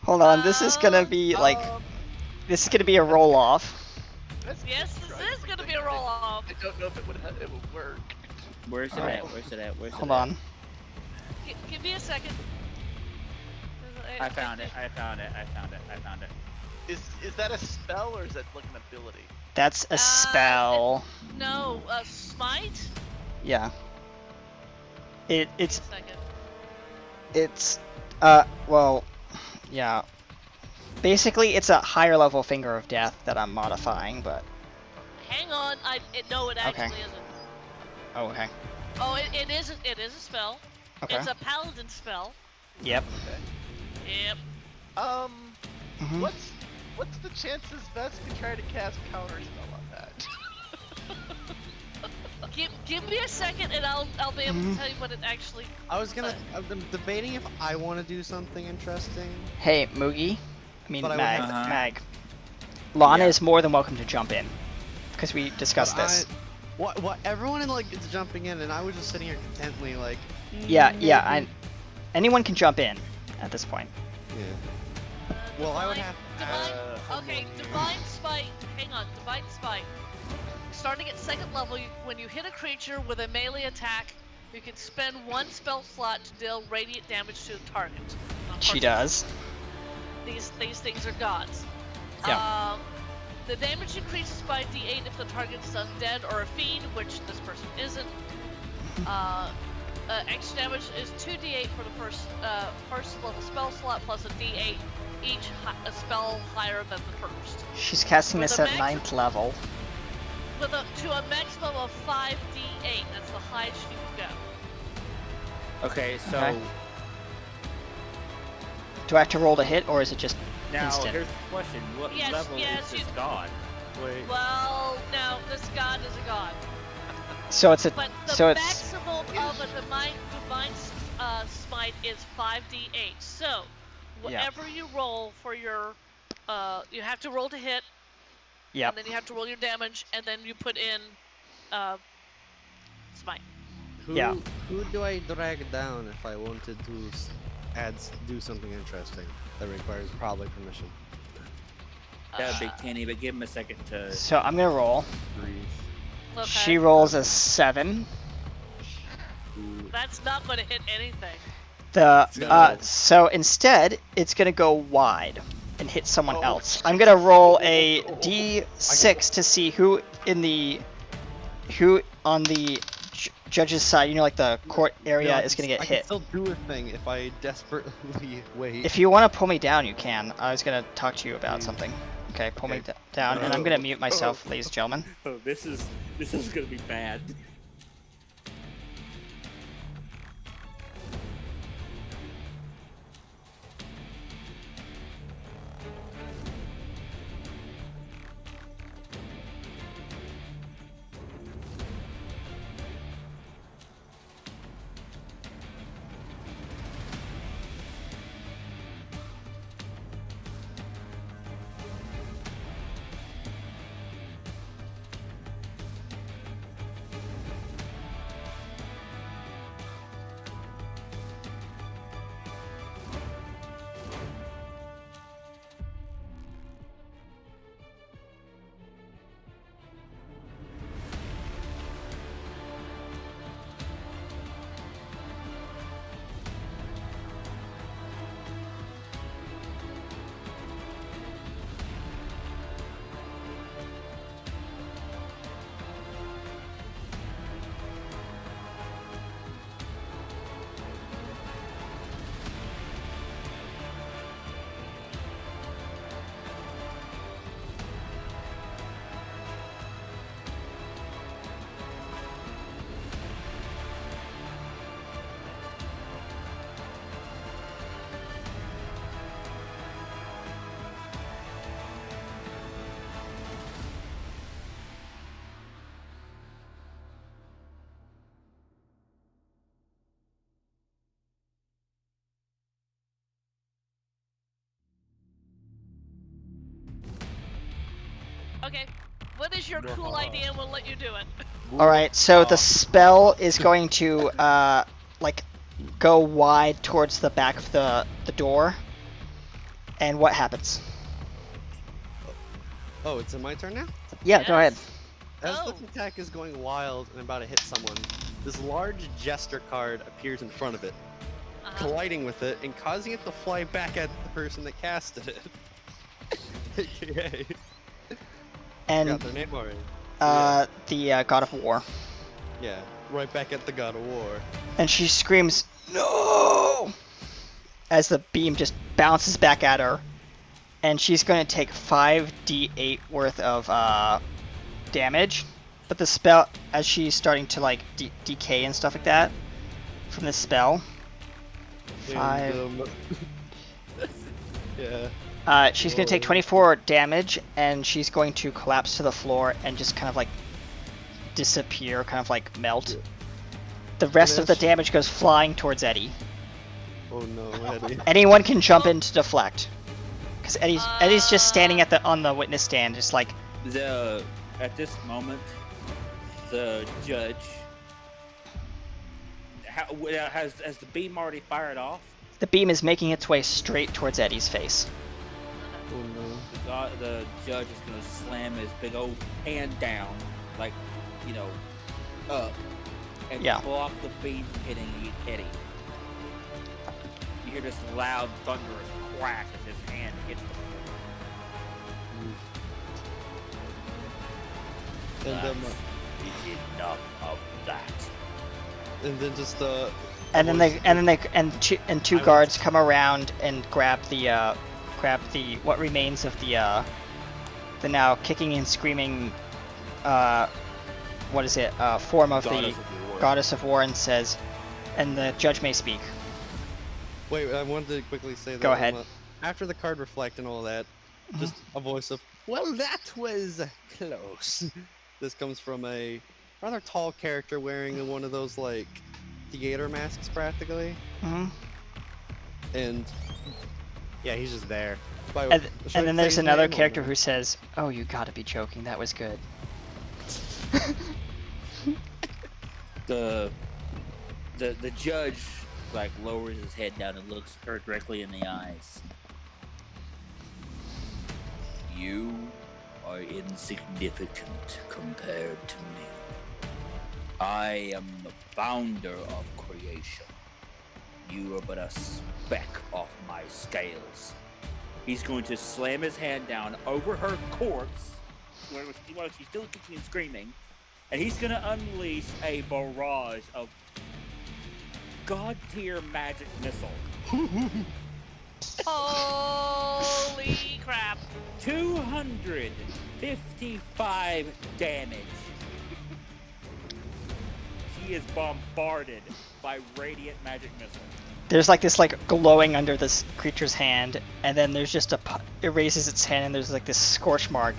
[SPEAKER 1] Hold on, this is gonna be like, this is gonna be a roll off.
[SPEAKER 5] Yes, this is gonna be a roll off.
[SPEAKER 2] I don't know if it would work.
[SPEAKER 3] Where's it
[SPEAKER 1] Alright.
[SPEAKER 3] at? Where's it at? Where's
[SPEAKER 1] Hold
[SPEAKER 3] it at?
[SPEAKER 1] on.
[SPEAKER 5] Give me a second.
[SPEAKER 3] I found it. I found it.
[SPEAKER 2] Is that a spell or is that like an ability?
[SPEAKER 1] That's a spell.
[SPEAKER 5] No, smite.
[SPEAKER 1] Yeah. It's
[SPEAKER 5] Give me a second.
[SPEAKER 1] it's well, yeah. Basically, it's a higher level finger of death that I'm modifying, but
[SPEAKER 5] Hang on. No, it actually
[SPEAKER 1] Okay.
[SPEAKER 5] isn't.
[SPEAKER 1] oh, okay.
[SPEAKER 5] Oh, it is. It is a spell.
[SPEAKER 1] Okay.
[SPEAKER 5] It's a paladin spell.
[SPEAKER 1] Yep.
[SPEAKER 5] Yep.
[SPEAKER 1] Mhm.
[SPEAKER 2] What's the chances Vest can try to cast counterspell on that?
[SPEAKER 5] Give me a second, and I'll be able to tell you what it actually.
[SPEAKER 6] I'm debating if I want to do something interesting.
[SPEAKER 1] Hey, Moogie. I mean,
[SPEAKER 6] But I would
[SPEAKER 1] Mag.
[SPEAKER 6] have
[SPEAKER 3] to-
[SPEAKER 1] Mag. Lana
[SPEAKER 3] Yeah.
[SPEAKER 1] is more than welcome to jump in, because we discussed
[SPEAKER 6] But
[SPEAKER 1] this.
[SPEAKER 6] What? Everyone is jumping in, and I was just sitting here contently, like.
[SPEAKER 1] Yeah. Anyone can jump in at this point.
[SPEAKER 6] Yeah. Well, I would have.
[SPEAKER 5] Divine Spite. Hang on, Divine Spite. Starting at second level, when you hit a creature with a melee attack, you can spend one spell slot to deal radiant damage to the target.
[SPEAKER 1] She does.
[SPEAKER 5] These things are gods.
[SPEAKER 1] Yeah.
[SPEAKER 5] The damage increases by d8 if the target's undead or a fiend, which this person isn't. Extra damage is 2d8 for the first level spell slot plus a d8 each a spell higher than the first.
[SPEAKER 1] She's casting
[SPEAKER 5] With
[SPEAKER 1] this
[SPEAKER 5] a
[SPEAKER 1] at
[SPEAKER 5] max-
[SPEAKER 1] 9th level.
[SPEAKER 5] To a maximum of 5d8. That's the highest you can go.
[SPEAKER 3] Okay, so
[SPEAKER 1] Okay. Do I have to roll to hit, or is it just
[SPEAKER 3] now
[SPEAKER 1] instant?
[SPEAKER 3] here's the question: what
[SPEAKER 5] Yes,
[SPEAKER 3] level
[SPEAKER 5] yes,
[SPEAKER 3] is this
[SPEAKER 5] you-
[SPEAKER 3] god?
[SPEAKER 6] Wait.
[SPEAKER 5] Well, no, this god is a god.
[SPEAKER 1] So it's a
[SPEAKER 5] But the
[SPEAKER 1] so it's
[SPEAKER 5] maximum of a divine smite is 5d8. So, whatever you roll for your, you have to roll to hit,
[SPEAKER 1] yep.
[SPEAKER 5] and then you have to roll your damage, and then you put in smite.
[SPEAKER 1] Yeah.
[SPEAKER 6] Who do I drag down if I wanted to do something interesting that requires probably permission?
[SPEAKER 3] That big Kenny, but give him a second to.
[SPEAKER 1] So I'm gonna roll.
[SPEAKER 6] Breathe.
[SPEAKER 5] Okay.
[SPEAKER 1] She rolls a 7.
[SPEAKER 6] Ooh.
[SPEAKER 5] That's not going to hit anything.
[SPEAKER 1] So instead, it's gonna go wide and hit someone else. I'm gonna roll a d6 to see who on the judge's side, like the court area,
[SPEAKER 6] No,
[SPEAKER 1] is gonna get
[SPEAKER 6] I
[SPEAKER 1] hit.
[SPEAKER 6] can still do a thing if I desperately wait.
[SPEAKER 1] If you want to pull me down, you can. I was gonna talk to you about
[SPEAKER 6] Please.
[SPEAKER 1] something. Okay, pull me
[SPEAKER 6] Okay.
[SPEAKER 1] down, and I'm gonna mute myself, ladies and gentlemen.
[SPEAKER 3] Oh, this is gonna be bad.
[SPEAKER 5] Okay. What is your cool idea? We'll let you do it.
[SPEAKER 1] Alright, so the spell is going to, like, go wide towards the back of the door. And what happens?
[SPEAKER 6] Oh, it's in my turn now?
[SPEAKER 1] Yeah, go ahead.
[SPEAKER 6] As
[SPEAKER 5] Oh.
[SPEAKER 6] the attack is going wild and about to hit someone, this large jester card appears in front of it, colliding with it and causing it to fly back at the person that casted it. AKA.
[SPEAKER 1] And
[SPEAKER 6] Got their name already.
[SPEAKER 1] the God of War.
[SPEAKER 6] Yeah, right back at the God of War.
[SPEAKER 1] And she screams, "No!" as the beam just bounces back at her. And she's going to take 5d8 worth of damage. But the spell, as she's starting to like decay and stuff like that, from the spell. 5.
[SPEAKER 6] Yeah.
[SPEAKER 1] She's going to take 24 damage, and she's going to collapse to the floor and just kind of like disappear, kind of like melt. The rest of the damage goes flying towards Eddie.
[SPEAKER 6] Oh no, Eddie.
[SPEAKER 1] Anyone can jump in to deflect. Because Eddie's just standing on the witness stand, just like...
[SPEAKER 3] At this moment, the judge... Has the beam already fired off?
[SPEAKER 1] The beam is making its way straight towards Eddie's face.
[SPEAKER 6] Oh no.
[SPEAKER 3] The judge is gonna slam his big old hand down, like, up, and block the beam from hitting Eddie. You hear this loud, thunderous crack as his hand hits the floor.
[SPEAKER 6] And
[SPEAKER 3] That's enough of that.
[SPEAKER 6] And then just
[SPEAKER 1] and two guards come around and grab the what remains of the now kicking and screaming what is it form of the Goddess of War, and says, and the judge may speak.
[SPEAKER 6] Wait, I wanted to quickly say that.
[SPEAKER 1] Go ahead.
[SPEAKER 6] After the card reflect and all that, just a voice of, well, that was close. This comes from a rather tall character wearing one of those, like, theater masks, practically. And, yeah, he's just there.
[SPEAKER 1] And then there's another character who says, "Oh, you gotta be joking, that was good."
[SPEAKER 3] The judge like lowers his head down and looks her directly in the eyes. You are insignificant compared to me. I am the founder of creation. You are but a speck off my scales. He's going to slam his hand down over her corpse, while she's still kicking and screaming, and he's going to unleash a barrage of god-tier magic missile.
[SPEAKER 5] Holy crap.
[SPEAKER 3] 255 damage. She is bombarded by radiant magic missiles.
[SPEAKER 1] There's like this like glowing under this creature's hand, and then there's just it raises its hand, and there's like this scorch mark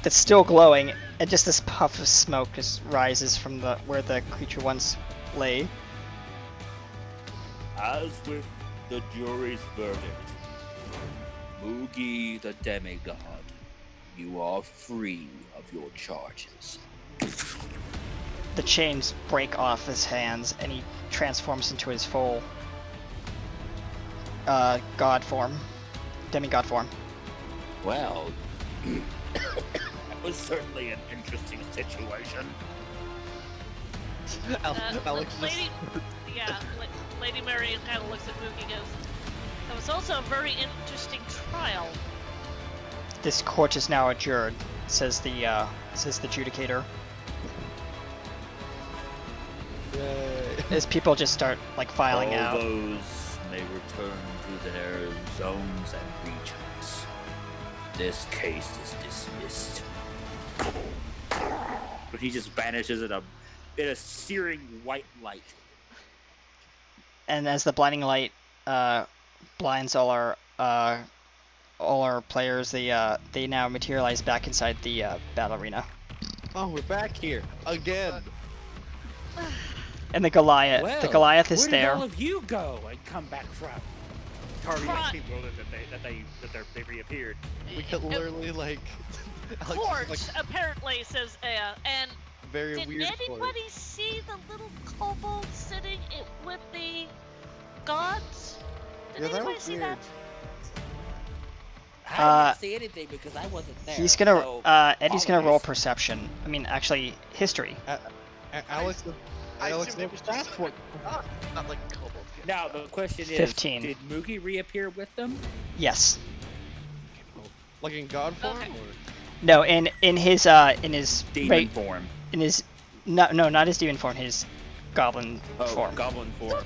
[SPEAKER 1] that's still glowing, and just this puff of smoke just rises from where the creature once lay.
[SPEAKER 3] As with the jury's verdict, Mugi the demigod, you are free of your charges.
[SPEAKER 1] The chains break off his hands, and he transforms into his full god form, demigod form.
[SPEAKER 3] Well, that was certainly an interesting situation.
[SPEAKER 6] Alex
[SPEAKER 5] Lady Marion kind of looks at Mookie and goes, that was also a very interesting trial.
[SPEAKER 1] This court is now adjourned, says the adjudicator.
[SPEAKER 6] Yay.
[SPEAKER 1] As people just start like filing
[SPEAKER 3] All
[SPEAKER 1] out.
[SPEAKER 3] those may return to their zones and regions. This case is dismissed. But he just vanishes in a searing white light.
[SPEAKER 1] And as the blinding light blinds all our players, they now materialize back inside the battle arena.
[SPEAKER 6] Oh, we're back here again.
[SPEAKER 1] And the Goliath is
[SPEAKER 3] where
[SPEAKER 1] there.
[SPEAKER 3] Where did all of you go and come back from? Tardy people that they reappeared.
[SPEAKER 6] We could literally like
[SPEAKER 5] Fort, apparently, says Aya. And
[SPEAKER 6] Very
[SPEAKER 5] did
[SPEAKER 6] weird.
[SPEAKER 5] anybody see the little kobold sitting with the gods? Did
[SPEAKER 6] Yeah, that
[SPEAKER 5] anybody
[SPEAKER 6] was
[SPEAKER 5] see
[SPEAKER 6] weird.
[SPEAKER 5] that?
[SPEAKER 3] I didn't see anything because I wasn't there.
[SPEAKER 1] He's gonna.
[SPEAKER 3] so
[SPEAKER 1] Eddie's gonna roll
[SPEAKER 3] apologies.
[SPEAKER 1] perception. I mean, actually, history.
[SPEAKER 6] Alex,
[SPEAKER 2] I
[SPEAKER 6] Alex,
[SPEAKER 2] assumed it was
[SPEAKER 6] that's
[SPEAKER 2] just
[SPEAKER 6] what.
[SPEAKER 2] not like a kobold.
[SPEAKER 3] Now the question is,
[SPEAKER 1] 15.
[SPEAKER 3] did Moogie reappear with them?
[SPEAKER 1] Yes.
[SPEAKER 6] Like in God form?
[SPEAKER 5] Okay.
[SPEAKER 6] Or?
[SPEAKER 1] No, in his
[SPEAKER 3] Demon form.
[SPEAKER 1] in his no, not his demon form, his goblin
[SPEAKER 3] Oh,
[SPEAKER 1] form.
[SPEAKER 3] goblin form.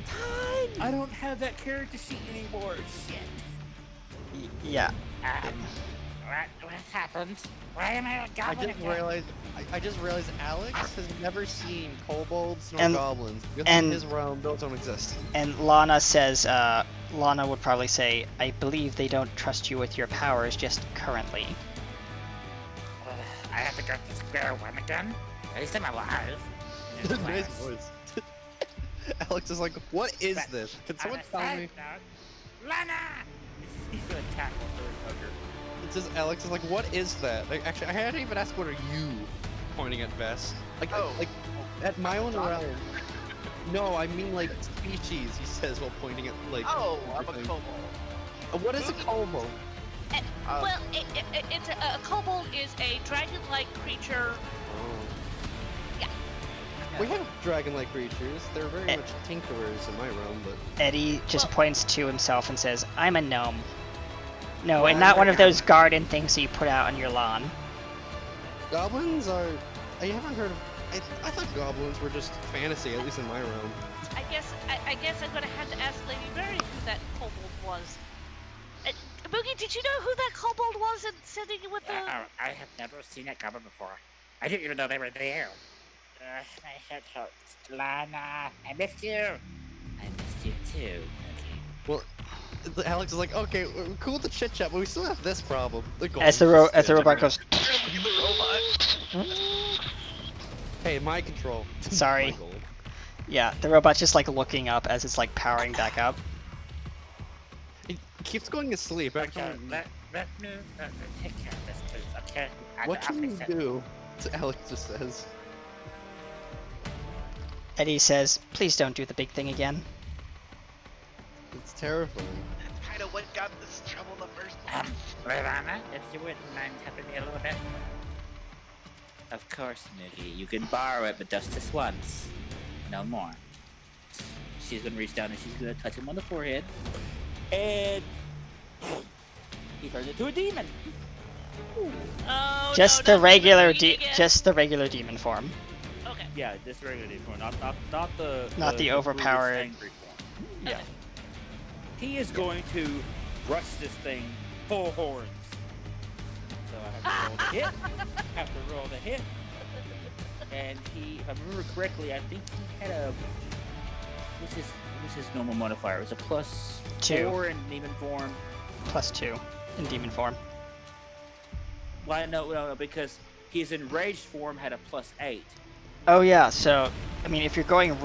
[SPEAKER 3] I don't have that character sheet anymore. Shit.
[SPEAKER 1] Yeah.
[SPEAKER 7] What happened? Why am I a
[SPEAKER 6] I
[SPEAKER 7] goblin
[SPEAKER 6] just
[SPEAKER 7] again?
[SPEAKER 6] realized. I just realized Alex has never seen kobolds nor
[SPEAKER 1] And-
[SPEAKER 6] goblins. Because
[SPEAKER 1] and-
[SPEAKER 6] in his realm, those don't exist.
[SPEAKER 1] And Lana says, Lana would probably say, I believe they don't trust you with your powers just currently.
[SPEAKER 7] I have to go to square one again? At least I'm alive. In this
[SPEAKER 6] Nice
[SPEAKER 7] class.
[SPEAKER 6] voice. Alex is like, what is
[SPEAKER 7] But
[SPEAKER 6] this? Can
[SPEAKER 7] on
[SPEAKER 6] someone
[SPEAKER 7] a
[SPEAKER 6] tell
[SPEAKER 7] side
[SPEAKER 6] me?
[SPEAKER 7] note, Lana!
[SPEAKER 3] He's gonna tackle her hugger.
[SPEAKER 6] It's just Alex is like, what is that? Like, actually, I hadn't even asked what are you pointing at Vess. Like, like at my own realm. No, I mean like species. He says while pointing at like.
[SPEAKER 2] Oh, I'm a
[SPEAKER 6] everything.
[SPEAKER 2] kobold.
[SPEAKER 6] What is a kobold?
[SPEAKER 5] Well, it's a kobold is a dragon-like creature. Yeah.
[SPEAKER 6] We have dragon-like creatures. They're very
[SPEAKER 1] Eh.
[SPEAKER 6] much tinkerers in my realm, but
[SPEAKER 1] Eddie just
[SPEAKER 5] Well-
[SPEAKER 1] points to himself and says, I'm a gnome. No,
[SPEAKER 6] Well,
[SPEAKER 1] and not
[SPEAKER 6] I'm
[SPEAKER 1] one
[SPEAKER 6] a
[SPEAKER 1] of those garden things that you put out on your lawn.
[SPEAKER 6] goblins are. I haven't heard of. I thought goblins were just fantasy, at least in my realm.
[SPEAKER 5] I guess I'm gonna have to ask Lady Mary who that kobold was. Boogie, did you know who that kobold was and sitting with the?
[SPEAKER 7] I have never seen that goblin before. I didn't even know they were there. My head hurts. Lana, I missed you. I missed you too. Okay.
[SPEAKER 6] Well, Alex is like, okay, we're cool with the chit chat, but we still have this problem.
[SPEAKER 1] As the robot goes,
[SPEAKER 6] Hey, my control.
[SPEAKER 1] Sorry.
[SPEAKER 6] My goal.
[SPEAKER 1] yeah, the robot's just like looking up as it's like powering back up.
[SPEAKER 6] He keeps going to sleep.
[SPEAKER 7] Okay,
[SPEAKER 6] Actually,
[SPEAKER 7] let me take care of this, please. Okay.
[SPEAKER 6] what
[SPEAKER 7] I'll
[SPEAKER 6] can you
[SPEAKER 7] fix it.
[SPEAKER 6] do? Alex just says.
[SPEAKER 1] Eddie says, please don't do the big thing again.
[SPEAKER 6] It's terrifying.
[SPEAKER 2] That's kind of what got this trouble in the first place.
[SPEAKER 7] Lana, if you wouldn't mind helping me a little bit.
[SPEAKER 3] Of course, Moogie. You can borrow it, but just this once. No more. She's gonna reach down and she's gonna touch him on the forehead. And he turns into a demon.
[SPEAKER 5] Oh,
[SPEAKER 1] Just
[SPEAKER 5] no,
[SPEAKER 1] the
[SPEAKER 5] not
[SPEAKER 1] regular
[SPEAKER 5] Boogie again.
[SPEAKER 1] just the regular demon form.
[SPEAKER 5] Okay.
[SPEAKER 3] Yeah, this regular demon form, not the
[SPEAKER 1] Not the overpowered-
[SPEAKER 3] angry form.
[SPEAKER 1] Yeah.
[SPEAKER 3] He is going to rush this thing full horns. So I have to roll the hit. Have to roll the hit. And he, if I remember correctly, I think he had a what's his normal modifier? It was a +2 in demon form.
[SPEAKER 1] +2 in demon form.
[SPEAKER 3] Why no, because his enraged form had a +8.
[SPEAKER 1] Oh yeah, so, I mean, if you're going,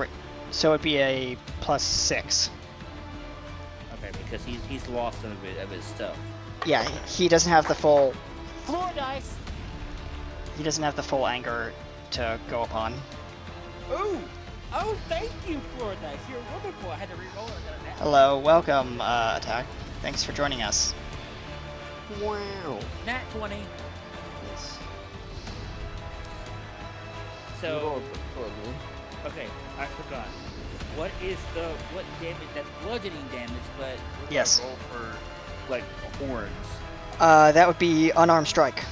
[SPEAKER 1] so it'd be a +6.
[SPEAKER 3] Okay, because he's lost some of his stuff.
[SPEAKER 1] Yeah, he doesn't have the full,
[SPEAKER 7] Floor dice!
[SPEAKER 1] he doesn't have the full anger to go upon.
[SPEAKER 3] Ooh! Oh, thank you, Floor Dice. You're wonderful. I had to re-roll it.
[SPEAKER 1] Hello, welcome, Attack. Thanks for joining us.
[SPEAKER 6] Wow.
[SPEAKER 3] Nat 20.
[SPEAKER 6] Yes.
[SPEAKER 3] So, okay, I forgot. What damage? That's bludgeoning damage, but what do I
[SPEAKER 1] Yes.
[SPEAKER 3] roll for like horns.
[SPEAKER 1] That would be unarmed strike.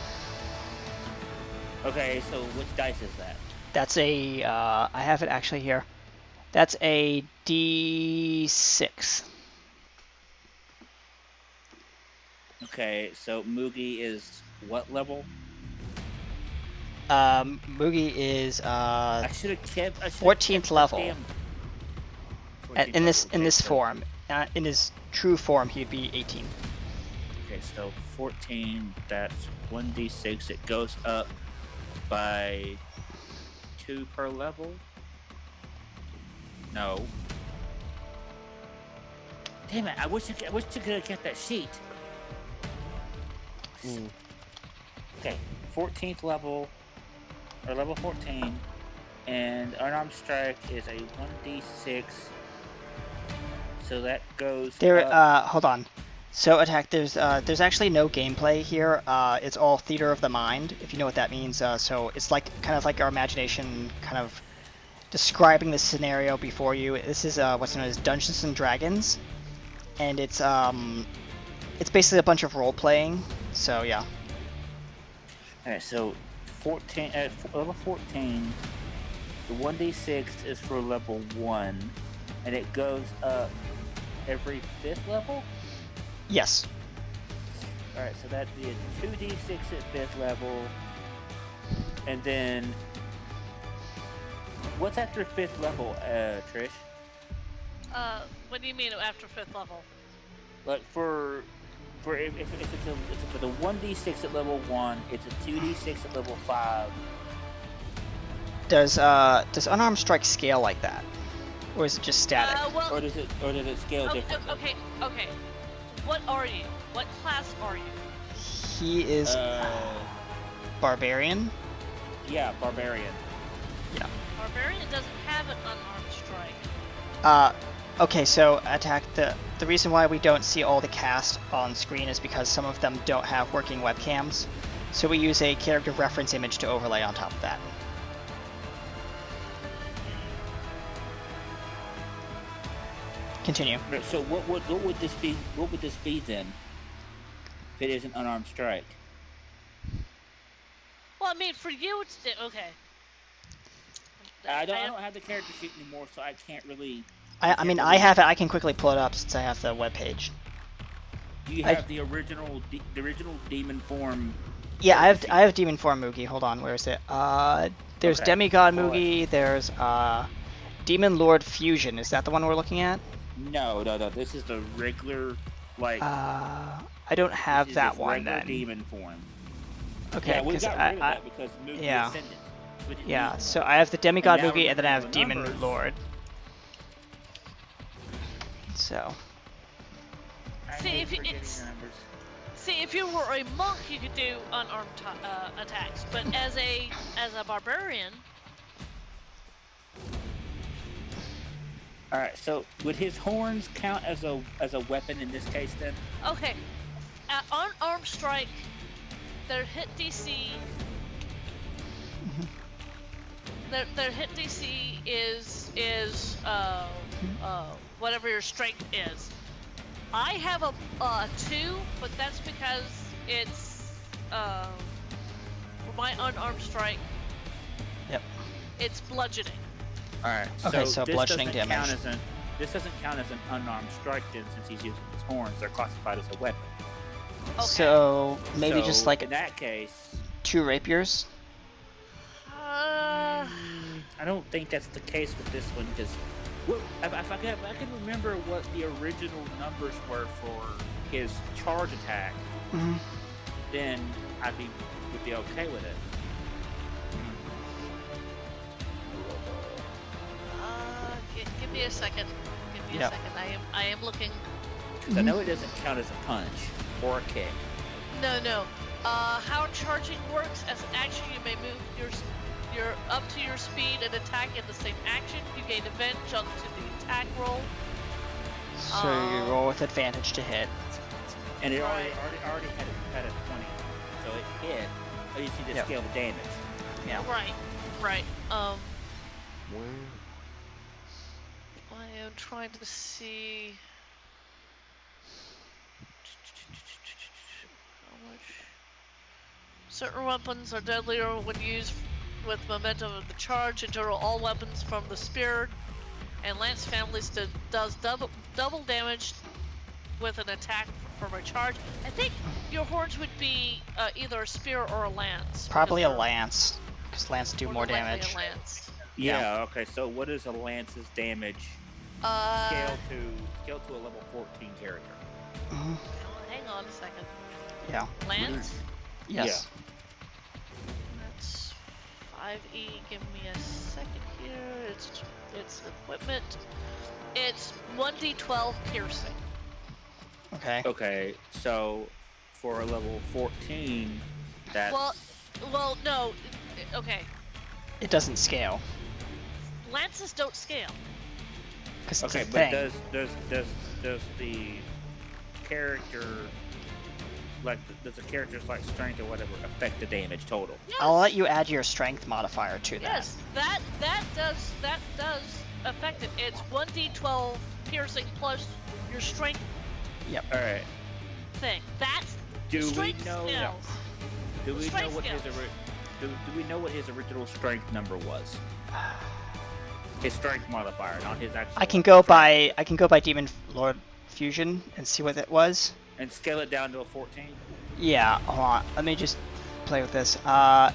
[SPEAKER 3] Okay, so which dice is that?
[SPEAKER 1] That's a, I have it actually here. That's a D6.
[SPEAKER 3] Okay, so Moogie is what level?
[SPEAKER 1] Moogie is,
[SPEAKER 3] I should have kept.
[SPEAKER 1] 14th level.
[SPEAKER 3] Damn.
[SPEAKER 1] in this
[SPEAKER 3] 14th
[SPEAKER 1] in
[SPEAKER 3] level,
[SPEAKER 1] this
[SPEAKER 3] okay, so-
[SPEAKER 1] form. In his true form, he'd be 18.
[SPEAKER 3] Okay, so 14. That's 1d6. It goes up by 2 per level. No. Damn it! I wish you could have kept that sheet.
[SPEAKER 6] Mm.
[SPEAKER 3] Okay, 14th level, or level 14, and unarmed strike is a 1d6. So that goes
[SPEAKER 1] There.
[SPEAKER 3] up.
[SPEAKER 1] Hold on. So attack. There's actually no gameplay here. It's all theater of the mind, if you know what that means. So it's like kind of like our imagination, kind of describing the scenario before you. This is what's known as Dungeons and Dragons, and it's basically a bunch of role playing. So yeah.
[SPEAKER 3] Alright, so 14 at level 14, the 1d6 is for level 1, and it goes up every 5th level?
[SPEAKER 1] Yes.
[SPEAKER 3] Alright, so that'd be a 2d6 at 5th level, and then what's after 5th level, Trish?
[SPEAKER 5] What do you mean after 5th level?
[SPEAKER 3] Like if it's for the 1d6 at level 1, it's a 2d6 at level 5.
[SPEAKER 1] Does unarmed strike scale like that, or is it just static?
[SPEAKER 3] Or does it scale differently?
[SPEAKER 5] Okay. What are you? What class are you?
[SPEAKER 1] He is barbarian.
[SPEAKER 3] Yeah, barbarian.
[SPEAKER 1] Yeah.
[SPEAKER 5] Barbarian doesn't have an unarmed strike.
[SPEAKER 1] Okay, so attack. The reason why we don't see all the cast on screen is because some of them don't have working webcams, so we use a character reference image to overlay on top of that. Continue.
[SPEAKER 3] So what would this be? What would this be then? If it isn't unarmed strike.
[SPEAKER 5] Well, I mean, for you, it's okay.
[SPEAKER 3] I don't have the character sheet anymore, so I can't really.
[SPEAKER 1] I mean, I have it. I can quickly pull it up since I have the web page.
[SPEAKER 3] You have the original demon form.
[SPEAKER 1] Yeah, I have demon form Mugi. Hold on, where is it? There's
[SPEAKER 3] Okay.
[SPEAKER 1] demigod Mugi. There's demon lord fusion. Is that the one we're looking at?
[SPEAKER 3] No. This is the regular, like.
[SPEAKER 1] I don't have that one
[SPEAKER 3] regular
[SPEAKER 1] then.
[SPEAKER 3] demon form.
[SPEAKER 1] Okay,
[SPEAKER 3] Yeah, we
[SPEAKER 1] because
[SPEAKER 3] got rid of that because Mugi
[SPEAKER 1] yeah.
[SPEAKER 3] ascended. So we didn't
[SPEAKER 1] Yeah,
[SPEAKER 3] need
[SPEAKER 1] so
[SPEAKER 3] one.
[SPEAKER 1] I have the demigod
[SPEAKER 3] now
[SPEAKER 1] Mugi,
[SPEAKER 3] we're
[SPEAKER 1] and then I have
[SPEAKER 3] doing
[SPEAKER 1] demon
[SPEAKER 3] numbers.
[SPEAKER 1] lord. So.
[SPEAKER 3] I
[SPEAKER 5] See,
[SPEAKER 3] hate
[SPEAKER 5] if
[SPEAKER 3] forgetting
[SPEAKER 5] it's-
[SPEAKER 3] numbers.
[SPEAKER 5] See, if you were a monk, you could do unarmed attacks, but as a barbarian,
[SPEAKER 3] All right. So would his horns count as a weapon in this case then?
[SPEAKER 5] okay, unarmed strike, their hit DC. Their hit DC is whatever your strength is. I have a 2, but that's because it's for my unarmed strike.
[SPEAKER 1] Yep.
[SPEAKER 5] It's bludgeoning.
[SPEAKER 3] All right.
[SPEAKER 1] Okay, so
[SPEAKER 3] this
[SPEAKER 1] bludgeoning
[SPEAKER 3] doesn't
[SPEAKER 1] damage.
[SPEAKER 3] This doesn't count as an unarmed strike then, since he's using his horns. They're classified as a weapon.
[SPEAKER 5] Okay.
[SPEAKER 1] So maybe
[SPEAKER 3] So,
[SPEAKER 1] just like
[SPEAKER 3] in that case,
[SPEAKER 1] 2 rapiers.
[SPEAKER 3] I don't think that's the case with this one because if I can remember what the original numbers were for his charge attack,
[SPEAKER 1] Mhm.
[SPEAKER 3] then would be okay with it.
[SPEAKER 5] Give me a second. Give me
[SPEAKER 1] Yep.
[SPEAKER 5] a second. I am looking.
[SPEAKER 3] Because I know it doesn't count as a punch or a kick.
[SPEAKER 5] No. How charging works as an action, you may move your up to your speed and attack in the same action. You gain advantage on to the attack roll.
[SPEAKER 1] So you roll with advantage to hit.
[SPEAKER 3] And it
[SPEAKER 5] Right.
[SPEAKER 3] already had a 20. So it hit. But you see the
[SPEAKER 1] Yep.
[SPEAKER 3] scale of damage.
[SPEAKER 1] Yeah.
[SPEAKER 5] Right.
[SPEAKER 6] Wow.
[SPEAKER 5] I am trying to see how much. Certain weapons are deadlier when used with momentum of the charge. In general, all weapons from the spear and lance families does double damage with an attack from a charge. I think your horns would be either a spear or a lance.
[SPEAKER 1] Probably a
[SPEAKER 5] because they're
[SPEAKER 1] lance, because lance do more
[SPEAKER 5] than likely
[SPEAKER 1] damage.
[SPEAKER 5] A lance.
[SPEAKER 3] Yeah. Okay. So what is a lance's damage scale to a level 14 character?
[SPEAKER 1] Mhm.
[SPEAKER 5] Hang on a second.
[SPEAKER 1] Yeah.
[SPEAKER 5] Lance?
[SPEAKER 1] Yes.
[SPEAKER 5] That's 5e. Give me a second here. It's equipment. It's 1d12 piercing.
[SPEAKER 1] Okay.
[SPEAKER 3] Okay. So for a level 14, that's
[SPEAKER 5] Well, Well, no. Okay.
[SPEAKER 1] It doesn't scale.
[SPEAKER 5] Lances don't scale.
[SPEAKER 1] Because it's
[SPEAKER 3] Okay,
[SPEAKER 1] a
[SPEAKER 3] but
[SPEAKER 1] thing.
[SPEAKER 3] does the character does the character's like strength or whatever affect the damage total?
[SPEAKER 5] Yes.
[SPEAKER 1] I'll let you add your strength modifier to that.
[SPEAKER 5] Yes, that does affect it. It's 1d12 piercing plus your strength
[SPEAKER 3] All right.
[SPEAKER 5] thing. That's
[SPEAKER 3] Do we
[SPEAKER 5] strength
[SPEAKER 3] know?
[SPEAKER 5] skills.
[SPEAKER 3] Do we know
[SPEAKER 5] Strength
[SPEAKER 3] what his
[SPEAKER 5] skills.
[SPEAKER 3] do we know what his original strength number was? His strength modifier, not his actual.
[SPEAKER 1] I can go by Demon Lord Fusion and see what it was.
[SPEAKER 3] And scale it down to a 14.
[SPEAKER 1] Yeah, hold on. Let me just play with this.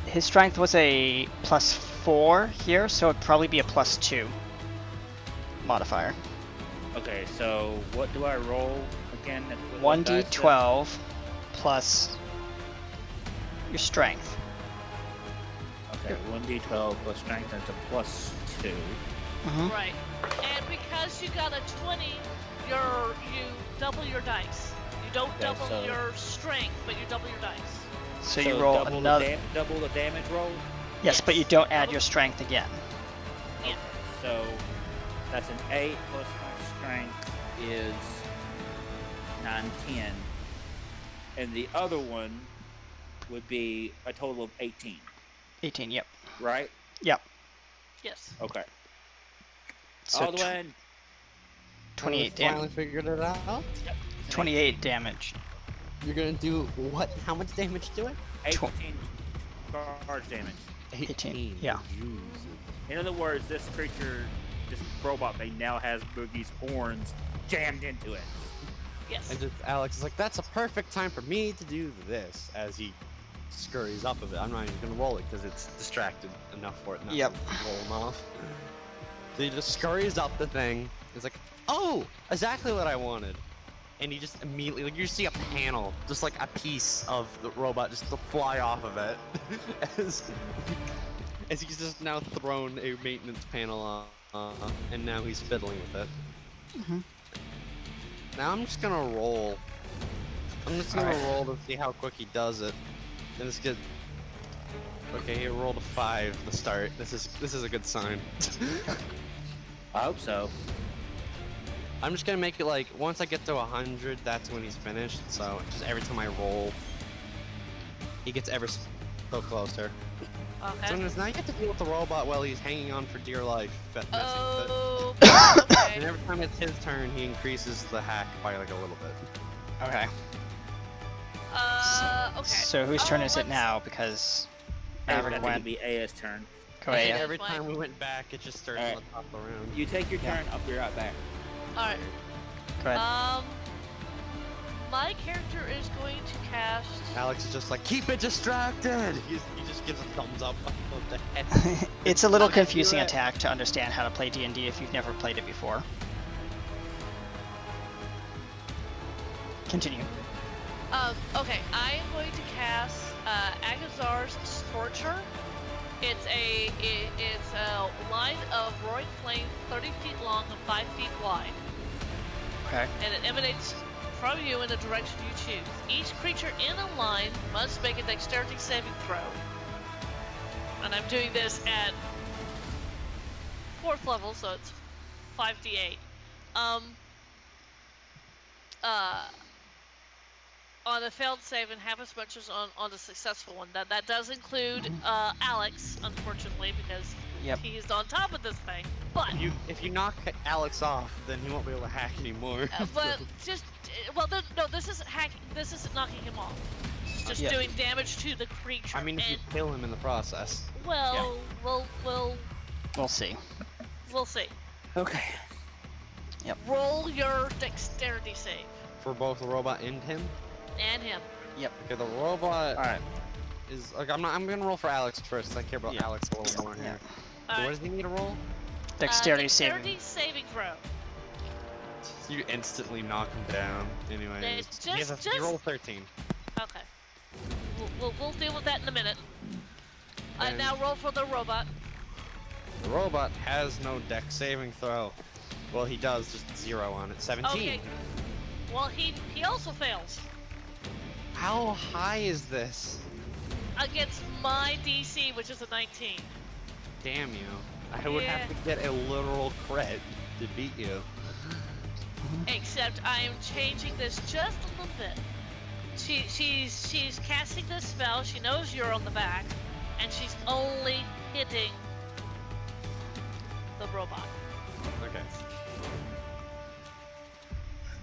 [SPEAKER 1] His strength was a +4 here, so it'd probably be a +2 modifier.
[SPEAKER 3] Okay, so what do I roll again? What dice set?
[SPEAKER 1] 1d12 plus your strength.
[SPEAKER 3] Okay, 1d12 plus strength, that's a +2.
[SPEAKER 1] Mm-hmm.
[SPEAKER 5] Right. And because you got a 20, you double your dice. You don't
[SPEAKER 3] Okay,
[SPEAKER 5] double
[SPEAKER 3] so-
[SPEAKER 5] your strength, but you double your dice.
[SPEAKER 1] So you roll
[SPEAKER 3] double
[SPEAKER 1] another.
[SPEAKER 3] double the damage roll?
[SPEAKER 1] Yes, but you don't add your strength again.
[SPEAKER 5] Yeah.
[SPEAKER 3] So that's an 8 plus my strength is 9, 10. And the other one would be a total of 18,
[SPEAKER 1] 18. Yep.
[SPEAKER 3] right?
[SPEAKER 1] Yep.
[SPEAKER 5] Yes.
[SPEAKER 3] Okay.
[SPEAKER 1] So
[SPEAKER 3] Aldwin,
[SPEAKER 1] 28
[SPEAKER 6] Finally
[SPEAKER 1] damage.
[SPEAKER 6] figured it out.
[SPEAKER 1] 28 damage.
[SPEAKER 6] You're gonna do what? How much damage to it?
[SPEAKER 3] 18 charge damage.
[SPEAKER 1] 18. Yeah.
[SPEAKER 3] In other words, this creature, this robot thing now has Boogie's horns jammed into it.
[SPEAKER 5] Yes.
[SPEAKER 6] And just Alex is like, that's a perfect time for me to do this as he scurries up of it. I'm not even gonna roll it because it's distracted enough for it not
[SPEAKER 1] Yep.
[SPEAKER 6] to roll him off. So he just scurries up the thing. It's like, oh, exactly what I wanted. And he just immediately, like, you see a panel, just like a piece of the robot just to fly off of it. as he's just now thrown a maintenance panel on, and now he's fiddling with it.
[SPEAKER 1] Mhm.
[SPEAKER 6] Now I'm just gonna roll. I'm just gonna
[SPEAKER 1] Alright.
[SPEAKER 6] roll to see how quick he does it. And it's good. Okay, he rolled a 5 to start. This is a good sign.
[SPEAKER 3] I hope so.
[SPEAKER 6] I'm just gonna make it like once I get to 100, that's when he's finished. So just every time I roll, he gets ever so closer. So
[SPEAKER 5] Okay.
[SPEAKER 6] now you get to deal with the robot while he's hanging on for dear life. Messing with it.
[SPEAKER 5] Oh.
[SPEAKER 6] And
[SPEAKER 5] Okay.
[SPEAKER 6] every time it's his turn, he increases the hack by like a little bit.
[SPEAKER 1] Okay.
[SPEAKER 5] Okay.
[SPEAKER 1] So whose turn
[SPEAKER 5] Oh,
[SPEAKER 1] is it
[SPEAKER 5] let's-
[SPEAKER 1] now? Because
[SPEAKER 3] I
[SPEAKER 1] Maverick
[SPEAKER 3] think it'd
[SPEAKER 1] went.
[SPEAKER 3] be AS turn.
[SPEAKER 1] Go
[SPEAKER 5] Okay.
[SPEAKER 1] ahead.
[SPEAKER 6] And every
[SPEAKER 5] Fine.
[SPEAKER 6] time we went back, it just started
[SPEAKER 3] Alright.
[SPEAKER 6] on the top of the round.
[SPEAKER 3] You take your
[SPEAKER 1] Yeah.
[SPEAKER 3] turn, I'll be right back.
[SPEAKER 5] All right.
[SPEAKER 1] Go ahead.
[SPEAKER 5] My character is going to cast.
[SPEAKER 6] Alex is just like, keep it distracted! He just gives a thumbs up of the head.
[SPEAKER 1] It's a little
[SPEAKER 5] Okay,
[SPEAKER 1] confusing
[SPEAKER 6] you're right.
[SPEAKER 1] attack to understand how to play D&D if you've never played it before. Continue.
[SPEAKER 5] Okay, I am going to cast Agazar's Scorcher. It's a line of roaring flame 30 feet long and 5 feet wide,
[SPEAKER 1] Okay.
[SPEAKER 5] and it emanates from you in the direction you choose. Each creature in a line must make a dexterity saving throw. And I'm doing this at 4th level, so it's 5d8. On a failed save and half as much as on the successful one. That does include Alex, unfortunately, because
[SPEAKER 1] Yep.
[SPEAKER 5] he's on top of this thing. But
[SPEAKER 6] If you knock Alex off, then he won't be able to hack anymore.
[SPEAKER 5] but just no, this isn't hacking. This isn't knocking him off. It's just
[SPEAKER 1] Yeah.
[SPEAKER 5] doing damage to the creature.
[SPEAKER 6] I mean, if you
[SPEAKER 5] and,
[SPEAKER 6] kill him in the process.
[SPEAKER 5] well,
[SPEAKER 1] We'll see.
[SPEAKER 5] we'll see.
[SPEAKER 3] Okay.
[SPEAKER 5] Roll your dexterity save
[SPEAKER 6] For both the robot and him?
[SPEAKER 5] and him.
[SPEAKER 6] Okay, the robot
[SPEAKER 3] Alright.
[SPEAKER 6] is like I'm gonna roll for Alex first. I care about
[SPEAKER 1] Yeah.
[SPEAKER 6] Alex a little more
[SPEAKER 1] Yeah.
[SPEAKER 6] here.
[SPEAKER 5] All
[SPEAKER 6] So what
[SPEAKER 5] right.
[SPEAKER 6] does he need to roll?
[SPEAKER 1] Dexterity
[SPEAKER 5] Dexterity
[SPEAKER 1] saving.
[SPEAKER 5] saving throw.
[SPEAKER 6] You instantly knock him down. Anyways,
[SPEAKER 5] It's
[SPEAKER 6] he has
[SPEAKER 5] just-
[SPEAKER 6] he rolled 13.
[SPEAKER 5] Okay. We'll deal with that in a minute.
[SPEAKER 6] And-
[SPEAKER 5] Now roll for the robot.
[SPEAKER 6] The robot has no dex saving throw. Well, he does, just 0 on it. 17.
[SPEAKER 5] Okay. Well, he also fails.
[SPEAKER 6] How high is this?
[SPEAKER 5] against my DC, which is a 19.
[SPEAKER 6] Damn you. I would have to get a literal crit to beat you.
[SPEAKER 5] Except I am changing this just a little bit. She's casting this spell. She knows you're on the back, and she's only hitting the robot.
[SPEAKER 6] Okay.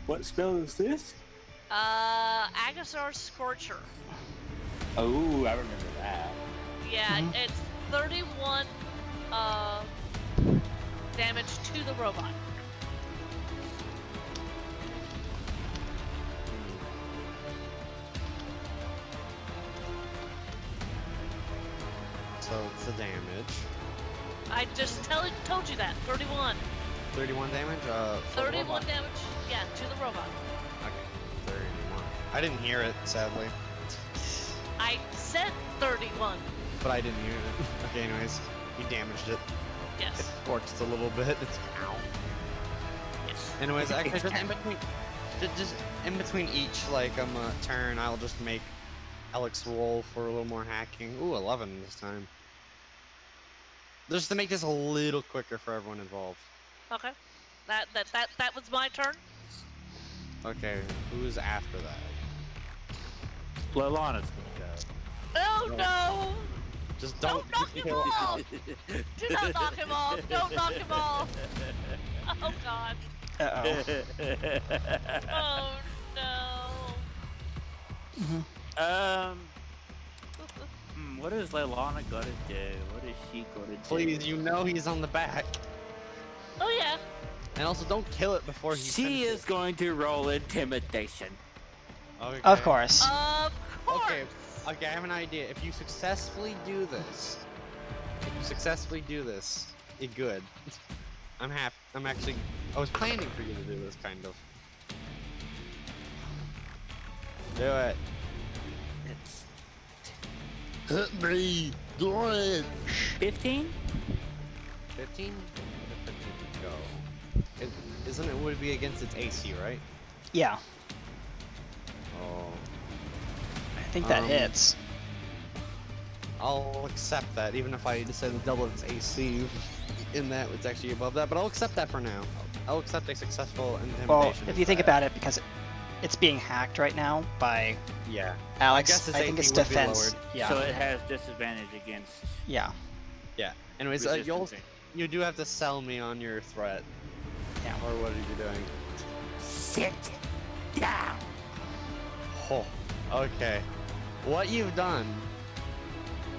[SPEAKER 3] What spell is this?
[SPEAKER 5] Agassar Scorcher.
[SPEAKER 3] Oh, I remember that.
[SPEAKER 5] Yeah, it's 31 damage to the robot.
[SPEAKER 6] So it's the damage.
[SPEAKER 5] I just told you that. 31.
[SPEAKER 6] 31 damage? For the
[SPEAKER 5] 31
[SPEAKER 6] robot.
[SPEAKER 5] damage, yeah, to the robot.
[SPEAKER 6] Okay, 31. I didn't hear it, sadly.
[SPEAKER 5] I said 31.
[SPEAKER 6] But I didn't hear it. Okay, anyways, you damaged it. It
[SPEAKER 5] Yes.
[SPEAKER 6] scorched a little bit. It's ow.
[SPEAKER 5] Yes.
[SPEAKER 6] Anyways, actually, just in between each turn, I'll just make Alex roll for a little more hacking. Ooh, 11 this time. Just to make this a little quicker for everyone involved.
[SPEAKER 5] Okay. That was my turn.
[SPEAKER 6] Okay, who's after that?
[SPEAKER 3] Leilana's gonna go.
[SPEAKER 5] Oh no!
[SPEAKER 6] Just
[SPEAKER 5] Don't
[SPEAKER 6] don't
[SPEAKER 5] knock him
[SPEAKER 6] kill
[SPEAKER 5] off! Do not knock him off! Don't knock him off! Oh god.
[SPEAKER 1] Uh-oh.
[SPEAKER 5] Oh no.
[SPEAKER 3] What is Leilana gonna do? What is she gonna do?
[SPEAKER 6] Please, you know he's on the back.
[SPEAKER 5] Oh yeah.
[SPEAKER 6] And also, don't kill it before he
[SPEAKER 3] She
[SPEAKER 6] finishes.
[SPEAKER 3] is going to roll intimidation.
[SPEAKER 6] Okay.
[SPEAKER 1] Of course.
[SPEAKER 5] Of course.
[SPEAKER 6] Okay, I have an idea. If you successfully do this, you're good. I'm happy. I was planning for you to do this, kind of. Do it.
[SPEAKER 3] It's
[SPEAKER 6] Hit me. Do it.
[SPEAKER 3] 15?
[SPEAKER 6] 15? Where did 15 go? Isn't it, would it be against its AC, right?
[SPEAKER 1] Yeah,
[SPEAKER 6] Oh.
[SPEAKER 1] I think that hits.
[SPEAKER 6] I'll accept that, even if I decided to double its AC in that it's actually above that, but I'll accept that for now. I'll accept a successful intimidation.
[SPEAKER 1] Well, if you think
[SPEAKER 6] instead.
[SPEAKER 1] about it, because it's being hacked right now by
[SPEAKER 6] Yeah.
[SPEAKER 1] Alex,
[SPEAKER 6] guess its
[SPEAKER 1] I think
[SPEAKER 6] AC
[SPEAKER 1] it's
[SPEAKER 6] would be
[SPEAKER 1] defense.
[SPEAKER 6] lowered.
[SPEAKER 1] Yeah,
[SPEAKER 3] So it has disadvantage against
[SPEAKER 1] yeah,
[SPEAKER 6] Yeah. Anyways,
[SPEAKER 3] resistance.
[SPEAKER 6] you do have to sell me on your threat.
[SPEAKER 1] yeah.
[SPEAKER 6] Or what are you doing?
[SPEAKER 7] Sit down.
[SPEAKER 6] Oh, okay. What you've done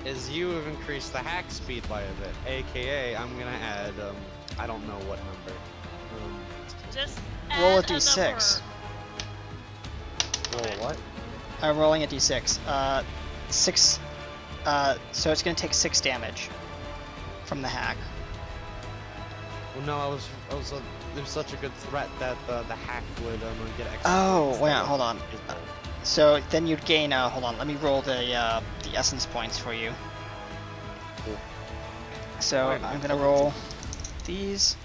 [SPEAKER 6] is you have increased the hack speed by a bit. AKA, I'm gonna add, I don't know what number.
[SPEAKER 5] Just
[SPEAKER 1] Roll a
[SPEAKER 5] add
[SPEAKER 1] d6.
[SPEAKER 6] Roll what?
[SPEAKER 1] I'm rolling a d6. 6. So it's gonna take 6 damage from the hack.
[SPEAKER 6] Well, no, it was such a good threat that the hack would get extra.
[SPEAKER 1] Oh,
[SPEAKER 6] points
[SPEAKER 1] wait,
[SPEAKER 6] that
[SPEAKER 1] hold
[SPEAKER 6] would-
[SPEAKER 1] on.
[SPEAKER 6] is better.
[SPEAKER 1] So then you'd gain. Hold on. Let me roll the essence points for you.
[SPEAKER 6] Cool.
[SPEAKER 1] So
[SPEAKER 6] Alright,
[SPEAKER 1] I'm gonna roll these.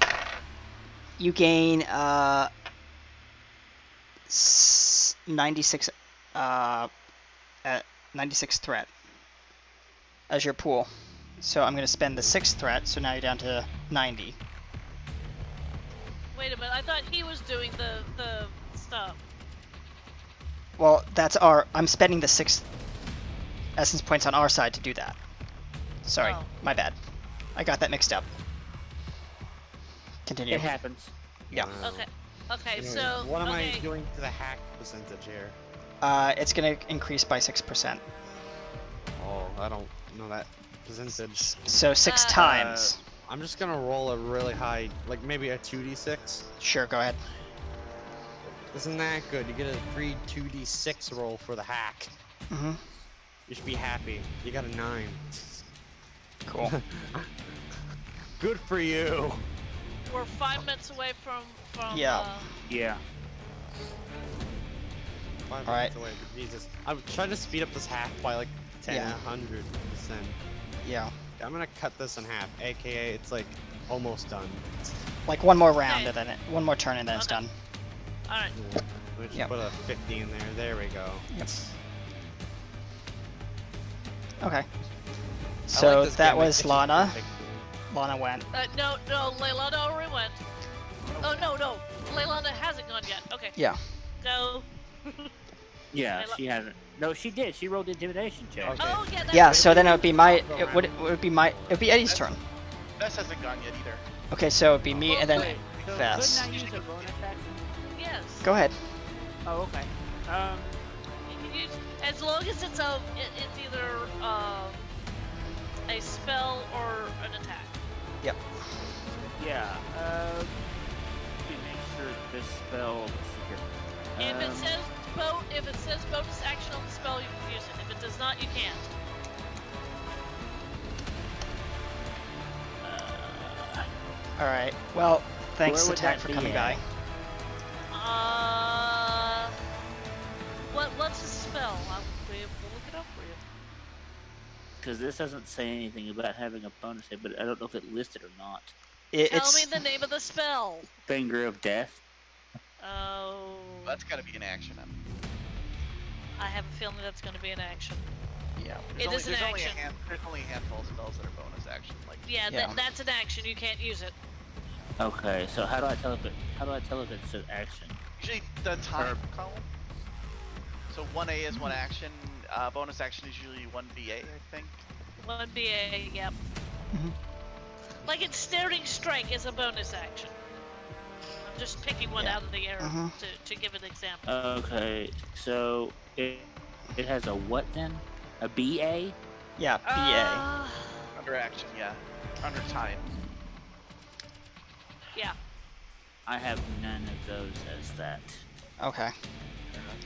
[SPEAKER 1] You gain 96 96 threat as your pool. So I'm gonna spend the 6th threat. So now you're down to 90.
[SPEAKER 5] Wait a minute. I thought he was doing the stuff.
[SPEAKER 1] Well, I'm spending the 6 essence points on our side to do that. Sorry,
[SPEAKER 5] Oh.
[SPEAKER 1] my bad. I got that mixed up. Continue.
[SPEAKER 3] It happens.
[SPEAKER 1] Yeah.
[SPEAKER 6] Wow.
[SPEAKER 5] Okay. Okay.
[SPEAKER 6] Anyways,
[SPEAKER 5] So.
[SPEAKER 6] what am
[SPEAKER 5] okay.
[SPEAKER 6] I doing to the hack percentage here?
[SPEAKER 1] It's gonna increase by 6%.
[SPEAKER 6] Oh, I don't know that percentage.
[SPEAKER 1] So 6
[SPEAKER 5] Uh,
[SPEAKER 1] times.
[SPEAKER 6] I'm just gonna roll a really high, like maybe a 2d6.
[SPEAKER 1] Sure, go ahead.
[SPEAKER 6] Isn't that good? You get a free 2d6 roll for the hack.
[SPEAKER 1] Mm-hmm.
[SPEAKER 6] You should be happy. You got a 9.
[SPEAKER 1] Cool.
[SPEAKER 6] Good for you.
[SPEAKER 5] We're 5 minutes away from.
[SPEAKER 1] Yeah.
[SPEAKER 3] Yeah.
[SPEAKER 6] 5
[SPEAKER 1] All right.
[SPEAKER 6] minutes away, but Jesus. I'm trying to speed up this hack by like 10,
[SPEAKER 1] Yeah.
[SPEAKER 6] 100%.
[SPEAKER 1] Yeah.
[SPEAKER 6] I'm gonna cut this in half, aka it's like almost done.
[SPEAKER 1] Like one more round
[SPEAKER 5] Okay.
[SPEAKER 1] and then one more turn and then it's
[SPEAKER 5] Okay.
[SPEAKER 1] done.
[SPEAKER 5] All right.
[SPEAKER 6] We just
[SPEAKER 1] Yep.
[SPEAKER 6] put a 50 in there. There we go.
[SPEAKER 1] Yep. Okay.
[SPEAKER 6] I
[SPEAKER 1] So
[SPEAKER 6] like this
[SPEAKER 1] that
[SPEAKER 6] game,
[SPEAKER 1] was
[SPEAKER 6] it's just
[SPEAKER 1] Lana.
[SPEAKER 6] perfect.
[SPEAKER 1] Lana went.
[SPEAKER 5] No, Leilana already went. Oh, no. Leilana hasn't gone yet. Okay.
[SPEAKER 1] Yeah.
[SPEAKER 5] Go.
[SPEAKER 3] Yeah,
[SPEAKER 5] I lo-
[SPEAKER 3] she hasn't. No, she did. She rolled the intimidation check.
[SPEAKER 6] Okay.
[SPEAKER 5] Oh, yeah, that's
[SPEAKER 1] Yeah.
[SPEAKER 5] right.
[SPEAKER 1] So then it would be my.
[SPEAKER 6] I'll go
[SPEAKER 1] It would
[SPEAKER 6] around
[SPEAKER 1] be my. It would be Eddie's
[SPEAKER 2] That's-
[SPEAKER 1] turn.
[SPEAKER 2] Vess hasn't gone yet either.
[SPEAKER 1] Okay, so it'd be me and then
[SPEAKER 3] Wait, so
[SPEAKER 1] Vess.
[SPEAKER 3] couldn't I use a bonus action?
[SPEAKER 5] Yes.
[SPEAKER 1] Go ahead.
[SPEAKER 3] Oh, okay.
[SPEAKER 5] You can use, as long as it's it's either a spell or an attack.
[SPEAKER 1] Yep.
[SPEAKER 3] Yeah. Let me make sure this spell. Let's see here.
[SPEAKER 5] If it says bonus action on the spell, you can use it. If it does not, you can't.
[SPEAKER 1] All right. Well, thanks
[SPEAKER 3] Where would
[SPEAKER 1] attack
[SPEAKER 3] that
[SPEAKER 1] for
[SPEAKER 3] be
[SPEAKER 1] coming
[SPEAKER 3] at?
[SPEAKER 1] by.
[SPEAKER 5] What's the spell? I'll be able to look it up for you.
[SPEAKER 3] Because this doesn't say anything about having a bonus hit, but I don't know if it listed or not.
[SPEAKER 5] Tell me the name of the spell.
[SPEAKER 3] Finger of Death.
[SPEAKER 5] Oh.
[SPEAKER 2] That's got to be an action.
[SPEAKER 5] I have a feeling that's going to be an action.
[SPEAKER 2] Yeah.
[SPEAKER 5] It is an action.
[SPEAKER 2] There's only a handful of spells that are bonus action. Like
[SPEAKER 5] Yeah,
[SPEAKER 1] Yeah.
[SPEAKER 5] that's an action. You can't use it.
[SPEAKER 3] Okay, so how do I tell if it's an action?
[SPEAKER 2] usually the time column. So 1A is one action. Bonus action is usually 1BA, I think.
[SPEAKER 5] 1BA, yep.
[SPEAKER 1] Mhm.
[SPEAKER 5] Like ensnaring strike is a bonus action. I'm just picking one
[SPEAKER 1] Yeah.
[SPEAKER 5] out of the air
[SPEAKER 1] Mhm.
[SPEAKER 5] to give an example.
[SPEAKER 3] Okay, so it has a what then? A BA?
[SPEAKER 1] Yeah. BA.
[SPEAKER 2] Under action, yeah. Under time.
[SPEAKER 5] Yeah.
[SPEAKER 3] I have none of those as that.
[SPEAKER 1] Okay.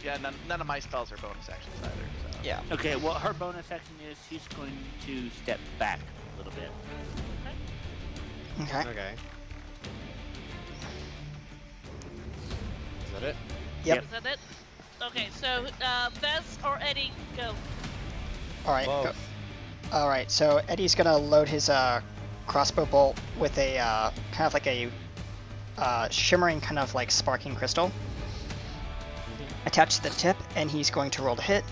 [SPEAKER 2] Yeah, none of my spells are bonus actions either. So.
[SPEAKER 1] Yeah.
[SPEAKER 3] Okay, well her bonus action is she's going to step back a little bit.
[SPEAKER 1] Okay.
[SPEAKER 6] Okay. Is that it?
[SPEAKER 1] Yep.
[SPEAKER 5] Is that it? Okay, so Vess or Eddie, go.
[SPEAKER 1] All right. Go.
[SPEAKER 6] Both.
[SPEAKER 1] All right. So Eddie's gonna load his crossbow bolt with a kind of like a shimmering, kind of like sparking crystal attached to the tip, and he's going to roll to hit.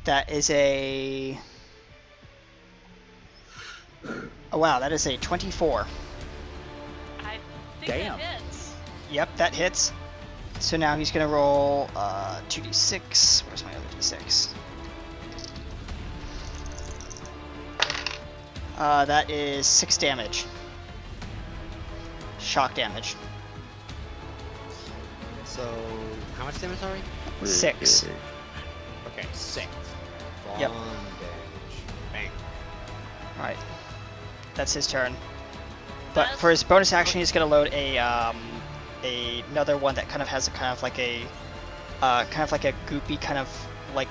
[SPEAKER 1] That is a. Oh wow, that is a 24.
[SPEAKER 5] I think
[SPEAKER 3] Damn.
[SPEAKER 5] that hits.
[SPEAKER 1] Yep, that hits. So now he's gonna roll 2d6. Where's my other d6? That is 6 damage. Shock damage.
[SPEAKER 6] So, how much damage are we?
[SPEAKER 1] 6.
[SPEAKER 6] Okay, 6.
[SPEAKER 1] Yep.
[SPEAKER 6] One damage. Bang.
[SPEAKER 1] Alright. That's his turn. But for his bonus action, he's gonna load another one that kind of has a kind of like a goopy kind of like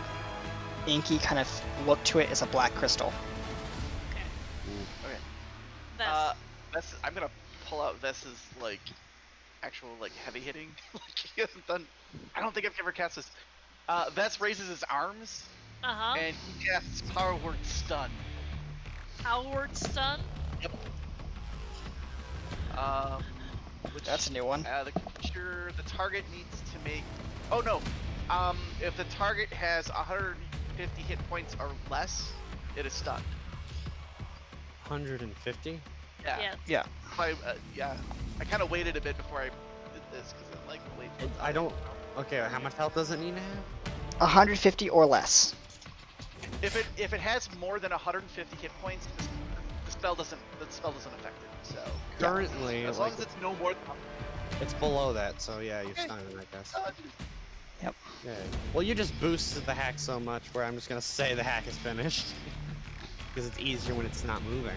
[SPEAKER 1] inky kind of look to it. It's a black crystal.
[SPEAKER 2] Okay.
[SPEAKER 5] Vess.
[SPEAKER 2] I'm gonna pull out Vess's like actual like heavy hitting. Like he hasn't done. I don't think I've ever cast this. Vess raises his arms
[SPEAKER 5] Uh-huh.
[SPEAKER 2] and he casts Power Word Stun.
[SPEAKER 5] Howard stun.
[SPEAKER 2] Yep. Which,
[SPEAKER 1] That's a new one.
[SPEAKER 2] the target needs to make. Oh no. If the target has 150 hit points or less, it is stunned.
[SPEAKER 6] 150?
[SPEAKER 2] Yeah.
[SPEAKER 5] Yes.
[SPEAKER 1] Yeah.
[SPEAKER 2] Yeah. I kind of waited a bit before I did this because I'm like, wait.
[SPEAKER 6] I don't. Okay, how much health does it need to have?
[SPEAKER 1] 150 or less.
[SPEAKER 2] If it has more than 150 hit points, the spell doesn't affect it. So
[SPEAKER 6] Currently,
[SPEAKER 2] as long as it's no more than.
[SPEAKER 6] it's below that, so yeah, you're stunned, I guess.
[SPEAKER 1] Yep.
[SPEAKER 6] Yeah. Well, you just boosted the hack so much where I'm just gonna say the hack is finished. Because it's easier when it's not moving.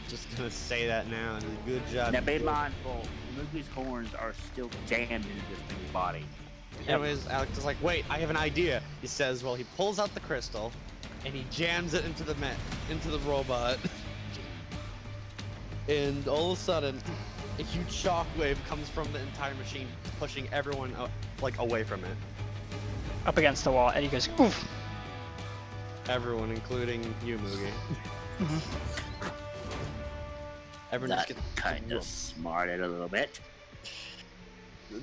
[SPEAKER 6] Just gonna say that now. And good job.
[SPEAKER 3] Now be mindful, Moogie's horns are still jammed into this thing's body.
[SPEAKER 6] Anyways, Alex is like, wait, I have an idea. He says, well, he pulls out the crystal, and he jams it into the robot. And all of a sudden, a huge shockwave comes from the entire machine, pushing everyone like away from it.
[SPEAKER 1] Up against the wall, Eddie goes, oof.
[SPEAKER 6] Everyone, including you, Moogie. Everyone just
[SPEAKER 3] That
[SPEAKER 6] gets
[SPEAKER 3] kind of smarted a little bit.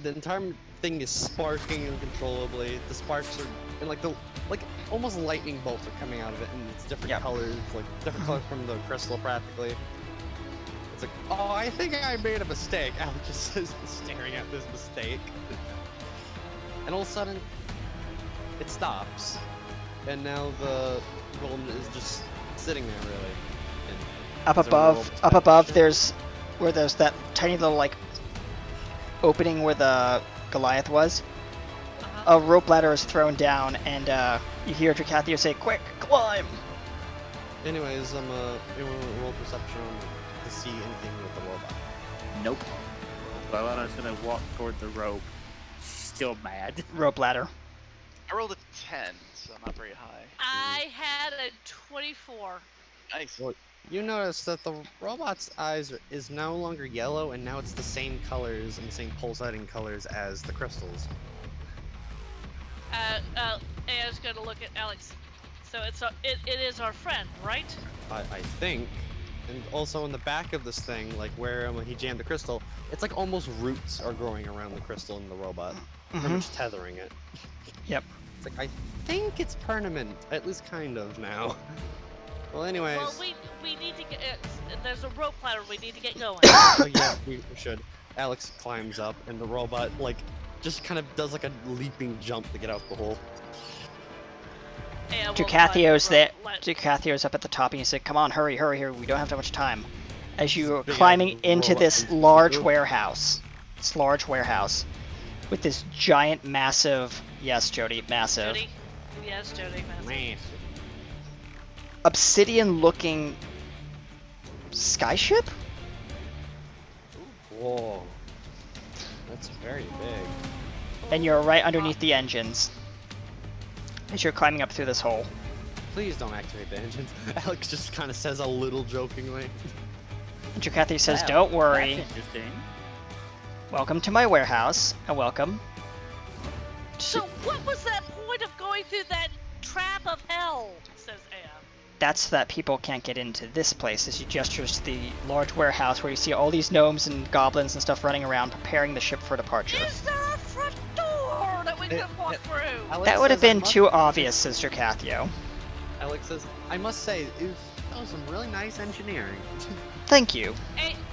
[SPEAKER 6] the entire thing is sparking uncontrollably. The sparks are, and like almost lightning bolts are coming out of it, and it's different colors, like different colors from the crystal practically. It's like, oh, I think I made a mistake. Alex just says, staring at this mistake. And all of a sudden, it stops. And now the golem is just sitting there, really. And
[SPEAKER 1] Up above, there's that tiny little like opening where the Goliath was. A rope ladder is thrown down, and you hear Dracathio say, "Quick, climb!"
[SPEAKER 6] Anyways, I'm roll perception to see anything with the robot.
[SPEAKER 3] Nope. Bellana's gonna walk toward the rope. She's still mad.
[SPEAKER 1] Rope ladder.
[SPEAKER 2] I rolled a 10, so I'm not very high.
[SPEAKER 5] I had a 24.
[SPEAKER 2] Nice.
[SPEAKER 6] Well, you notice that the robot's eyes is no longer yellow, and now it's the same colors and the same pulsating colors as the crystals.
[SPEAKER 5] Aya's gonna look at Alex. So it is our friend, right?
[SPEAKER 6] I think. And also in the back of this thing, like where he jammed the crystal, it's like almost roots are growing around the crystal in the robot. Pretty much tethering it.
[SPEAKER 1] Yep.
[SPEAKER 6] It's like, I think it's permanent, at least kind of now. Well, anyways.
[SPEAKER 5] Well, we need to get. There's a rope ladder. We need to get going.
[SPEAKER 6] Oh yeah, we should. Alex climbs up, and the robot like just kind of does like a leaping jump to get out the hole.
[SPEAKER 1] Dracathio's there. Dracathio's up at the top, and he said, "Come on, hurry! We don't have that much time." As you're climbing into this large warehouse, with this giant, massive. Yes, Jody, massive.
[SPEAKER 5] Jody. Yes, Jody, massive.
[SPEAKER 1] Obsidian-looking skyship?
[SPEAKER 6] Whoa. That's very big.
[SPEAKER 1] And you're right underneath the engines. As you're climbing up through this hole.
[SPEAKER 6] Please don't activate the engines. Alex just kind of says a little jokingly.
[SPEAKER 1] And Dracathio says, "Don't worry.
[SPEAKER 3] That's interesting.
[SPEAKER 1] Welcome to my warehouse, and welcome."
[SPEAKER 5] So what was that point of going through that trap of hell? Says Aya.
[SPEAKER 1] That's so that people can't get into this place, as he gestures to the large warehouse where you see all these gnomes and goblins and stuff running around preparing the ship for departure.
[SPEAKER 5] Is there a front door that we can walk through?
[SPEAKER 6] Alex
[SPEAKER 1] That would have
[SPEAKER 6] says,
[SPEAKER 1] been too obvious, says Dracathio.
[SPEAKER 6] Alex says, I must say, that was some really nice engineering.
[SPEAKER 1] Thank you.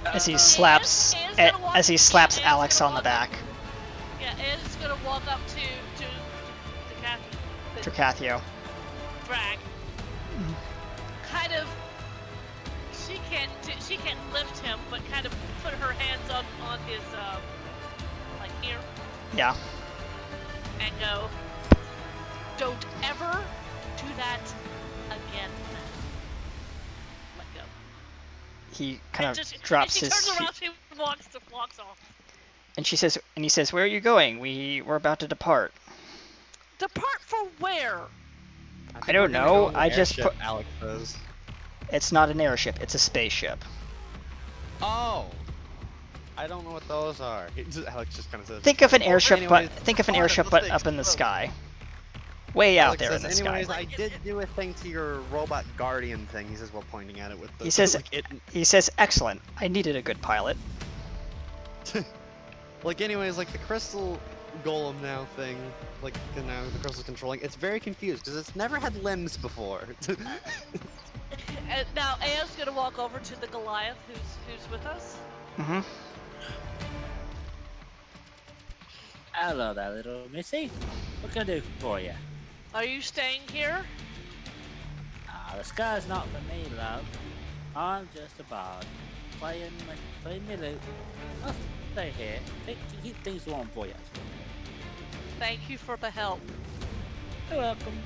[SPEAKER 1] As he slaps Alex on the back.
[SPEAKER 5] Yeah, Ed's gonna walk up to
[SPEAKER 1] Dracathio.
[SPEAKER 5] Drag. Kind of. She can't lift him, but kind of put her hands on his like here.
[SPEAKER 1] Yeah.
[SPEAKER 5] And go. Don't ever do that again. Let go.
[SPEAKER 1] He kind of
[SPEAKER 5] Just,
[SPEAKER 1] drops
[SPEAKER 5] and she
[SPEAKER 1] his.
[SPEAKER 5] turns around, she walks off.
[SPEAKER 1] And he says, "Where are you going? We're about to depart."
[SPEAKER 5] Depart for where?
[SPEAKER 1] I don't know. I just put.
[SPEAKER 6] Alex says.
[SPEAKER 1] It's not an airship. It's a spaceship.
[SPEAKER 6] Oh. I don't know what those are. Alex just kind of says.
[SPEAKER 1] Think of an airship,
[SPEAKER 6] anyways,
[SPEAKER 1] but up in the sky. Way out
[SPEAKER 6] Alex
[SPEAKER 1] there in
[SPEAKER 6] says,
[SPEAKER 1] the sky.
[SPEAKER 6] anyways, I did do a thing to your robot guardian thing. He says while pointing at it with the.
[SPEAKER 1] He says, "Excellent. I needed a good pilot."
[SPEAKER 6] Like anyways, like the crystal golem now thing, like now the crystal's controlling. It's very confused because it's never had limbs before.
[SPEAKER 5] And now Aya's gonna walk over to the Goliath who's with us.
[SPEAKER 1] Mm-hmm.
[SPEAKER 3] Hello there, little missy. What can I do for you?
[SPEAKER 5] Are you staying here?
[SPEAKER 3] The sky's not for me, love. I'm just a bard. Playing me loot. I'll stay here. Keep things warm for you.
[SPEAKER 5] Thank you for the help.
[SPEAKER 3] You're welcome.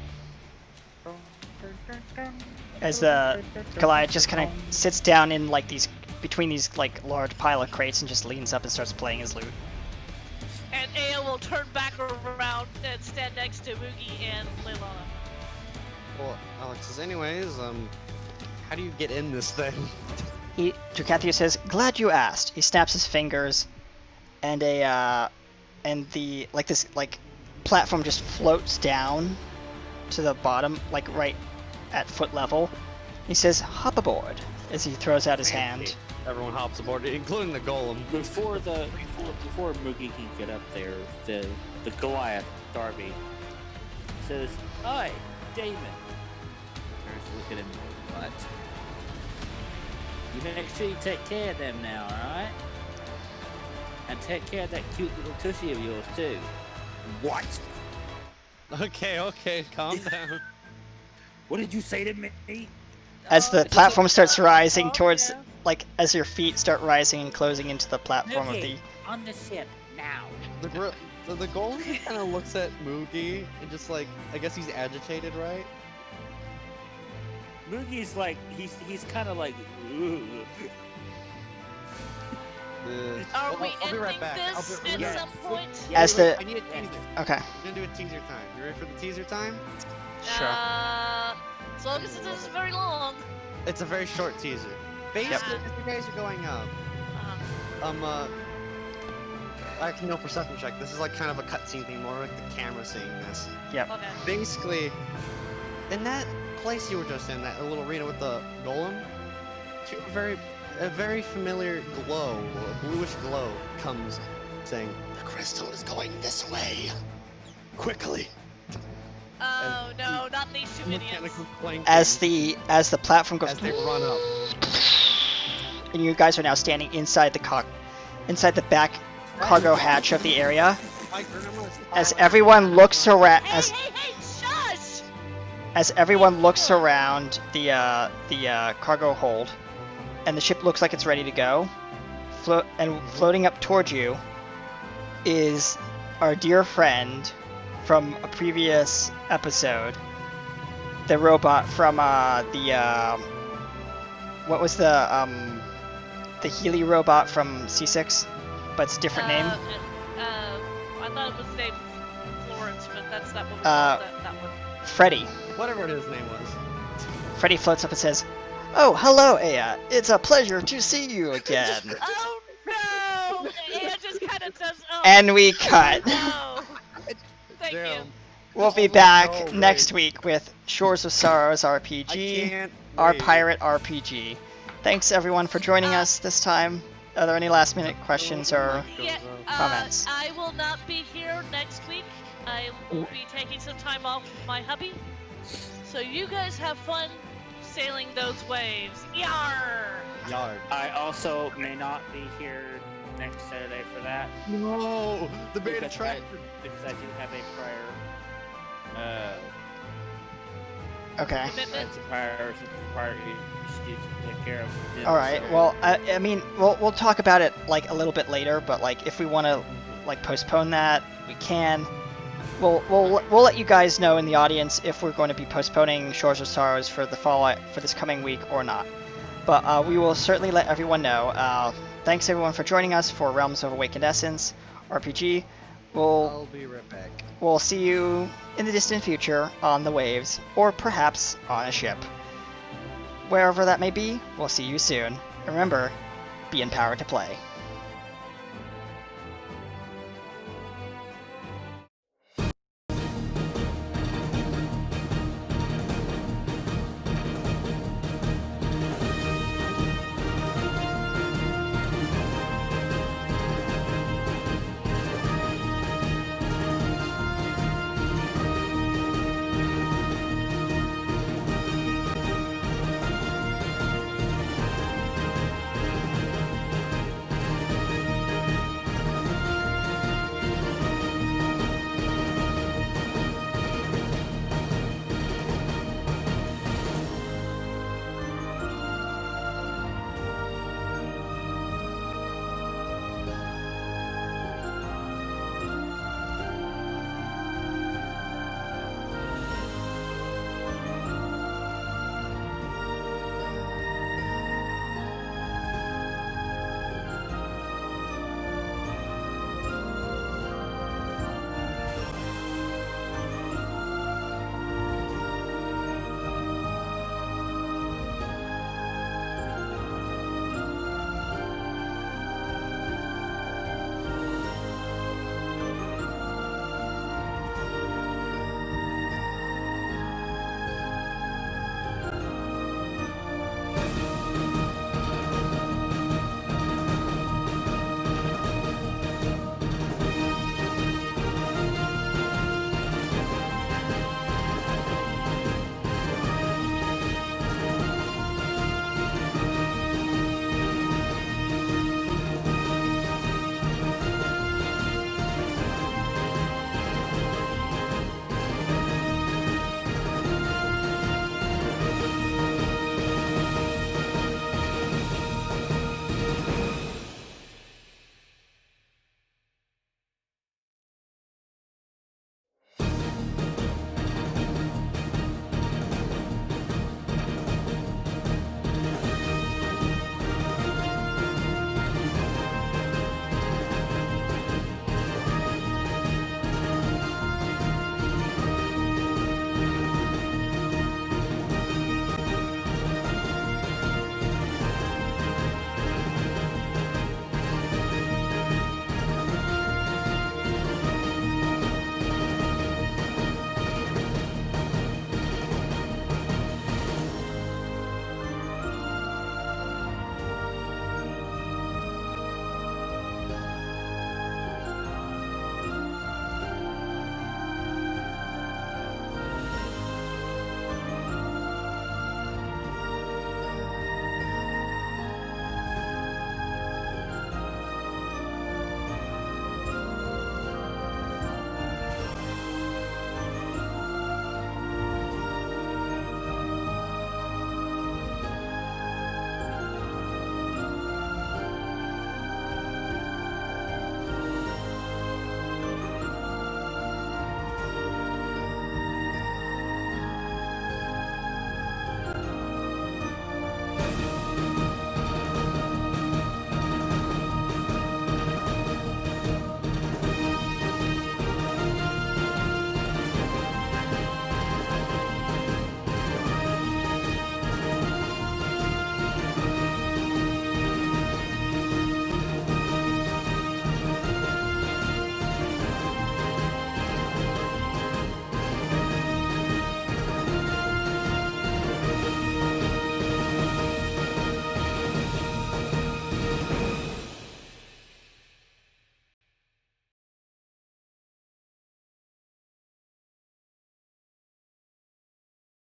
[SPEAKER 1] As the Goliath just kind of sits down in like between these like large pile of crates and just leans up and starts playing his lute.
[SPEAKER 5] And Aya will turn back around and stand next to Moogie and Leilana.
[SPEAKER 6] Well, Alex says, anyways, how do you get in this thing?
[SPEAKER 1] Dracathio says, "Glad you asked." He snaps his fingers, and this platform just floats down to the bottom, like right at foot level. He says, "Hop aboard," as he throws out his hand.
[SPEAKER 6] Everyone hops aboard, including the golem.
[SPEAKER 3] Before Moogie can get up there, the Goliath, Darby, says, "Hi, Damon." Turns to look at him. What? You make sure you take care of them now, alright? And take care of that cute little tushy of yours too. What?
[SPEAKER 6] Okay, calm down.
[SPEAKER 3] What did you say to me?
[SPEAKER 1] As the platform starts rising
[SPEAKER 5] Oh,
[SPEAKER 1] towards,
[SPEAKER 5] yeah.
[SPEAKER 1] like, as your feet start rising and closing into the platform of the...
[SPEAKER 7] Moogie, on the ship now.
[SPEAKER 6] The golem just kind of looks at Moogie and just like, I guess he's agitated, right?
[SPEAKER 3] Moogie's like, he's kind of like, "Ugh."
[SPEAKER 5] Are we
[SPEAKER 6] I'll be right
[SPEAKER 5] ending
[SPEAKER 6] back.
[SPEAKER 5] this
[SPEAKER 6] I'll be-
[SPEAKER 5] at
[SPEAKER 3] yeah.
[SPEAKER 5] some point?
[SPEAKER 1] As the...
[SPEAKER 6] I need a teaser.
[SPEAKER 1] Okay,
[SPEAKER 6] We're gonna do a teaser time. You ready for the teaser time?
[SPEAKER 1] sure.
[SPEAKER 5] As long as it isn't very long.
[SPEAKER 6] It's a very short teaser. Basically,
[SPEAKER 5] Yep.
[SPEAKER 6] as you guys are going up,
[SPEAKER 5] Uh,
[SPEAKER 6] actually no perception check. This is like kind of a cutscene thing, more like the camera seeing this.
[SPEAKER 5] okay.
[SPEAKER 6] Basically, in that place you were just in, that little arena with the golem, a very familiar glow, a bluish glow, comes saying, "The crystal is going this way. Quickly."
[SPEAKER 5] Oh no, not these two idiots.
[SPEAKER 6] Mechanical clanking
[SPEAKER 1] As the platform goes...
[SPEAKER 6] as they run up.
[SPEAKER 1] And you guys are now standing inside inside the back cargo hatch of the area. As everyone looks around...
[SPEAKER 5] Hey, shush!
[SPEAKER 1] As everyone looks around the cargo hold, and the ship looks like it's ready to go, floating up towards you is our dear friend from a previous episode, the robot from what was the Healy robot from C6, but it's a different name.
[SPEAKER 5] I thought it was named Florence, but that's not what we
[SPEAKER 1] Uh,
[SPEAKER 5] called that one.
[SPEAKER 1] Freddy.
[SPEAKER 6] Whatever his name was.
[SPEAKER 1] Freddy floats up and says, "Oh, hello, Aya. It's a pleasure to see you again."
[SPEAKER 5] Oh no! It just kind of does. Oh,
[SPEAKER 1] And we cut.
[SPEAKER 5] no. Thank you.
[SPEAKER 6] Damn.
[SPEAKER 1] We'll be
[SPEAKER 6] Oh,
[SPEAKER 1] back
[SPEAKER 6] no,
[SPEAKER 1] next
[SPEAKER 6] wait.
[SPEAKER 1] week with Shores of Sorrows
[SPEAKER 6] I
[SPEAKER 1] RPG,
[SPEAKER 6] can't
[SPEAKER 1] our
[SPEAKER 6] wait.
[SPEAKER 1] pirate RPG. Thanks everyone for joining us this time. Are there any last minute questions or...
[SPEAKER 5] Yeah,
[SPEAKER 1] Comments.
[SPEAKER 5] I will not be here next week. I will be taking some time off with my hubby. So you guys have fun sailing those waves. Yar!
[SPEAKER 6] Yard.
[SPEAKER 3] I also may not be here next Saturday for that.
[SPEAKER 6] No, the beta
[SPEAKER 3] Because
[SPEAKER 6] track.
[SPEAKER 3] because I do have a prior,
[SPEAKER 1] Okay.
[SPEAKER 5] Commitment?
[SPEAKER 3] it's a prior issue to take care of.
[SPEAKER 1] Alright, well, I mean, we'll talk about it, like, a little bit later, but, like, if we want to, like, postpone that, we can. We'll let you guys know in the audience if we're going to be postponing Shores of Sorrows for the for this coming week or not. But we will certainly let everyone know. Thanks everyone for joining us for Realms of Awakened Essence RPG.
[SPEAKER 6] I'll be right back.
[SPEAKER 1] We'll see you in the distant future on the waves, or perhaps on a ship. Wherever that may be, we'll see you soon. Remember, be empowered to play.